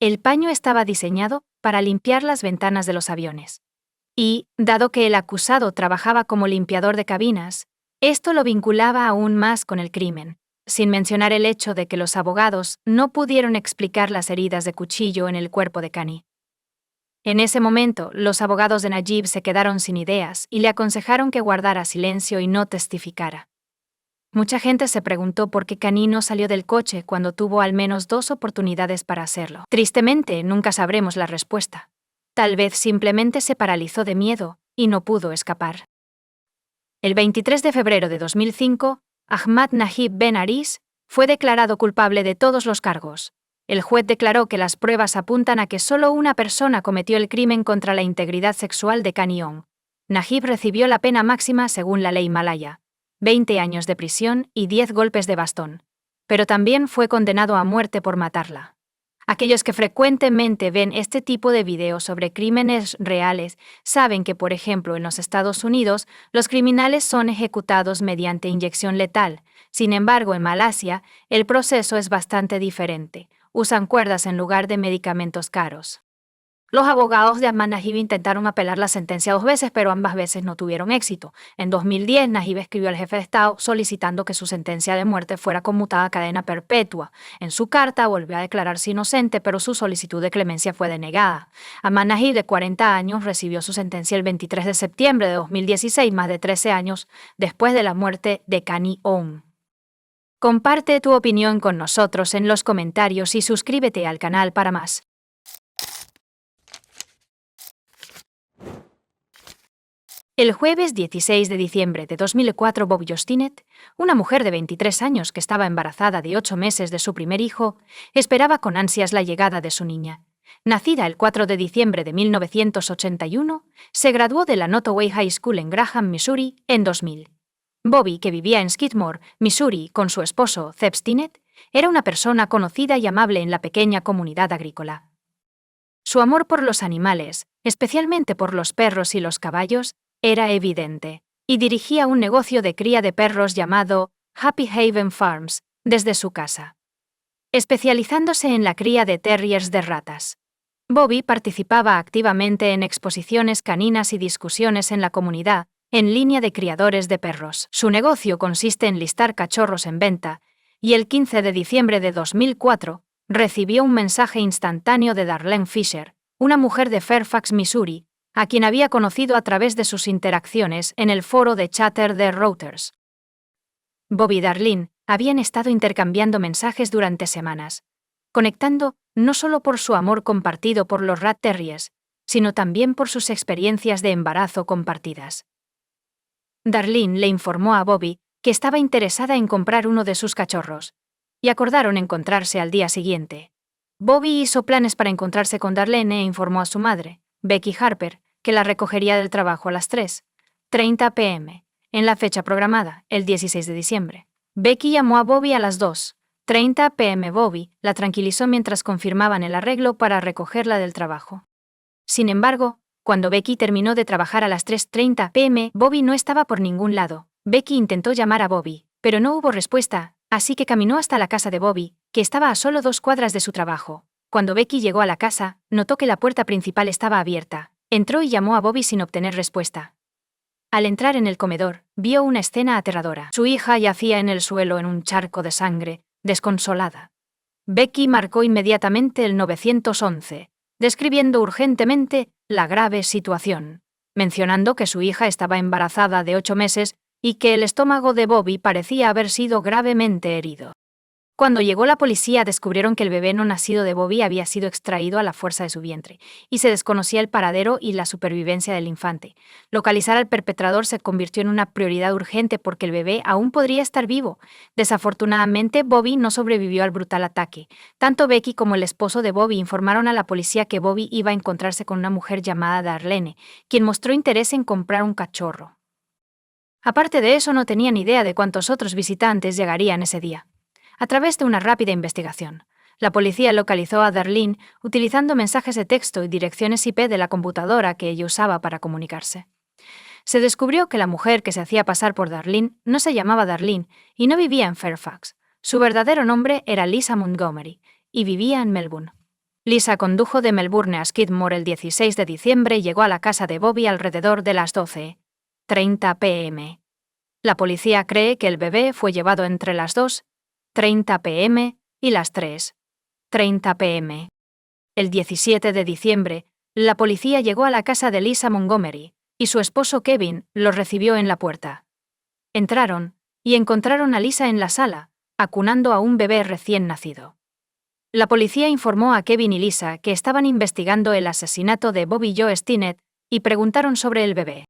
El paño estaba diseñado para limpiar las ventanas de los aviones. Y, dado que el acusado trabajaba como limpiador de cabinas, esto lo vinculaba aún más con el crimen, sin mencionar el hecho de que los abogados no pudieron explicar las heridas de cuchillo en el cuerpo de Kani. En ese momento, los abogados de Najib se quedaron sin ideas y le aconsejaron que guardara silencio y no testificara. Mucha gente se preguntó por qué Kani no salió del coche cuando tuvo al menos 2 oportunidades para hacerlo. Tristemente, nunca sabremos la respuesta. Tal vez simplemente se paralizó de miedo y no pudo escapar. El 23 de febrero de 2005, Ahmad Najib Ben Aris fue declarado culpable de todos los cargos. El juez declaró que las pruebas apuntan a que solo una persona cometió el crimen contra la integridad sexual de Kani Ong. Najib recibió la pena máxima según la ley malaya, 20 años de prisión y 10 golpes de bastón, pero también fue condenado a muerte por matarla. Aquellos que frecuentemente ven este tipo de videos sobre crímenes reales saben que, por ejemplo, en los Estados Unidos, los criminales son ejecutados mediante inyección letal. Sin embargo, en Malasia, el proceso es bastante diferente. Usan cuerdas en lugar de medicamentos caros. Los abogados de Ahmad Najib intentaron apelar la sentencia 2 veces, pero ambas veces no tuvieron éxito. En 2010, Najib escribió al jefe de Estado solicitando que su sentencia de muerte fuera conmutada a cadena perpetua. En su carta volvió a declararse inocente, pero su solicitud de clemencia fue denegada. Ahmad Najib, de 40 años, recibió su sentencia el 23 de septiembre de 2016, más de 13 años después de la muerte de Kani Ong. Comparte tu opinión con nosotros en los comentarios y suscríbete al canal para más. El jueves 16 de diciembre de 2004, Bob Jostinet, una mujer de 23 años que estaba embarazada de 8 meses de su primer hijo, esperaba con ansias la llegada de su niña. Nacida el 4 de diciembre de 1981, se graduó de la Nottoway High School en Graham, Missouri, en 2000. Bobby, que vivía en Skidmore, Missouri, con su esposo, Zeb Stinnett, era una persona conocida y amable en la pequeña comunidad agrícola. Su amor por los animales, especialmente por los perros y los caballos, era evidente, y dirigía un negocio de cría de perros llamado Happy Haven Farms desde su casa, especializándose en la cría de terriers de ratas. Bobby participaba activamente en exposiciones caninas y discusiones en la comunidad, en línea de criadores de perros. Su negocio consiste en listar cachorros en venta, y el 15 de diciembre de 2004 recibió un mensaje instantáneo de Darlene Fisher, una mujer de Fairfax, Missouri, a quien había conocido a través de sus interacciones en el foro de Chatter de Reuters. Bobby y Darlene habían estado intercambiando mensajes durante semanas, conectando no solo por su amor compartido por los Rat Terriers, sino también por sus experiencias de embarazo compartidas. Darlene le informó a Bobby que estaba interesada en comprar uno de sus cachorros, y acordaron encontrarse al día siguiente. Bobby hizo planes para encontrarse con Darlene e informó a su madre, Becky Harper, que la recogería del trabajo a las 3:30 p.m., en la fecha programada, el 16 de diciembre. Becky llamó a Bobby a las 2:30 p.m. Bobby la tranquilizó mientras confirmaban el arreglo para recogerla del trabajo. Sin embargo, cuando Becky terminó de trabajar a las 3:30 p.m., Bobby no estaba por ningún lado. Becky intentó llamar a Bobby, pero no hubo respuesta, así que caminó hasta la casa de Bobby, que estaba a solo 2 cuadras de su trabajo. Cuando Becky llegó a la casa, notó que la puerta principal estaba abierta. Entró y llamó a Bobby sin obtener respuesta. Al entrar en el comedor, vio una escena aterradora. Su hija yacía en el suelo en un charco de sangre, desconsolada. Becky marcó inmediatamente el 911, describiendo urgentemente la grave situación, mencionando que su hija estaba embarazada de 8 meses y que el estómago de Bobby parecía haber sido gravemente herido. Cuando llegó la policía descubrieron que el bebé no nacido de Bobby había sido extraído a la fuerza de su vientre, y se desconocía el paradero y la supervivencia del infante. Localizar al perpetrador se convirtió en una prioridad urgente porque el bebé aún podría estar vivo. Desafortunadamente, Bobby no sobrevivió al brutal ataque. Tanto Becky como el esposo de Bobby informaron a la policía que Bobby iba a encontrarse con una mujer llamada Darlene, quien mostró interés en comprar un cachorro. Aparte de eso, no tenían idea de cuántos otros visitantes llegarían ese día. A través de una rápida investigación, la policía localizó a Darlene utilizando mensajes de texto y direcciones IP de la computadora que ella usaba para comunicarse. Se descubrió que la mujer que se hacía pasar por Darlene no se llamaba Darlene y no vivía en Fairfax. Su verdadero nombre era Lisa Montgomery y vivía en Melbourne. Lisa condujo de Melbourne a Skidmore el 16 de diciembre y llegó a la casa de Bobby alrededor de las 12:30 p.m. La policía cree que el bebé fue llevado entre las 2:30 p.m. y las 3:30 p.m. El 17 de diciembre, la policía llegó a la casa de Lisa Montgomery, y su esposo Kevin los recibió en la puerta. Entraron, y encontraron a Lisa en la sala, acunando a un bebé recién nacido. La policía informó a Kevin y Lisa que estaban investigando el asesinato de Bobby Joe Stinnett, y preguntaron sobre el bebé.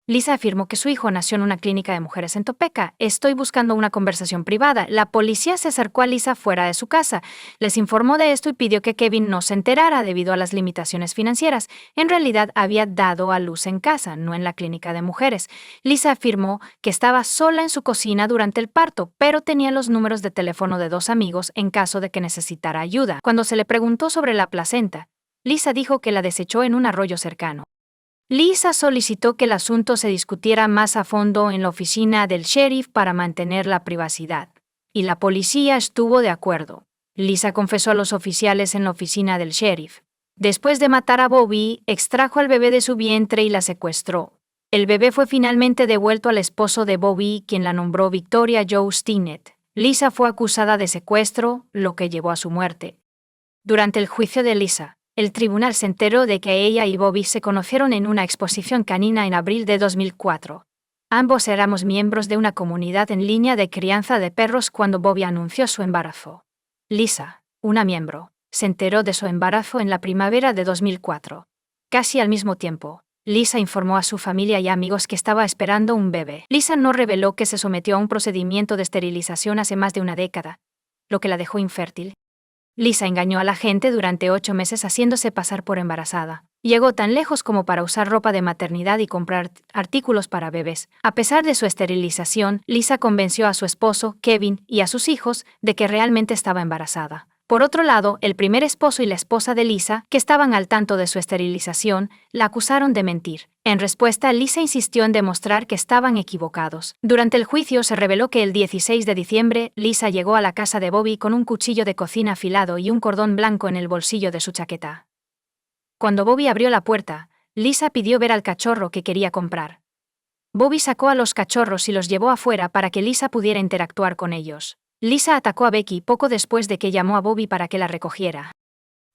Lisa afirmó que su hijo nació en una clínica de mujeres en Topeka. Estoy buscando una conversación privada. La policía se acercó a Lisa fuera de su casa, les informó de esto y pidió que Kevin no se enterara debido a las limitaciones financieras. En realidad había dado a luz en casa, no en la clínica de mujeres. Lisa afirmó que estaba sola en su cocina durante el parto, pero tenía los números de teléfono de 2 amigos en caso de que necesitara ayuda. Cuando se le preguntó sobre la placenta, Lisa dijo que la desechó en un arroyo cercano. Lisa solicitó que el asunto se discutiera más a fondo en la oficina del sheriff para mantener la privacidad, y la policía estuvo de acuerdo. Lisa confesó a los oficiales en la oficina del sheriff. Después de matar a Bobby, extrajo al bebé de su vientre y la secuestró. El bebé fue finalmente devuelto al esposo de Bobby, quien la nombró Victoria Joe Stinnett. Lisa fue acusada de secuestro, lo que llevó a su muerte. Durante el juicio de Lisa, el tribunal se enteró de que ella y Bobby se conocieron en una exposición canina en abril de 2004. Ambos éramos miembros de una comunidad en línea de crianza de perros cuando Bobby anunció su embarazo. Lisa, una miembro, se enteró de su embarazo en la primavera de 2004. Casi al mismo tiempo, Lisa informó a su familia y amigos que estaba esperando un bebé. Lisa no reveló que se sometió a un procedimiento de esterilización hace más de una década, lo que la dejó infértil. Lisa engañó a la gente durante 8 meses haciéndose pasar por embarazada. Llegó tan lejos como para usar ropa de maternidad y comprar artículos para bebés. A pesar de su esterilización, Lisa convenció a su esposo, Kevin, y a sus hijos de que realmente estaba embarazada. Por otro lado, el primer esposo y la esposa de Lisa, que estaban al tanto de su esterilización, la acusaron de mentir. En respuesta, Lisa insistió en demostrar que estaban equivocados. Durante el juicio se reveló que el 16 de diciembre, Lisa llegó a la casa de Bobby con un cuchillo de cocina afilado y un cordón blanco en el bolsillo de su chaqueta. Cuando Bobby abrió la puerta, Lisa pidió ver al cachorro que quería comprar. Bobby sacó a los cachorros y los llevó afuera para que Lisa pudiera interactuar con ellos. Lisa atacó a Becky poco después de que llamó a Bobby para que la recogiera.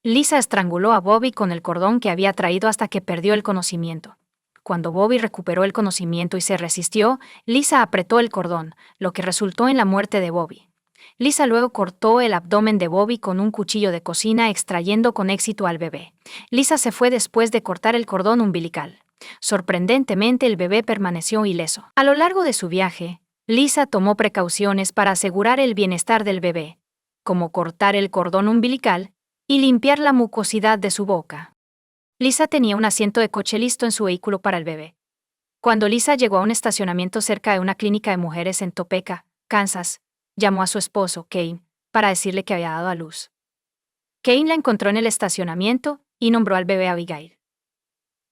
Lisa estranguló a Bobby con el cordón que había traído hasta que perdió el conocimiento. Cuando Bobby recuperó el conocimiento y se resistió, Lisa apretó el cordón, lo que resultó en la muerte de Bobby. Lisa luego cortó el abdomen de Bobby con un cuchillo de cocina, extrayendo con éxito al bebé. Lisa se fue después de cortar el cordón umbilical. Sorprendentemente, el bebé permaneció ileso. A lo largo de su viaje, Lisa tomó precauciones para asegurar el bienestar del bebé, como cortar el cordón umbilical y limpiar la mucosidad de su boca. Lisa tenía un asiento de coche listo en su vehículo para el bebé. Cuando Lisa llegó a un estacionamiento cerca de una clínica de mujeres en Topeka, Kansas, llamó a su esposo, Kane, para decirle que había dado a luz. Kane la encontró en el estacionamiento y nombró al bebé Abigail.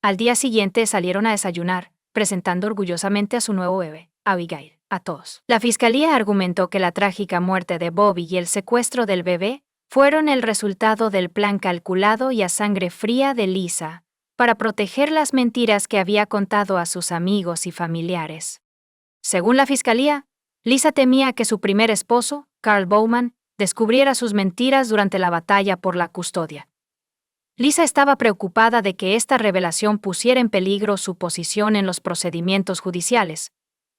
Al día siguiente salieron a desayunar, presentando orgullosamente a su nuevo bebé, Abigail, a todos. La fiscalía argumentó que la trágica muerte de Bobby y el secuestro del bebé fueron el resultado del plan calculado y a sangre fría de Lisa para proteger las mentiras que había contado a sus amigos y familiares. Según la fiscalía, Lisa temía que su primer esposo, Carl Bowman, descubriera sus mentiras durante la batalla por la custodia. Lisa estaba preocupada de que esta revelación pusiera en peligro su posición en los procedimientos judiciales,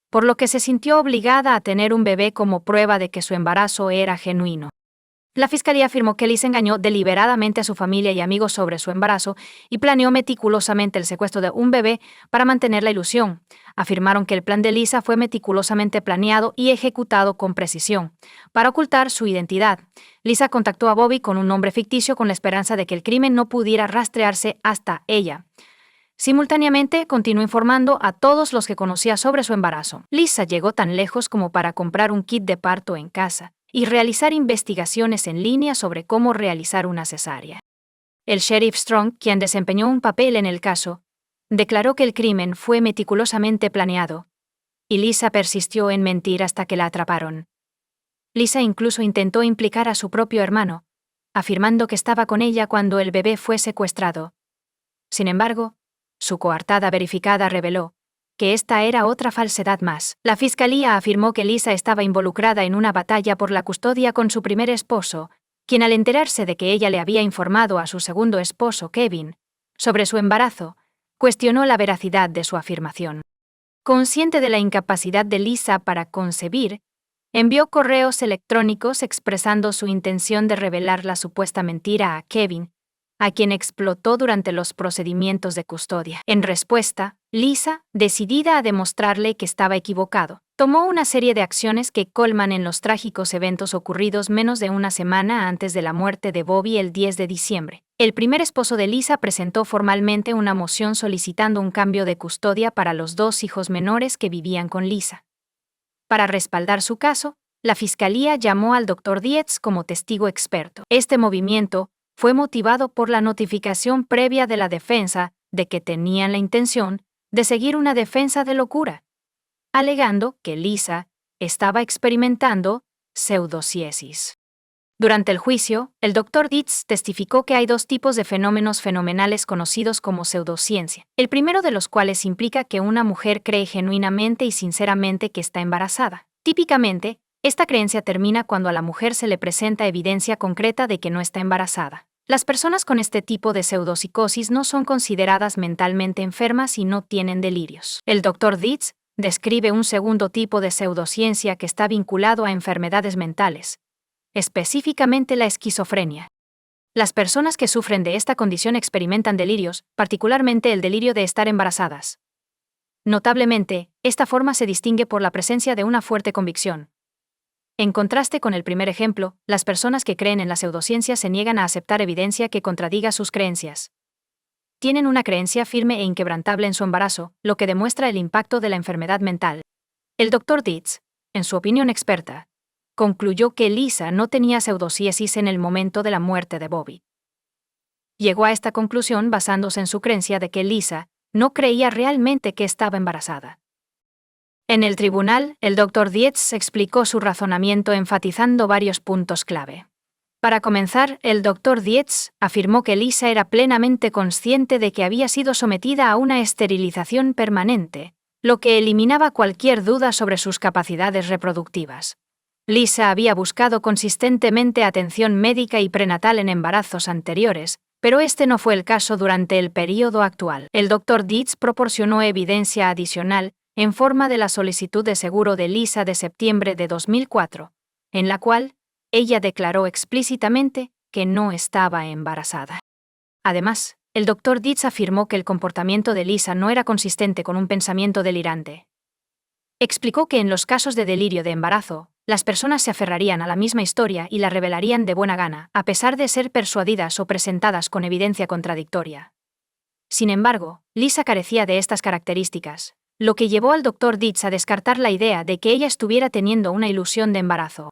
por lo que se sintió obligada a tener un bebé como prueba de que su embarazo era genuino. La fiscalía afirmó que Lisa engañó deliberadamente a su familia y amigos sobre su embarazo y planeó meticulosamente el secuestro de un bebé para mantener la ilusión. Afirmaron que el plan de Lisa fue meticulosamente planeado y ejecutado con precisión. Para ocultar su identidad, Lisa contactó a Bobby con un nombre ficticio con la esperanza de que el crimen no pudiera rastrearse hasta ella. Simultáneamente, continuó informando a todos los que conocía sobre su embarazo. Lisa llegó tan lejos como para comprar un kit de parto en casa y realizar investigaciones en línea sobre cómo realizar una cesárea. El sheriff Strong, quien desempeñó un papel en el caso, declaró que el crimen fue meticulosamente planeado, y Lisa persistió en mentir hasta que la atraparon. Lisa incluso intentó implicar a su propio hermano, afirmando que estaba con ella cuando el bebé fue secuestrado. Sin embargo, su coartada verificada reveló que esta era otra falsedad más. La fiscalía afirmó que Lisa estaba involucrada en una batalla por la custodia con su primer esposo, quien al enterarse de que ella le había informado a su segundo esposo, Kevin, sobre su embarazo, cuestionó la veracidad de su afirmación. Consciente de la incapacidad de Lisa para concebir, envió correos electrónicos expresando su intención de revelar la supuesta mentira a Kevin, a quien explotó durante los procedimientos de custodia. En respuesta, Lisa, decidida a demostrarle que estaba equivocado, tomó una serie de acciones que colman en los trágicos eventos ocurridos menos de una semana antes de la muerte de Bobby el 10 de diciembre. El primer esposo de Lisa presentó formalmente una moción solicitando un cambio de custodia para los dos hijos menores que vivían con Lisa. Para respaldar su caso, la fiscalía llamó al Dr. Dietz como testigo experto. Este movimiento fue motivado por la notificación previa de la defensa de que tenían la intención de seguir una defensa de locura, alegando que Lisa estaba experimentando pseudociesis. Durante el juicio, el Dr. Dietz testificó que hay dos tipos de fenómenos fenomenales conocidos como pseudociencia, el primero de los cuales implica que una mujer cree genuinamente y sinceramente que está embarazada. Típicamente, esta creencia termina cuando a la mujer se le presenta evidencia concreta de que no está embarazada. Las personas con este tipo de pseudopsicosis no son consideradas mentalmente enfermas y no tienen delirios. El Dr. Dietz describe un segundo tipo de pseudociencia que está vinculado a enfermedades mentales, específicamente la esquizofrenia. Las personas que sufren de esta condición experimentan delirios, particularmente el delirio de estar embarazadas. Notablemente, esta forma se distingue por la presencia de una fuerte convicción. En contraste con el primer ejemplo, las personas que creen en la pseudociencia se niegan a aceptar evidencia que contradiga sus creencias. Tienen una creencia firme e inquebrantable en su embarazo, lo que demuestra el impacto de la enfermedad mental. El Dr. Dietz, en su opinión experta, concluyó que Lisa no tenía pseudociesis en el momento de la muerte de Bobby. Llegó a esta conclusión basándose en su creencia de que Lisa no creía realmente que estaba embarazada. En el tribunal, el Dr. Dietz explicó su razonamiento enfatizando varios puntos clave. Para comenzar, el Dr. Dietz afirmó que Lisa era plenamente consciente de que había sido sometida a una esterilización permanente, lo que eliminaba cualquier duda sobre sus capacidades reproductivas. Lisa había buscado consistentemente atención médica y prenatal en embarazos anteriores, pero este no fue el caso durante el período actual. El Dr. Dietz proporcionó evidencia adicional en forma de la solicitud de seguro de Lisa de septiembre de 2004, en la cual ella declaró explícitamente que no estaba embarazada. Además, el Dr. Dietz afirmó que el comportamiento de Lisa no era consistente con un pensamiento delirante. Explicó que en los casos de delirio de embarazo, las personas se aferrarían a la misma historia y la revelarían de buena gana, a pesar de ser persuadidas o presentadas con evidencia contradictoria. Sin embargo, Lisa carecía de estas características, lo que llevó al Dr. Dietz a descartar la idea de que ella estuviera teniendo una ilusión de embarazo.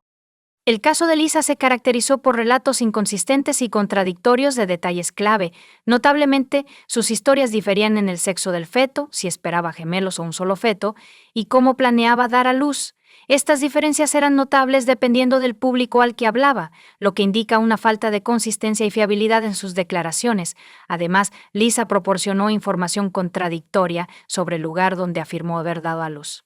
El caso de Lisa se caracterizó por relatos inconsistentes y contradictorios de detalles clave. Notablemente, sus historias diferían en el sexo del feto, si esperaba gemelos o un solo feto, y cómo planeaba dar a luz. Estas diferencias eran notables dependiendo del público al que hablaba, lo que indica una falta de consistencia y fiabilidad en sus declaraciones. Además, Lisa proporcionó información contradictoria sobre el lugar donde afirmó haber dado a luz.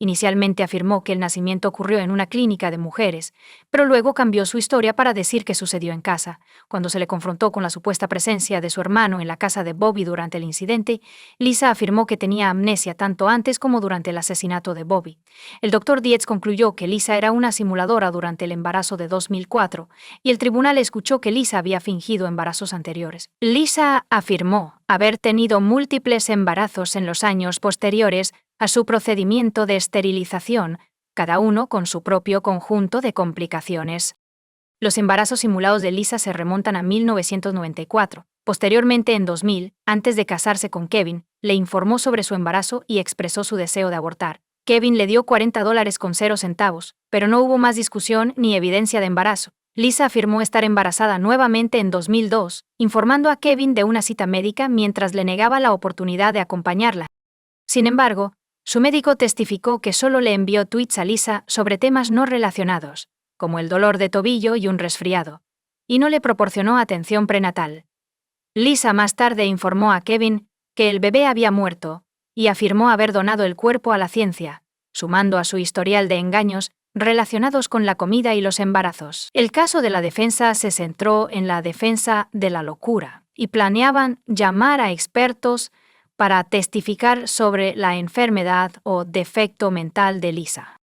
Inicialmente afirmó que el nacimiento ocurrió en una clínica de mujeres, pero luego cambió su historia para decir que sucedió en casa. Cuando se le confrontó con la supuesta presencia de su hermano en la casa de Bobby durante el incidente, Lisa afirmó que tenía amnesia tanto antes como durante el asesinato de Bobby. El Dr. Dietz concluyó que Lisa era una simuladora durante el embarazo de 2004, y el tribunal escuchó que Lisa había fingido embarazos anteriores. Lisa afirmó haber tenido múltiples embarazos en los años posteriores a su procedimiento de esterilización, cada uno con su propio conjunto de complicaciones. Los embarazos simulados de Lisa se remontan a 1994. Posteriormente, en 2000, antes de casarse con Kevin, le informó sobre su embarazo y expresó su deseo de abortar. Kevin le dio $40.00, pero no hubo más discusión ni evidencia de embarazo. Lisa afirmó estar embarazada nuevamente en 2002, informando a Kevin de una cita médica mientras le negaba la oportunidad de acompañarla. Sin embargo, su médico testificó que solo le envió tweets a Lisa sobre temas no relacionados, como el dolor de tobillo y un resfriado, y no le proporcionó atención prenatal. Lisa más tarde informó a Kevin que el bebé había muerto y afirmó haber donado el cuerpo a la ciencia, sumando a su historial de engaños relacionados con la comida y los embarazos. El caso de la defensa se centró en la defensa de la locura, y planeaban llamar a expertos para testificar sobre la enfermedad o defecto mental de Lisa.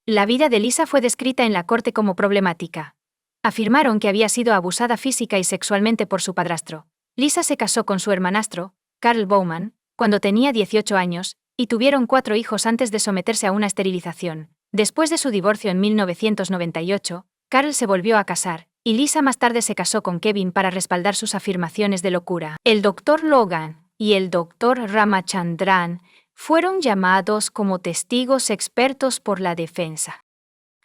La vida de Lisa fue descrita en la corte como problemática. Afirmaron que había sido abusada física y sexualmente por su padrastro. Lisa se casó con su hermanastro, Carl Bowman, cuando tenía 18 años, y tuvieron 4 hijos antes de someterse a una esterilización. Después de su divorcio en 1998, Carl se volvió a casar, y Lisa más tarde se casó con Kevin para respaldar sus afirmaciones de locura. El Dr. Logan y el Dr. Ramachandran fueron llamados como testigos expertos por la defensa.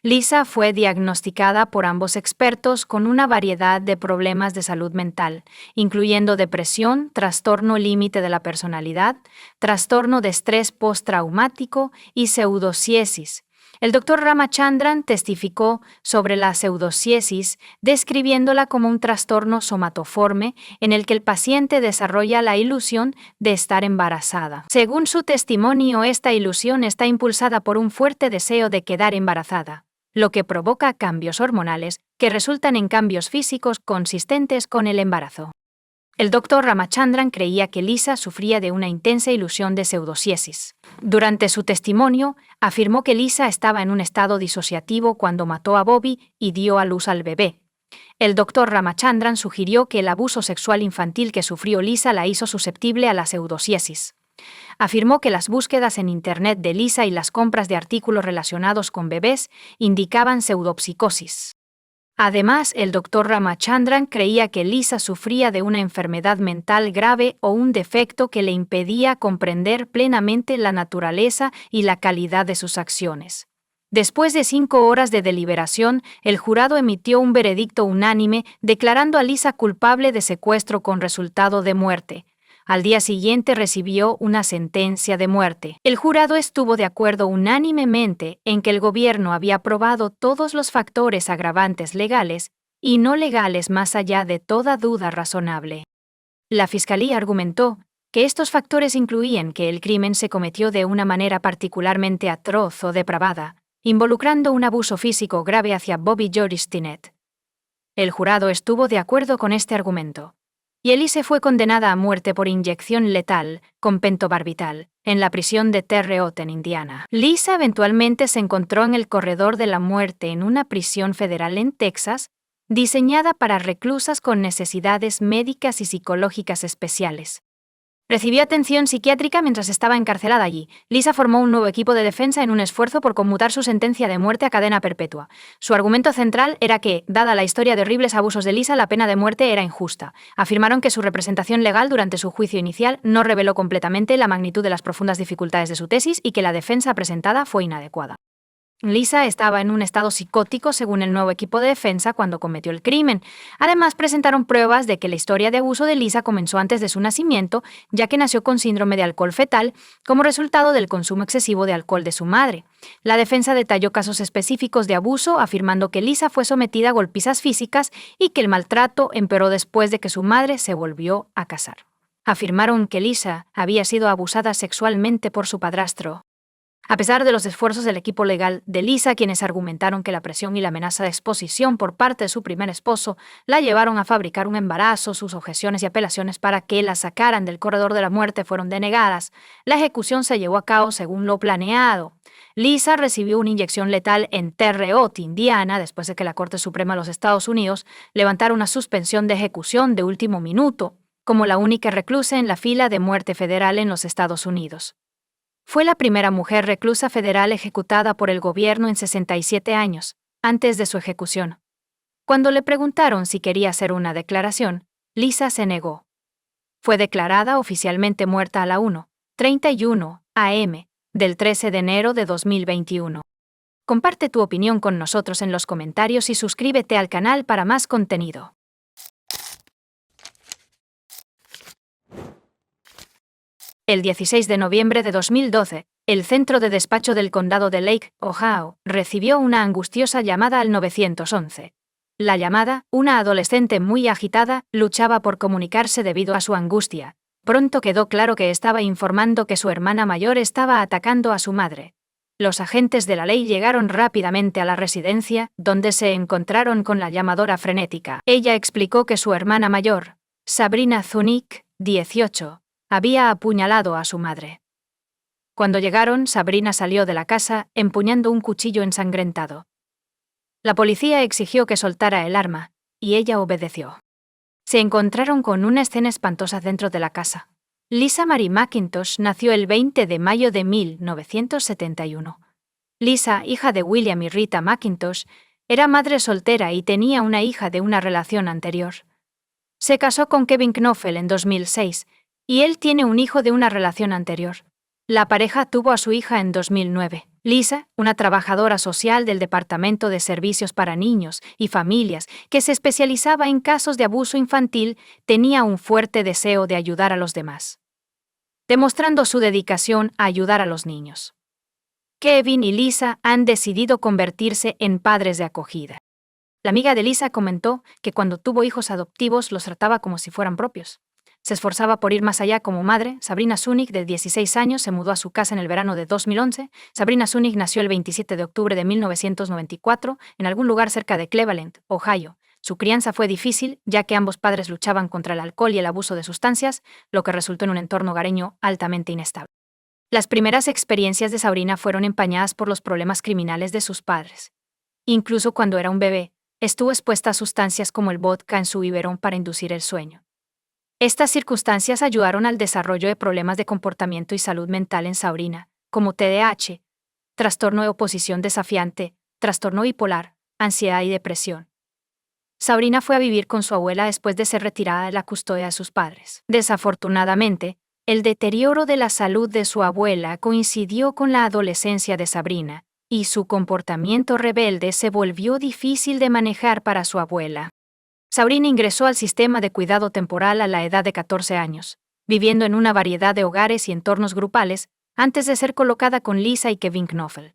Lisa fue diagnosticada por ambos expertos con una variedad de problemas de salud mental, incluyendo depresión, trastorno límite de la personalidad, trastorno de estrés postraumático y pseudociesis. El Dr. Ramachandran testificó sobre la pseudociesis, describiéndola como un trastorno somatoforme en el que el paciente desarrolla la ilusión de estar embarazada. Según su testimonio, esta ilusión está impulsada por un fuerte deseo de quedar embarazada, lo que provoca cambios hormonales que resultan en cambios físicos consistentes con el embarazo. El Dr. Ramachandran creía que Lisa sufría de una intensa ilusión de pseudociesis. Durante su testimonio, afirmó que Lisa estaba en un estado disociativo cuando mató a Bobby y dio a luz al bebé. El Dr. Ramachandran sugirió que el abuso sexual infantil que sufrió Lisa la hizo susceptible a la pseudociesis. Afirmó que las búsquedas en Internet de Lisa y las compras de artículos relacionados con bebés indicaban pseudopsicosis. Además, el Dr. Ramachandran creía que Lisa sufría de una enfermedad mental grave o un defecto que le impedía comprender plenamente la naturaleza y la calidad de sus acciones. Después de 5 horas de deliberación, el jurado emitió un veredicto unánime declarando a Lisa culpable de secuestro con resultado de muerte. Al día siguiente recibió una sentencia de muerte. El jurado estuvo de acuerdo unánimemente en que el gobierno había probado todos los factores agravantes legales y no legales más allá de toda duda razonable. La fiscalía argumentó que estos factores incluían que el crimen se cometió de una manera particularmente atroz o depravada, involucrando un abuso físico grave hacia Bobby George Stinnett. El jurado estuvo de acuerdo con este argumento, y Elise fue condenada a muerte por inyección letal con pentobarbital en la prisión de Terre Haute en Indiana. Lisa eventualmente se encontró en el corredor de la muerte en una prisión federal en Texas, diseñada para reclusas con necesidades médicas y psicológicas especiales. Recibió atención psiquiátrica mientras estaba encarcelada allí. Lisa formó un nuevo equipo de defensa en un esfuerzo por conmutar su sentencia de muerte a cadena perpetua. Su argumento central era que, dada la historia de horribles abusos de Lisa, la pena de muerte era injusta. Afirmaron que su representación legal durante su juicio inicial no reveló completamente la magnitud de las profundas dificultades de su tesis y que la defensa presentada fue inadecuada. Lisa estaba en un estado psicótico según el nuevo equipo de defensa cuando cometió el crimen. Además, presentaron pruebas de que la historia de abuso de Lisa comenzó antes de su nacimiento, ya que nació con síndrome de alcohol fetal como resultado del consumo excesivo de alcohol de su madre. La defensa detalló casos específicos de abuso, afirmando que Lisa fue sometida a golpizas físicas y que el maltrato empeoró después de que su madre se volvió a casar. Afirmaron que Lisa había sido abusada sexualmente por su padrastro. A pesar de los esfuerzos del equipo legal de Lisa, quienes argumentaron que la presión y la amenaza de exposición por parte de su primer esposo la llevaron a fabricar un embarazo, sus objeciones y apelaciones para que la sacaran del corredor de la muerte fueron denegadas. La ejecución se llevó a cabo según lo planeado. Lisa recibió una inyección letal en Terre Haute, Indiana, después de que la Corte Suprema de los Estados Unidos levantara una suspensión de ejecución de último minuto, como la única reclusa en la fila de muerte federal en los Estados Unidos. Fue la primera mujer reclusa federal ejecutada por el gobierno en 67 años, antes de su ejecución. Cuando le preguntaron si quería hacer una declaración, Lisa se negó. Fue declarada oficialmente muerta a la 1:31 a.m. del 13 de enero de 2021. Comparte tu opinión con nosotros en los comentarios y suscríbete al canal para más contenido. El 16 de noviembre de 2012, el Centro de Despacho del Condado de Lake, Ohio, recibió una angustiosa llamada al 911. La llamada, una adolescente muy agitada, luchaba por comunicarse debido a su angustia. Pronto quedó claro que estaba informando que su hermana mayor estaba atacando a su madre. Los agentes de la ley llegaron rápidamente a la residencia, donde se encontraron con la llamadora frenética. Ella explicó que su hermana mayor, Sabrina Zunick, 18, había apuñalado a su madre. Cuando llegaron, Sabrina salió de la casa empuñando un cuchillo ensangrentado. La policía exigió que soltara el arma, y ella obedeció. Se encontraron con una escena espantosa dentro de la casa. Lisa Marie McIntosh nació el 20 de mayo de 1971. Lisa, hija de William y Rita McIntosh, era madre soltera y tenía una hija de una relación anterior. Se casó con Kevin Knoffel en 2006, y él tiene un hijo de una relación anterior. La pareja tuvo a su hija en 2009. Lisa, una trabajadora social del Departamento de Servicios para Niños y Familias que se especializaba en casos de abuso infantil, tenía un fuerte deseo de ayudar a los demás, demostrando su dedicación a ayudar a los niños. Kevin y Lisa han decidido convertirse en padres de acogida. La amiga de Lisa comentó que cuando tuvo hijos adoptivos los trataba como si fueran propios. Se esforzaba por ir más allá como madre. Sabrina Zunick, de 16 años, se mudó a su casa en el verano de 2011. Sabrina Zunick nació el 27 de octubre de 1994 en algún lugar cerca de Cleveland, Ohio. Su crianza fue difícil, ya que ambos padres luchaban contra el alcohol y el abuso de sustancias, lo que resultó en un entorno hogareño altamente inestable. Las primeras experiencias de Sabrina fueron empañadas por los problemas criminales de sus padres. Incluso cuando era un bebé, estuvo expuesta a sustancias como el vodka en su biberón para inducir el sueño. Estas circunstancias ayudaron al desarrollo de problemas de comportamiento y salud mental en Sabrina, como TDAH, trastorno de oposición desafiante, trastorno bipolar, ansiedad y depresión. Sabrina fue a vivir con su abuela después de ser retirada de la custodia de sus padres. Desafortunadamente, el deterioro de la salud de su abuela coincidió con la adolescencia de Sabrina, y su comportamiento rebelde se volvió difícil de manejar para su abuela. Sabrina ingresó al sistema de cuidado temporal a la edad de 14 años, viviendo en una variedad de hogares y entornos grupales antes de ser colocada con Lisa y Kevin Knoffel.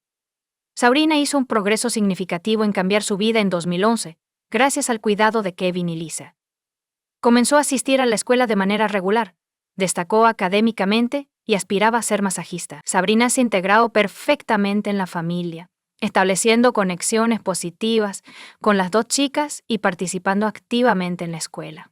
Sabrina hizo un progreso significativo en cambiar su vida en 2011, gracias al cuidado de Kevin y Lisa. Comenzó a asistir a la escuela de manera regular, destacó académicamente y aspiraba a ser masajista. Sabrina se integró perfectamente en la familia. estableciendo conexiones positivas con las dos chicas y participando activamente en la escuela.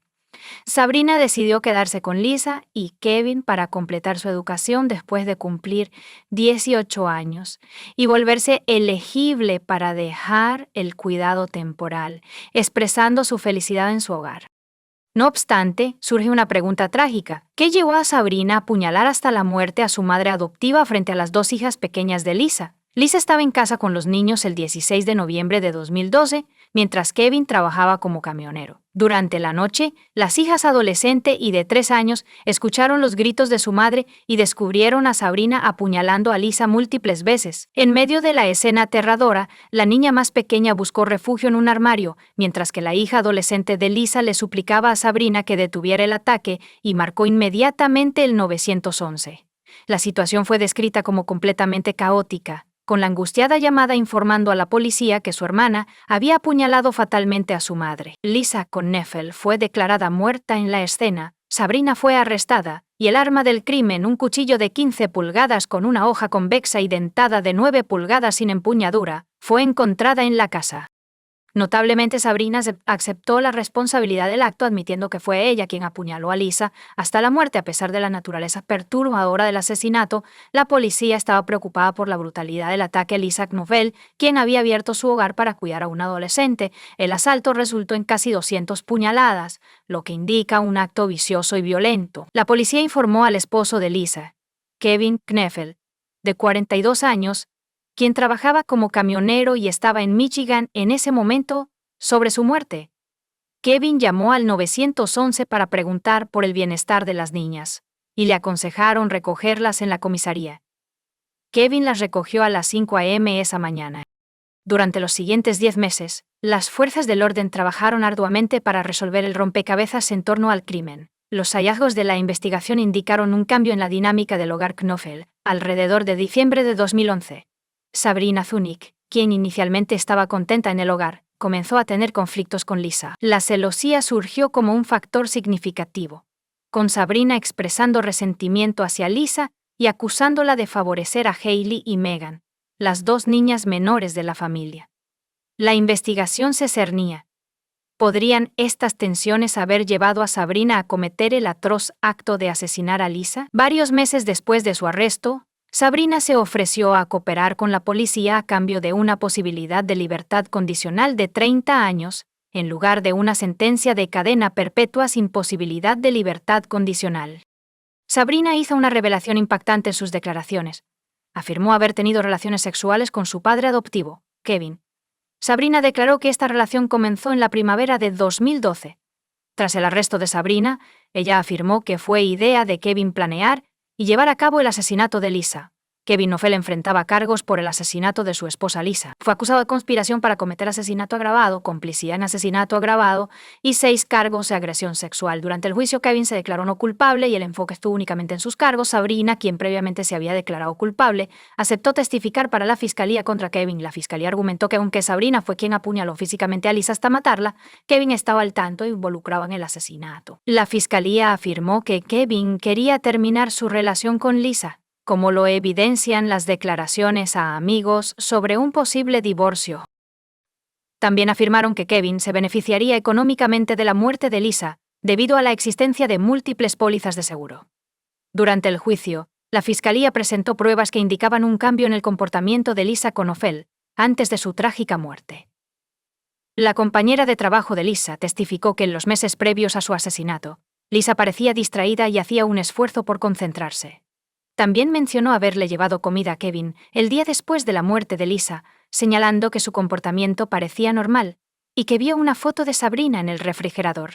Sabrina decidió quedarse con Lisa y Kevin para completar su educación después de cumplir 18 años y volverse elegible para dejar el cuidado temporal, expresando su felicidad en su hogar. No obstante, surge una pregunta trágica. ¿Qué llevó a Sabrina a apuñalar hasta la muerte a su madre adoptiva frente a las dos hijas pequeñas de Lisa? Lisa estaba en casa con los niños el 16 de noviembre de 2012, mientras Kevin trabajaba como camionero. Durante la noche, las hijas adolescente y de 3 años escucharon los gritos de su madre y descubrieron a Sabrina apuñalando a Lisa múltiples veces. En medio de la escena aterradora, la niña más pequeña buscó refugio en un armario, mientras que la hija adolescente de Lisa le suplicaba a Sabrina que detuviera el ataque y marcó inmediatamente el 911. La situación fue descrita como completamente caótica, con la angustiada llamada informando a la policía que su hermana había apuñalado fatalmente a su madre. Lisa Knefel fue declarada muerta en la escena, Sabrina fue arrestada, y el arma del crimen, un cuchillo de 15 pulgadas con una hoja convexa y dentada de 9 pulgadas sin empuñadura, fue encontrada en la casa. Notablemente, Sabrina aceptó la responsabilidad del acto, admitiendo que fue ella quien apuñaló a Lisa hasta la muerte. A pesar de la naturaleza perturbadora del asesinato, la policía estaba preocupada por la brutalidad del ataque a Lisa Knefel, quien había abierto su hogar para cuidar a un adolescente. El asalto resultó en casi 200 puñaladas, lo que indica un acto vicioso y violento. La policía informó al esposo de Lisa, Kevin Knefel, de 42 años, quien trabajaba como camionero y estaba en Michigan en ese momento, sobre su muerte. Kevin llamó al 911 para preguntar por el bienestar de las niñas, y le aconsejaron recogerlas en la comisaría. Kevin las recogió a las 5 a.m. esa mañana. Durante los siguientes 10 meses, las fuerzas del orden trabajaron arduamente para resolver el rompecabezas en torno al crimen. Los hallazgos de la investigación indicaron un cambio en la dinámica del hogar Knefel, alrededor de diciembre de 2011. Sabrina Zunick, quien inicialmente estaba contenta en el hogar, comenzó a tener conflictos con Lisa. La celosía surgió como un factor significativo, con Sabrina expresando resentimiento hacia Lisa y acusándola de favorecer a Hailey y Megan, las dos niñas menores de la familia. La investigación se cernía. ¿Podrían estas tensiones haber llevado a Sabrina a cometer el atroz acto de asesinar a Lisa? Varios meses después de su arresto, Sabrina se ofreció a cooperar con la policía a cambio de una posibilidad de libertad condicional de 30 años, en lugar de una sentencia de cadena perpetua sin posibilidad de libertad condicional. Sabrina hizo una revelación impactante en sus declaraciones. Afirmó haber tenido relaciones sexuales con su padre adoptivo, Kevin. Sabrina declaró que esta relación comenzó en la primavera de 2012. Tras el arresto de Sabrina, ella afirmó que fue idea de Kevin planear y llevar a cabo el asesinato de Lisa. Kevin Knefel enfrentaba cargos por el asesinato de su esposa Lisa. Fue acusado de conspiración para cometer asesinato agravado, complicidad en asesinato agravado y 6 cargos de agresión sexual. Durante el juicio, Kevin se declaró no culpable y el enfoque estuvo únicamente en sus cargos. Sabrina, quien previamente se había declarado culpable, aceptó testificar para la fiscalía contra Kevin. La fiscalía argumentó que aunque Sabrina fue quien apuñaló físicamente a Lisa hasta matarla, Kevin estaba al tanto e involucrado en el asesinato. La fiscalía afirmó que Kevin quería terminar su relación con Lisa, como lo evidencian las declaraciones a amigos sobre un posible divorcio. También afirmaron que Kevin se beneficiaría económicamente de la muerte de Lisa, debido a la existencia de múltiples pólizas de seguro. Durante el juicio, la fiscalía presentó pruebas que indicaban un cambio en el comportamiento de Lisa Knefel antes de su trágica muerte. La compañera de trabajo de Lisa testificó que en los meses previos a su asesinato, Lisa parecía distraída y hacía un esfuerzo por concentrarse. También mencionó haberle llevado comida a Kevin el día después de la muerte de Lisa, señalando que su comportamiento parecía normal y que vio una foto de Sabrina en el refrigerador.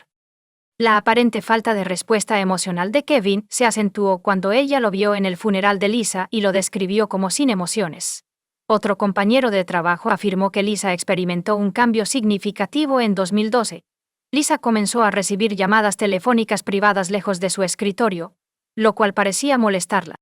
La aparente falta de respuesta emocional de Kevin se acentuó cuando ella lo vio en el funeral de Lisa y lo describió como sin emociones. Otro compañero de trabajo afirmó que Lisa experimentó un cambio significativo en 2012. Lisa comenzó a recibir llamadas telefónicas privadas lejos de su escritorio, lo cual parecía molestarla.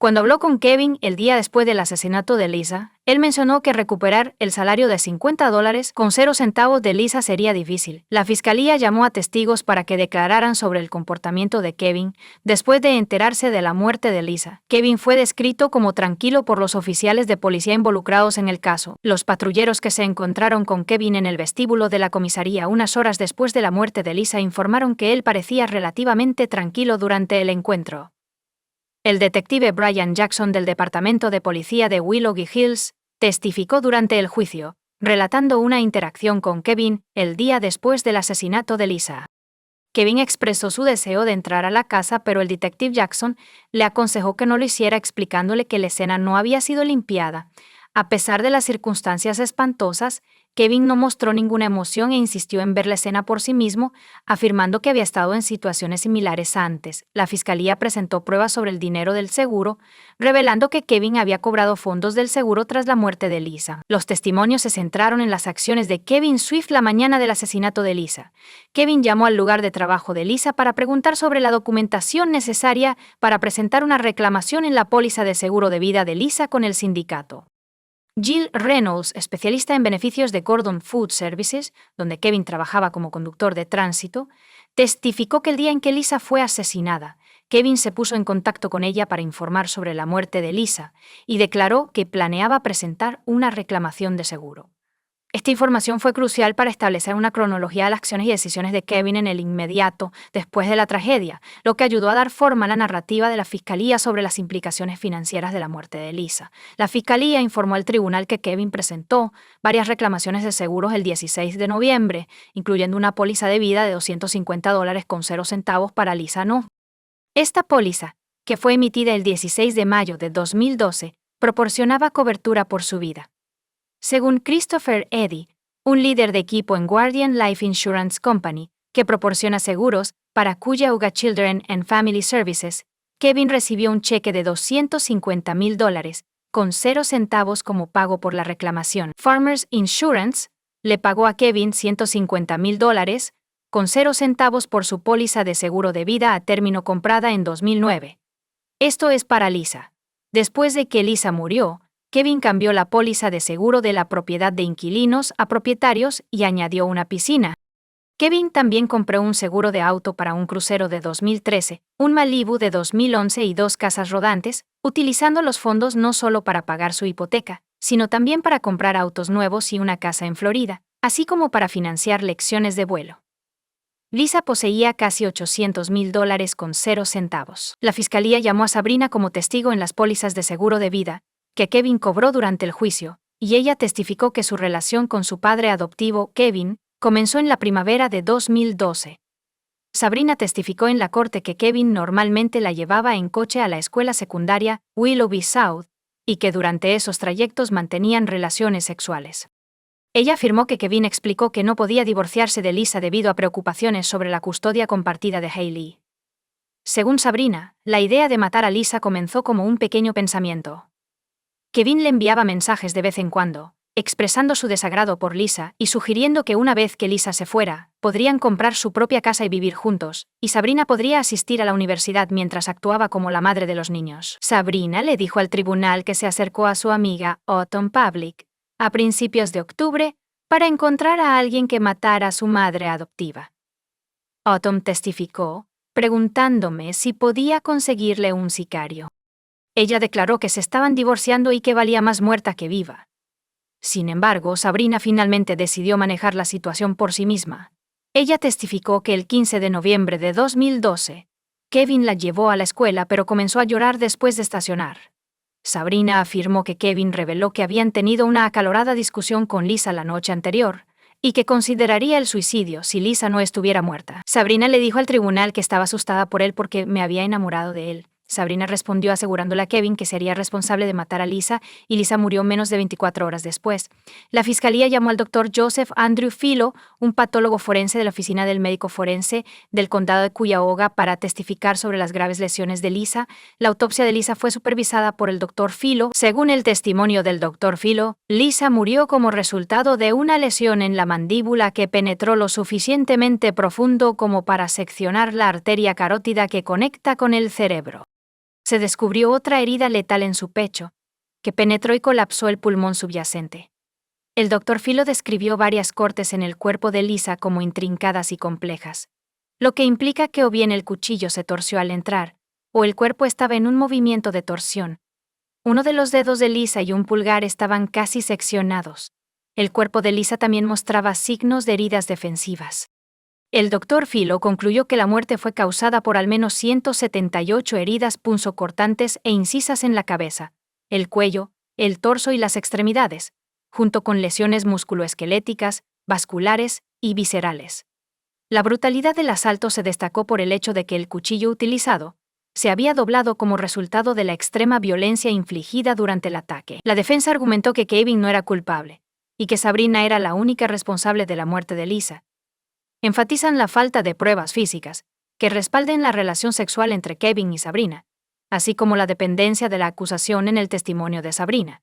Cuando habló con Kevin el día después del asesinato de Lisa, él mencionó que recuperar el salario de $50 con 0 centavos de Lisa sería difícil. La fiscalía llamó a testigos para que declararan sobre el comportamiento de Kevin después de enterarse de la muerte de Lisa. Kevin fue descrito como tranquilo por los oficiales de policía involucrados en el caso. Los patrulleros que se encontraron con Kevin en el vestíbulo de la comisaría unas horas después de la muerte de Lisa informaron que él parecía relativamente tranquilo durante el encuentro. El detective Brian Jackson del Departamento de Policía de Willoughby Hills testificó durante el juicio, relatando una interacción con Kevin el día después del asesinato de Lisa. Kevin expresó su deseo de entrar a la casa, pero el detective Jackson le aconsejó que no lo hiciera, explicándole que la escena no había sido limpiada. A pesar de las circunstancias espantosas, Kevin no mostró ninguna emoción e insistió en ver la escena por sí mismo, afirmando que había estado en situaciones similares antes. La fiscalía presentó pruebas sobre el dinero del seguro, revelando que Kevin había cobrado fondos del seguro tras la muerte de Lisa. Los testimonios se centraron en las acciones de Kevin Swift la mañana del asesinato de Lisa. Kevin llamó al lugar de trabajo de Lisa para preguntar sobre la documentación necesaria para presentar una reclamación en la póliza de seguro de vida de Lisa con el sindicato. Jill Reynolds, especialista en beneficios de Gordon Food Services, donde Kevin trabajaba como conductor de tránsito, testificó que el día en que Lisa fue asesinada, Kevin se puso en contacto con ella para informar sobre la muerte de Lisa y declaró que planeaba presentar una reclamación de seguro. Esta información fue crucial para establecer una cronología de las acciones y decisiones de Kevin en el inmediato después de la tragedia, lo que ayudó a dar forma a la narrativa de la fiscalía sobre las implicaciones financieras de la muerte de Lisa. La fiscalía informó al tribunal que Kevin presentó varias reclamaciones de seguros el 16 de noviembre, incluyendo una póliza de vida de $250 con 0 centavos para Lisa No. Esta póliza, que fue emitida el 16 de mayo de 2012, proporcionaba cobertura por su vida. Según Christopher Eddy, un líder de equipo en Guardian Life Insurance Company, que proporciona seguros para Cuyahoga Children and Family Services, Kevin recibió un cheque de $250,000 con 0 centavos como pago por la reclamación. Farmers Insurance le pagó a Kevin $150,000 con 0 centavos por su póliza de seguro de vida a término comprada en 2009. Esto es para Lisa. Después de que Lisa murió, Kevin cambió la póliza de seguro de la propiedad de inquilinos a propietarios y añadió una piscina. Kevin también compró un seguro de auto para un crucero de 2013, un Malibu de 2011 y 2 casas rodantes, utilizando los fondos no solo para pagar su hipoteca, sino también para comprar autos nuevos y una casa en Florida, así como para financiar lecciones de vuelo. Lisa poseía casi $800,000 con 0 centavos. La fiscalía llamó a Sabrina como testigo en las pólizas de seguro de vida que Kevin cobró durante el juicio, y ella testificó que su relación con su padre adoptivo, Kevin, comenzó en la primavera de 2012. Sabrina testificó en la corte que Kevin normalmente la llevaba en coche a la escuela secundaria Willoughby South, y que durante esos trayectos mantenían relaciones sexuales. Ella afirmó que Kevin explicó que no podía divorciarse de Lisa debido a preocupaciones sobre la custodia compartida de Hailey. Según Sabrina, la idea de matar a Lisa comenzó como un pequeño pensamiento. Kevin le enviaba mensajes de vez en cuando, expresando su desagrado por Lisa y sugiriendo que una vez que Lisa se fuera, podrían comprar su propia casa y vivir juntos, y Sabrina podría asistir a la universidad mientras actuaba como la madre de los niños. Sabrina le dijo al tribunal que se acercó a su amiga Autumn Public a principios de octubre para encontrar a alguien que matara a su madre adoptiva. Autumn testificó, preguntándome si podía conseguirle un sicario. Ella declaró que se estaban divorciando y que valía más muerta que viva. Sin embargo, Sabrina finalmente decidió manejar la situación por sí misma. Ella testificó que el 15 de noviembre de 2012, Kevin la llevó a la escuela pero comenzó a llorar después de estacionar. Sabrina afirmó que Kevin reveló que habían tenido una acalorada discusión con Lisa la noche anterior y que consideraría el suicidio si Lisa no estuviera muerta. Sabrina le dijo al tribunal que estaba asustada por él porque me había enamorado de él. Sabrina respondió asegurándole a Kevin que sería responsable de matar a Lisa, y Lisa murió menos de 24 horas después. La fiscalía llamó al doctor Joseph Andrew Filo, un patólogo forense de la oficina del médico forense del condado de Cuyahoga, para testificar sobre las graves lesiones de Lisa. La autopsia de Lisa fue supervisada por el doctor Filo. Según el testimonio del doctor Filo, Lisa murió como resultado de una lesión en la mandíbula que penetró lo suficientemente profundo como para seccionar la arteria carótida que conecta con el cerebro. se descubrió otra herida letal en su pecho, que penetró y colapsó el pulmón subyacente. El Dr. Filo describió varias cortes en el cuerpo de Lisa como intrincadas y complejas, lo que implica que o bien el cuchillo se torció al entrar, o el cuerpo estaba en un movimiento de torsión. Uno de los dedos de Lisa y un pulgar estaban casi seccionados. El cuerpo de Lisa también mostraba signos de heridas defensivas. El Dr. Filo concluyó que la muerte fue causada por al menos 178 heridas punzocortantes e incisas en la cabeza, el cuello, el torso y las extremidades, junto con lesiones musculoesqueléticas, vasculares y viscerales. La brutalidad del asalto se destacó por el hecho de que el cuchillo utilizado se había doblado como resultado de la extrema violencia infligida durante el ataque. La defensa argumentó que Kevin no era culpable y que Sabrina era la única responsable de la muerte de Lisa. Enfatizan la falta de pruebas físicas que respalden la relación sexual entre Kevin y Sabrina, así como la dependencia de la acusación en el testimonio de Sabrina,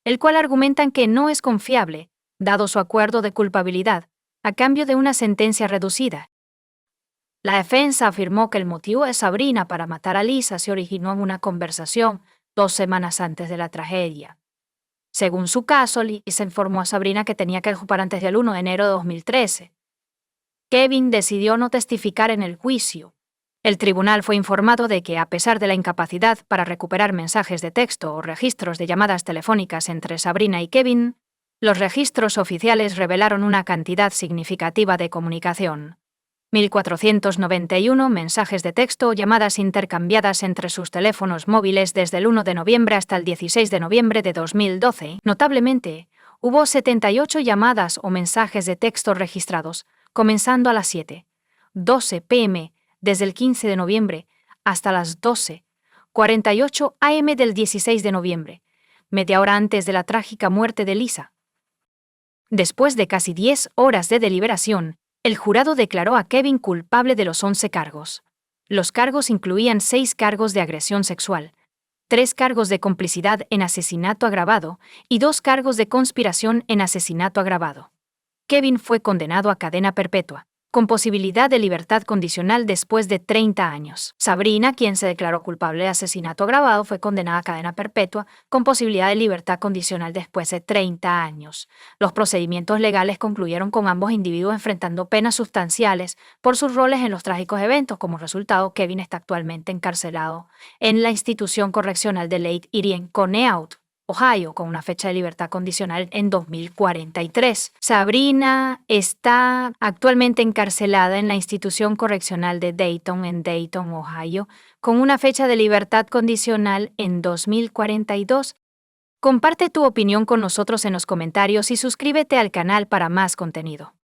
el cual argumentan que no es confiable, dado su acuerdo de culpabilidad, a cambio de una sentencia reducida. La defensa afirmó que el motivo de Sabrina para matar a Lisa se originó en una conversación 2 semanas antes de la tragedia. Según su caso, Lisa informó a Sabrina que tenía que ocupar antes del 1 de enero de 2013. Kevin decidió no testificar en el juicio. El tribunal fue informado de que, a pesar de la incapacidad para recuperar mensajes de texto o registros de llamadas telefónicas entre Sabrina y Kevin, los registros oficiales revelaron una cantidad significativa de comunicación. 1.491 mensajes de texto o llamadas intercambiadas entre sus teléfonos móviles desde el 1 de noviembre hasta el 16 de noviembre de 2012. Notablemente, hubo 78 llamadas o mensajes de texto registrados, comenzando a las 7:12 p.m. desde el 15 de noviembre hasta las 12:48 a.m. del 16 de noviembre, media hora antes de la trágica muerte de Lisa. Después de casi 10 horas de deliberación, el jurado declaró a Kevin culpable de los 11 cargos. Los cargos incluían 6 cargos de agresión sexual, 3 cargos de complicidad en asesinato agravado y 2 cargos de conspiración en asesinato agravado. Kevin fue condenado a cadena perpetua, con posibilidad de libertad condicional después de 30 años. Sabrina, quien se declaró culpable de asesinato agravado, fue condenada a cadena perpetua, con posibilidad de libertad condicional después de 30 años. Los procedimientos legales concluyeron con ambos individuos enfrentando penas sustanciales por sus roles en los trágicos eventos. Como resultado, Kevin está actualmente encarcelado en la institución correccional de Lake Erie en Conneaut, Ohio, con una fecha de libertad condicional en 2043. Sabrina está actualmente encarcelada en la institución correccional de Dayton en Dayton, Ohio, con una fecha de libertad condicional en 2042. Comparte tu opinión con nosotros en los comentarios y suscríbete al canal para más contenido.